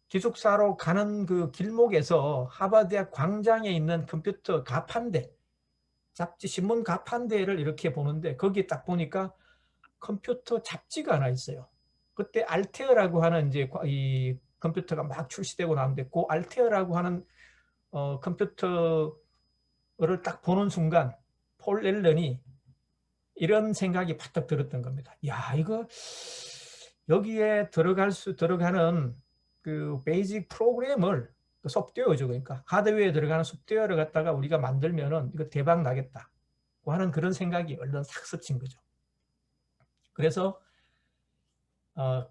기숙사로 가는 그 길목에서 하버드대학 광장에 있는 컴퓨터 가판대, 잡지 신문 가판대를 이렇게 보는데 거기에 딱 보니까 컴퓨터 잡지가 하나 있어요. 그때 알테어라고 하는 이제 이 컴퓨터가 막 출시되고 나오는데 그 알테어라고 하는 컴퓨터를 딱 보는 순간 폴 앨런이 이런 생각이 파떡 들었던 겁니다. 야, 이거 여기에 들어가는 그 베이직 프로그램을 소프트웨어죠. 그러니까 하드웨어에 들어가는 소프트웨어를 갖다가 우리가 만들면은 이거 대박 나겠다 하는 그런 생각이 얼른 싹 스친 거죠. 그래서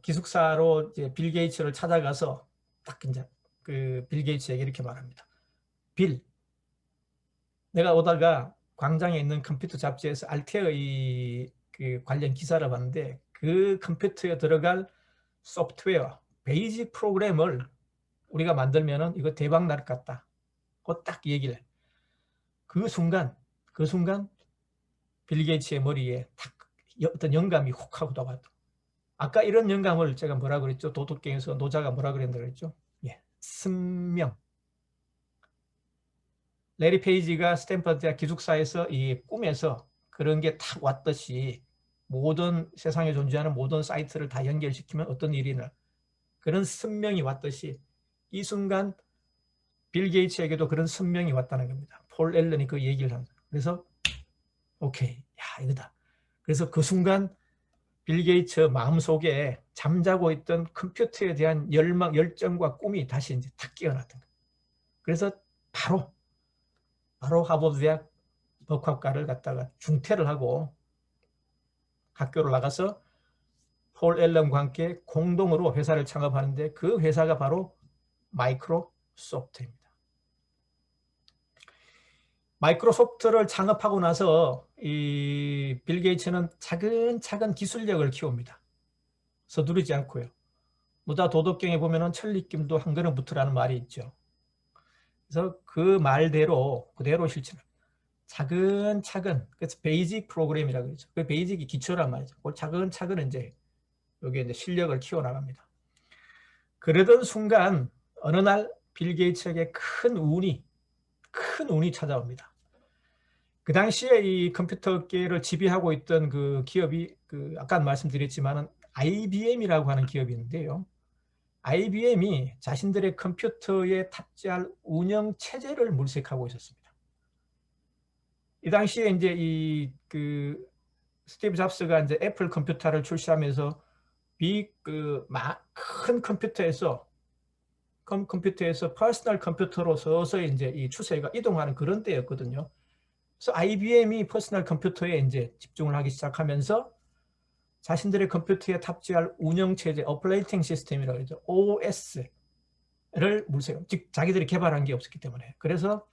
기숙사로 이제 빌 게이츠를 찾아가서 딱 이제 그 빌 게이츠에게 이렇게 말합니다. 빌, 내가 오다가 광장에 있는 컴퓨터 잡지에서 알테어의 그 관련 기사를 봤는데 그 컴퓨터에 들어갈 소프트웨어, 베이직 프로그램을 우리가 만들면은 이거 대박 날 것 같다. 그 딱 얘기를 해. 그 순간 빌 게이츠의 머리에 딱 어떤 영감이 훅 하고 돋았다. 아까 이런 영감을 제가 뭐라 그랬죠? 도덕경에서 노자가 뭐라 그랬다고 그랬죠? 예, 승명. 레리 페이지가 스탠퍼드 대학 기숙사에서 이 꿈에서 그런 게 탁 왔듯이 모든 세상에 존재하는 모든 사이트를 다 연결시키면 어떤 일이 나 그런 선명이 왔듯이 이 순간 빌 게이츠에게도 그런 선명이 왔다는 겁니다. 폴 앨런이 그 얘기를 한 거예요. 그래서 오케이, 야 이거다. 그래서 그 순간 빌 게이츠 마음속에 잠자고 있던 컴퓨터에 대한 열망, 열정과 꿈이 다시 이제 탁 깨어났던 거예요. 그래서 바로 하버드 대학 법학과를 갖다가 중퇴를 하고 학교를 나가서 폴 앨런과 함께 공동으로 회사를 창업하는데 그 회사가 바로 마이크로소프트입니다. 마이크로소프트를 창업하고 나서 이 빌 게이츠는 차근차근 기술력을 키웁니다. 서두르지 않고요. 노자 도덕경에 보면은 천리김도 한 걸음 붙으라는 말이 있죠. 그래서 그 말대로 그대로 실천합니다. 차근차근, 그래서 베이직 프로그램이라고 그러죠. 그 베이직이 기초란 말이죠. 그걸 차근차근 이제 여기에 이제 실력을 키워나갑니다. 그러던 순간 어느 날 빌 게이츠에게 큰 운이 찾아옵니다. 그 당시에 이 컴퓨터계를 지배하고 있던 그 기업이 아까 말씀드렸지만은 IBM이라고 하는 기업이 있는데요. IBM이 자신들의 컴퓨터에 탑재할 운영 체제를 물색하고 있었습니다. 이 당시에 이제 스티브 잡스가 이제 애플 컴퓨터를 출시하면서 큰 컴퓨터에서 퍼스널 컴퓨터로 서서히 이제 이 추세가 이동하는 그런 때였거든요. 그래서 IBM이 퍼스널 컴퓨터에 이제 집중을 하기 시작하면서 자신들의 컴퓨터에 탑재할 운영체제, 오퍼레이팅 시스템이라고 하죠. OS를 즉 자기들이 개발한 게 없었기 때문에. 그래서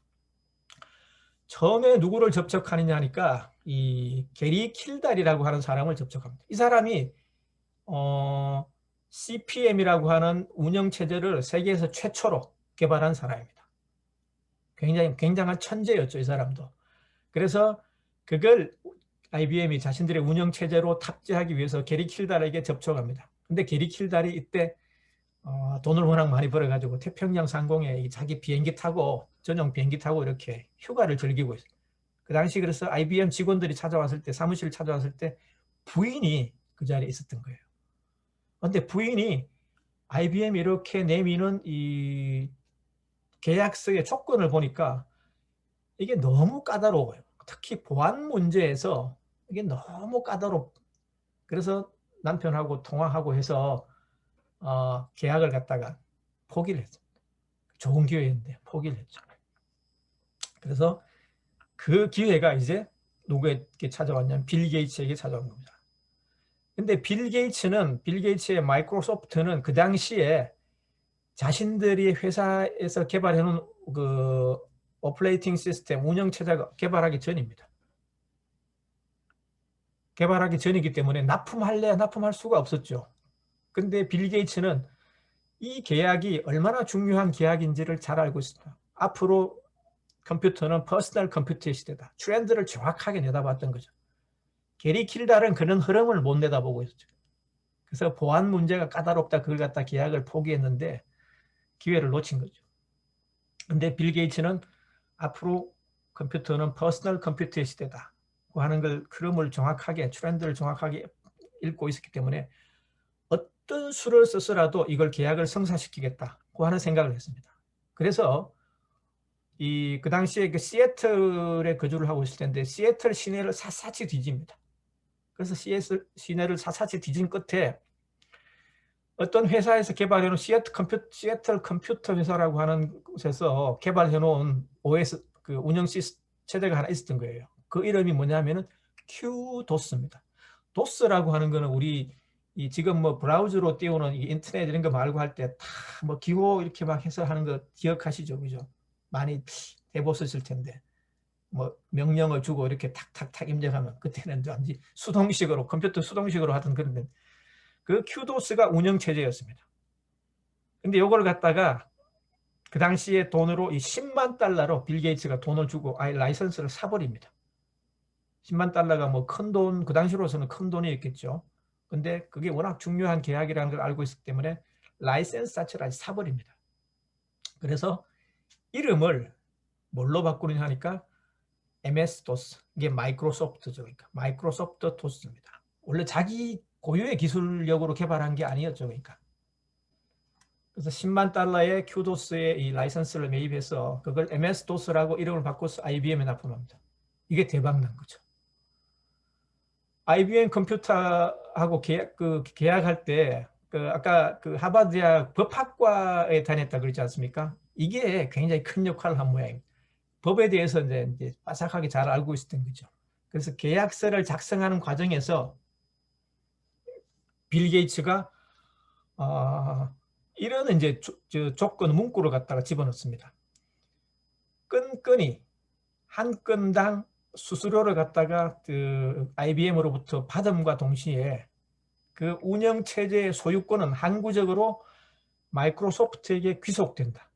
처음에 누구를 접촉하느냐 하니까 이 게리 킬달이라고 하는 사람을 접촉합니다. 이 사람이 CPM이라고 하는 운영 체제를 세계에서 최초로 개발한 사람입니다. 굉장히 굉장한 천재였죠, 이 사람도. 그래서 그걸 IBM이 자신들의 운영 체제로 탑재하기 위해서 게리 킬달에게 접촉합니다. 근데 게리 킬달이 이때 돈을 워낙 많이 벌어가지고 태평양 상공에 자기 비행기 타고 전용 비행기 타고 이렇게 휴가를 즐기고 있어요. 그 당시 그래서 IBM 직원들이 찾아왔을 때, 사무실 찾아왔을 때 부인이 그 자리에 있었던 거예요. 그런데 부인이 IBM이 이렇게 내미는 이 계약서의 조건을 보니까 이게 너무 까다로워요. 특히 보안 문제에서 이게 너무 까다롭. 그래서 남편하고 통화하고 해서 계약을 갖다가 포기를 했습니다. 좋은 기회였는데 포기를 했죠. 그래서 그 기회가 이제 누구에게 찾아왔냐면 빌 게이츠에게 찾아온 겁니다. 근데 빌 게이츠의 마이크로소프트는 그 당시에 자신들이 회사에서 개발해 놓은 그 오퍼레이팅 시스템 운영 체제가 개발하기 전입니다. 개발하기 전이기 때문에 납품할 수가 없었죠. 근데 빌 게이츠는 이 계약이 얼마나 중요한 계약인지를 잘 알고 있습니다. 앞으로 컴퓨터는 퍼스널 컴퓨터의 시대다. 트렌드를 정확하게 내다봤던 거죠. 게리 킬달은 그런 흐름을 못 내다보고 있었죠. 그래서 보안 문제가 까다롭다 그걸 갖다 계약을 포기했는데 기회를 놓친 거죠. 근데 빌 게이츠는 앞으로 컴퓨터는 퍼스널 컴퓨터의 시대다 하는 걸 흐름을 정확하게 트렌드를 정확하게 읽고 있었기 때문에 어떤 수를 써서라도 이걸 계약을 성사시키겠다고 하는 생각을 했습니다. 그래서 그 당시에 그 시애틀에 거주를 하고 있을 텐데 시애틀 시내를 샅샅이 뒤집니다. 그래서 시애틀 시내를 샅샅이 뒤진 끝에 어떤 회사에서 개발해 놓은 시애틀 컴퓨터 회사라고 하는 곳에서 개발해 놓은 OS 그 운영 체제가 하나 있었던 거예요. 그 이름이 뭐냐면은 QDOS입니다. DOS라고 하는 거는 우리 지금 뭐 브라우저로 띄우는 인터넷 이런 거 말고 할 때 다 뭐 기호 이렇게 막 해서 하는 거 기억하시죠, 그죠? 많이 해보셨을 텐데 뭐 명령을 주고 이렇게 탁탁탁 입력하면 그때는 완전 수동식으로 컴퓨터 수동식으로 하던 그런 그 QDOS가 운영 체제였습니다. 근데 이걸 갖다가 그 당시에 돈으로 이 10만 달러로 빌 게이츠가 돈을 주고 아예 라이선스를 사버립니다. 10만 달러가 뭐 큰 돈, 그 당시로서는 큰 돈이었겠죠. 근데 그게 워낙 중요한 계약이라는 걸 알고 있기 때문에 라이센스 자체를 아예 사버립니다. 그래서 이름을 뭘로 바꾸느냐 하니까 MS-DOS, 이게 마이크로소프트죠. 그러니까 마이크로소프트 도스입니다. 원래 자기 고유의 기술력으로 개발한 게 아니었죠. 그러니까. 그래서 10만 달러의 QDOS의 이 라이선스를 매입해서 그걸 MS-DOS라고 이름을 바꿔서 IBM에 납품합니다. 이게 대박난 거죠. IBM 컴퓨터하고 계약할 때 아까 그 하버드 대학 법학과에 다녔다 그랬지 않습니까? 이게 굉장히 큰 역할을 한 모양입니다. 법에 대해서 이제 빠삭하게 잘 알고 있었던 거죠. 그래서 계약서를 작성하는 과정에서 빌 게이츠가 이런 이제 조건 문구를 갖다가 집어넣습니다. 끈끈이 한 건당 수수료를 갖다가 그 IBM으로부터 받음과 동시에 그 운영 체제의 소유권은 항구적으로 마이크로소프트에게 귀속된다.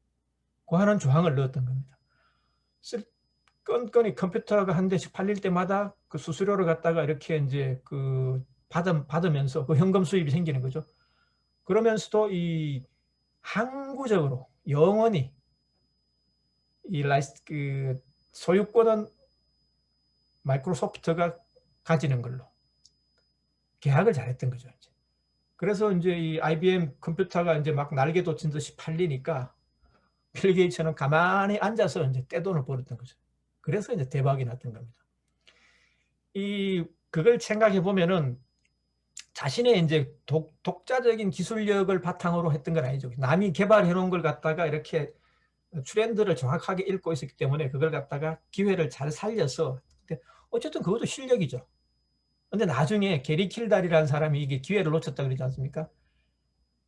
그 하는 조항을 넣었던 겁니다. 건건이 컴퓨터가 한 대씩 팔릴 때마다 그 수수료를 갖다가 이렇게 이제 그 받으면서 그 현금 수입이 생기는 거죠. 그러면서도 이 항구적으로 영원히 그 소유권은 마이크로소프트가 가지는 걸로 계약을 잘했던 거죠. 이제. 그래서 이제 이 IBM 컴퓨터가 이제 막 날개 돋친 듯이 팔리니까 빌 게이츠는 가만히 앉아서 이제 떼돈을 벌었던 거죠. 그래서 이제 대박이 났던 겁니다. 그걸 생각해 보면은 자신의 이제 독자적인 기술력을 바탕으로 했던 건 아니죠. 남이 개발해 놓은 걸 갖다가 이렇게 트렌드를 정확하게 읽고 있었기 때문에 그걸 갖다가 기회를 잘 살려서 어쨌든 그것도 실력이죠. 근데 나중에 게리 킬달이라는 사람이 이게 기회를 놓쳤다 그러지 않습니까?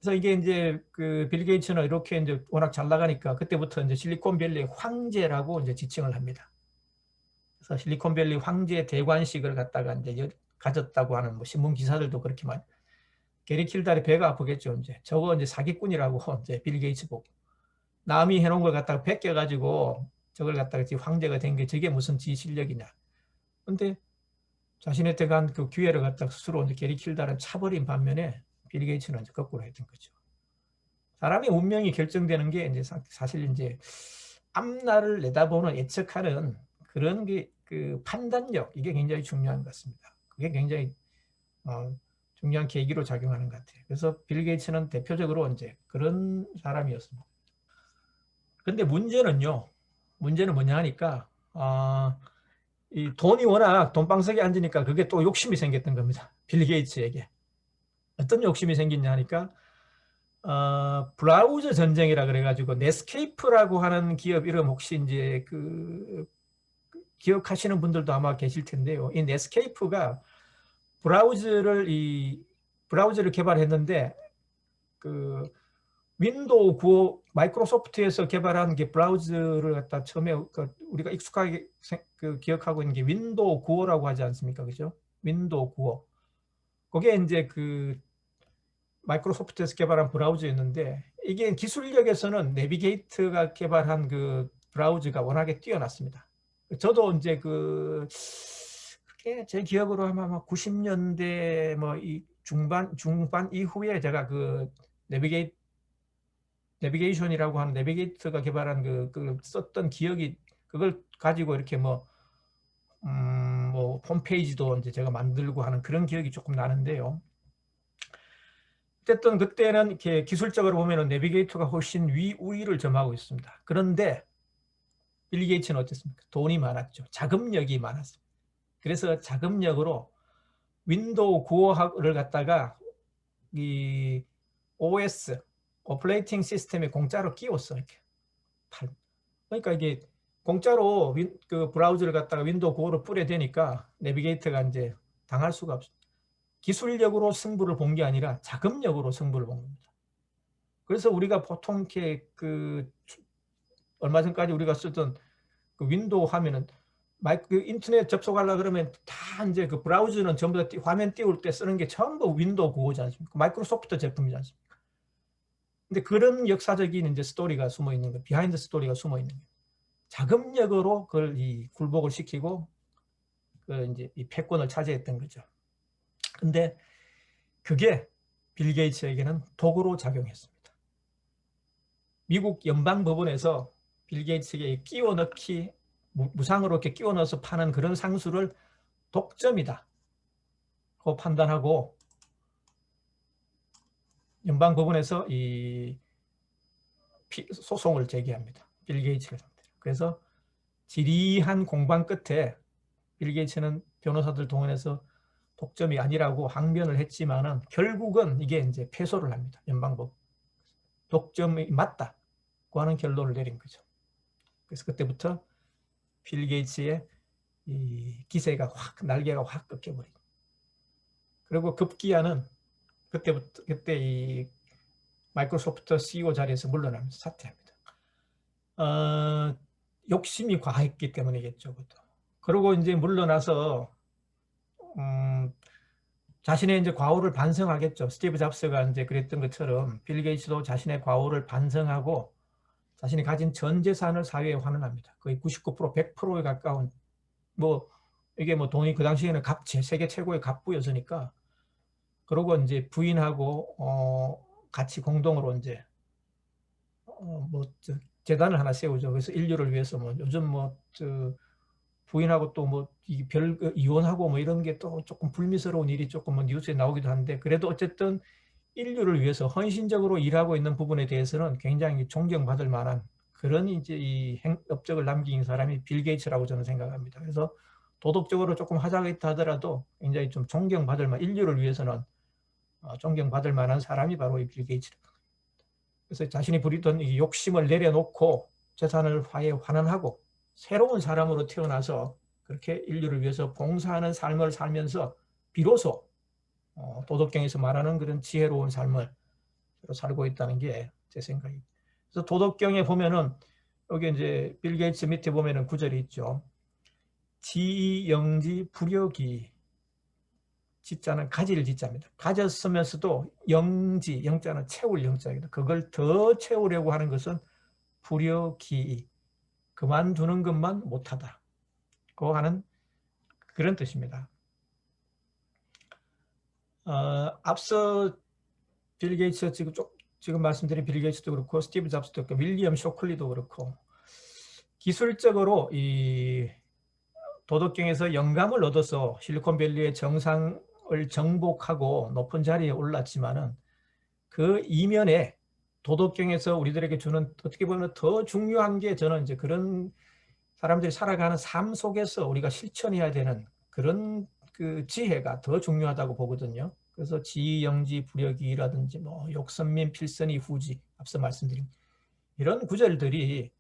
그래서 이게 이제 그 빌 게이츠는 이렇게 이제 워낙 잘 나가니까 그때부터 이제 실리콘밸리의 황제라고 이제 지칭을 합니다. 그래서 실리콘밸리 황제 대관식을 갖다가 이제 가졌다고 하는 뭐 신문 기사들도 그렇게 많이. 게리 킬달의 배가 아프겠죠. 이제 저거 이제 사기꾼이라고 이제 빌 게이츠 보고 남이 해놓은 걸 갖다가 베껴가지고 저걸 갖다가 지금 황제가 된 게 저게 무슨 지 실력이냐. 근데 자신의 대간 그 기회를 갖다가 스스로 이제 게리 킬달은 차버린 반면에 빌 게이츠는 이제 거꾸로 했던 거죠. 사람의 운명이 결정되는 게 이제 사실 이제 앞날을 내다보는 예측하는 그런 게 그 판단력, 이게 굉장히 중요한 것 같습니다. 그게 굉장히 중요한 계기로 작용하는 것 같아요. 그래서 빌 게이츠는 대표적으로 이제 그런 사람이었습니다. 근데 문제는 뭐냐 하니까 이 돈이 워낙 돈방석에 앉으니까 그게 또 욕심이 생겼던 겁니다. 빌 게이츠에게. 어떤 욕심이 생겼냐 하니까 브라우저 전쟁이라 그래가지고 넷스케이프라고 하는 기업 이름 혹시 이제 기억하시는 분들도 아마 계실 텐데요. 이 넷스케이프가 브라우저를 개발했는데 그 윈도우 9 마이크로소프트에서 개발한 게 브라우저를 갖다 처음에 우리가 익숙하게 기억하고 있는 게 윈도우 9라고 하지 않습니까? 그죠? 윈도우 9. 그게 이제 그 마이크로소프트에서 개발한 브라우저였는데 이게 기술력에서는 내비게이트가 개발한 그 브라우저가 워낙에 뛰어났습니다. 저도 이제 그게 제 기억으로 아마 90년대 뭐 이 중반 이후에 제가 그 내비게이션이라고 하는 내비게이터가 개발한 그 썼던 기억이 그걸 가지고 이렇게 뭐 홈페이지도 이제 제가 만들고 하는 그런 기억이 조금 나는데요. 어쨌든 그때는 이렇게 기술적으로 보면은 내비게이터가 훨씬 우위를 점하고 있습니다. 그런데 빌 게이츠는 어땠습니까? 돈이 많았죠. 자금력이 많았습니다. 그래서 자금력으로 윈도우 9를 갖다가 이 OS 오퍼레이팅 시스템에 공짜로 끼웠어. 이렇게. 그러니까 이게 공짜로 그 브라우저를 갖다가 윈도우 9로 뿌려대니까 내비게이터가 이제 당할 수가 없어요. 기술력으로 승부를 본 게 아니라 자금력으로 승부를 본 겁니다. 그래서 우리가 보통 이렇게 얼마 전까지 우리가 쓰던 그 윈도우 화면은 인터넷 접속하려고 그러면 다 이제 그 브라우저는 전부 다 화면 띄울 때 쓰는 게 전부 윈도우 9지 않습니까? 마이크로소프트 제품이지 않습니까? 근데 그런 역사적인 이제 스토리가 숨어 있는 거예요. 비하인드 스토리가 숨어 있는 거예요. 자금력으로 그걸 굴복을 시키고 이제 이 패권을 차지했던 거죠. 근데 그게 빌 게이츠에게는 도구로 작용했습니다. 미국 연방법원에서 빌 게이츠에게 끼워 넣기 무상으로 이렇게 끼워 넣어서 파는 그런 상수를 독점이다 고 판단하고 연방법원에서 이 소송을 제기합니다. 빌 게이츠를 상대로. 그래서 지리한 공방 끝에 빌 게이츠는 변호사들 동원해서 독점이 아니라고 항변을 했지만은 결국은 이게 이제 패소를 합니다. 연방법. 독점이 맞다고 하는 결론을 내린 거죠. 그래서 그때부터 빌 게이츠의 이 기세가 날개가 확 꺾여버린. 그리고 급기야는 그때 이 마이크로소프트 CEO 자리에서 물러나면서 사퇴합니다. 욕심이 과했기 때문이겠죠. 그리고 이제 물러나서 자신의 이제 과오를 반성하겠죠. 스티브 잡스가 이제 그랬던 것처럼 빌 게이츠도 자신의 과오를 반성하고 자신이 가진 전 재산을 사회에 환원합니다. 거의 99%, 100%에 가까운 이게 돈이 그 당시에는 세계 최고의 갑부였으니까 그러고 이제 부인하고 같이 공동으로 이제 재단을 하나 세우죠. 그래서 인류를 위해서 요즘 부인하고 또 이혼하고 이런 게 또 조금 불미스러운 일이 조금 뉴스에 나오기도 하는데 그래도 어쨌든 인류를 위해서 헌신적으로 일하고 있는 부분에 대해서는 굉장히 존경받을 만한 그런 이제 이 업적을 남긴 사람이 빌 게이츠라고 저는 생각합니다. 그래서 도덕적으로 조금 하자가 있다 하더라도 굉장히 좀 존경받을 만한 인류를 위해서는 존경받을 만한 사람이 바로 이 빌 게이츠입니다. 그래서 자신이 부리던 이 욕심을 내려놓고 재산을 환원하고 새로운 사람으로 태어나서 그렇게 인류를 위해서 봉사하는 삶을 살면서 비로소 도덕경에서 말하는 그런 지혜로운 삶을 살고 있다는 게 제 생각입니다. 그래서 도덕경에 보면은 여기 이제 빌 게이츠 밑에 보면은 구절이 있죠. 지영지 불여기. 지자는 가질 지자입니다. 가졌으면서도 영지, 영자는 채울 영자입니다. 그걸 더 채우려고 하는 것은 불여기. 그만두는 것만 못하다. 고 하는 그런 뜻입니다. 앞서 빌 게이츠 지금 말씀드린 빌 게이츠도 그렇고 스티브 잡스도 그렇고 윌리엄 쇼클리도 그렇고 기술적으로 이 도덕경에서 영감을 얻어서 실리콘밸리의 정상을 정복하고 높은 자리에 올랐지만은 그 이면에 도덕경에서 우리들에게 주는 어떻게 보면 더 중요한 게 저는 이제 그런 사람들이 살아가는 삶 속에서 우리가 실천해야 되는 그런 그 지혜가 더 중요하다고 보거든요. 그래서 지영지 불여기라든지 뭐 욕선민 필선이 후지 앞서 말씀드린 이런 구절들이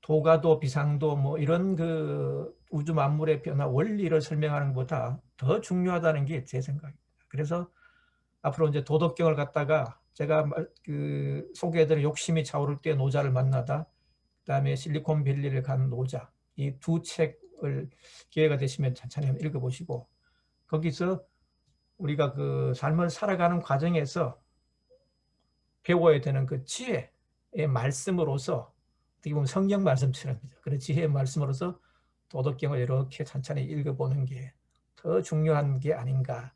도가도 비상도 뭐 이런 그 우주 만물의 변화 원리를 설명하는 것보다 더 중요하다는 게 제 생각입니다. 그래서 앞으로 이제 도덕경을 갖다가 제가 그 소개해드린 욕심이 차오를 때 노자를 만나다, 그다음에 실리콘밸리를 간 노자, 이 두 책을 기회가 되시면 천천히 한번 읽어보시고 거기서 우리가 그 삶을 살아가는 과정에서 배워야 되는 그 지혜의 말씀으로서 어떻게 보면 성경 말씀처럼 그런 지혜의 말씀으로서 도덕경을 이렇게 천천히 읽어보는 게 더 중요한 게 아닌가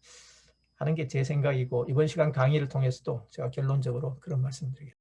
하는 게 제 생각이고 이번 시간 강의를 통해서도 제가 결론적으로 그런 말씀드리겠습니다.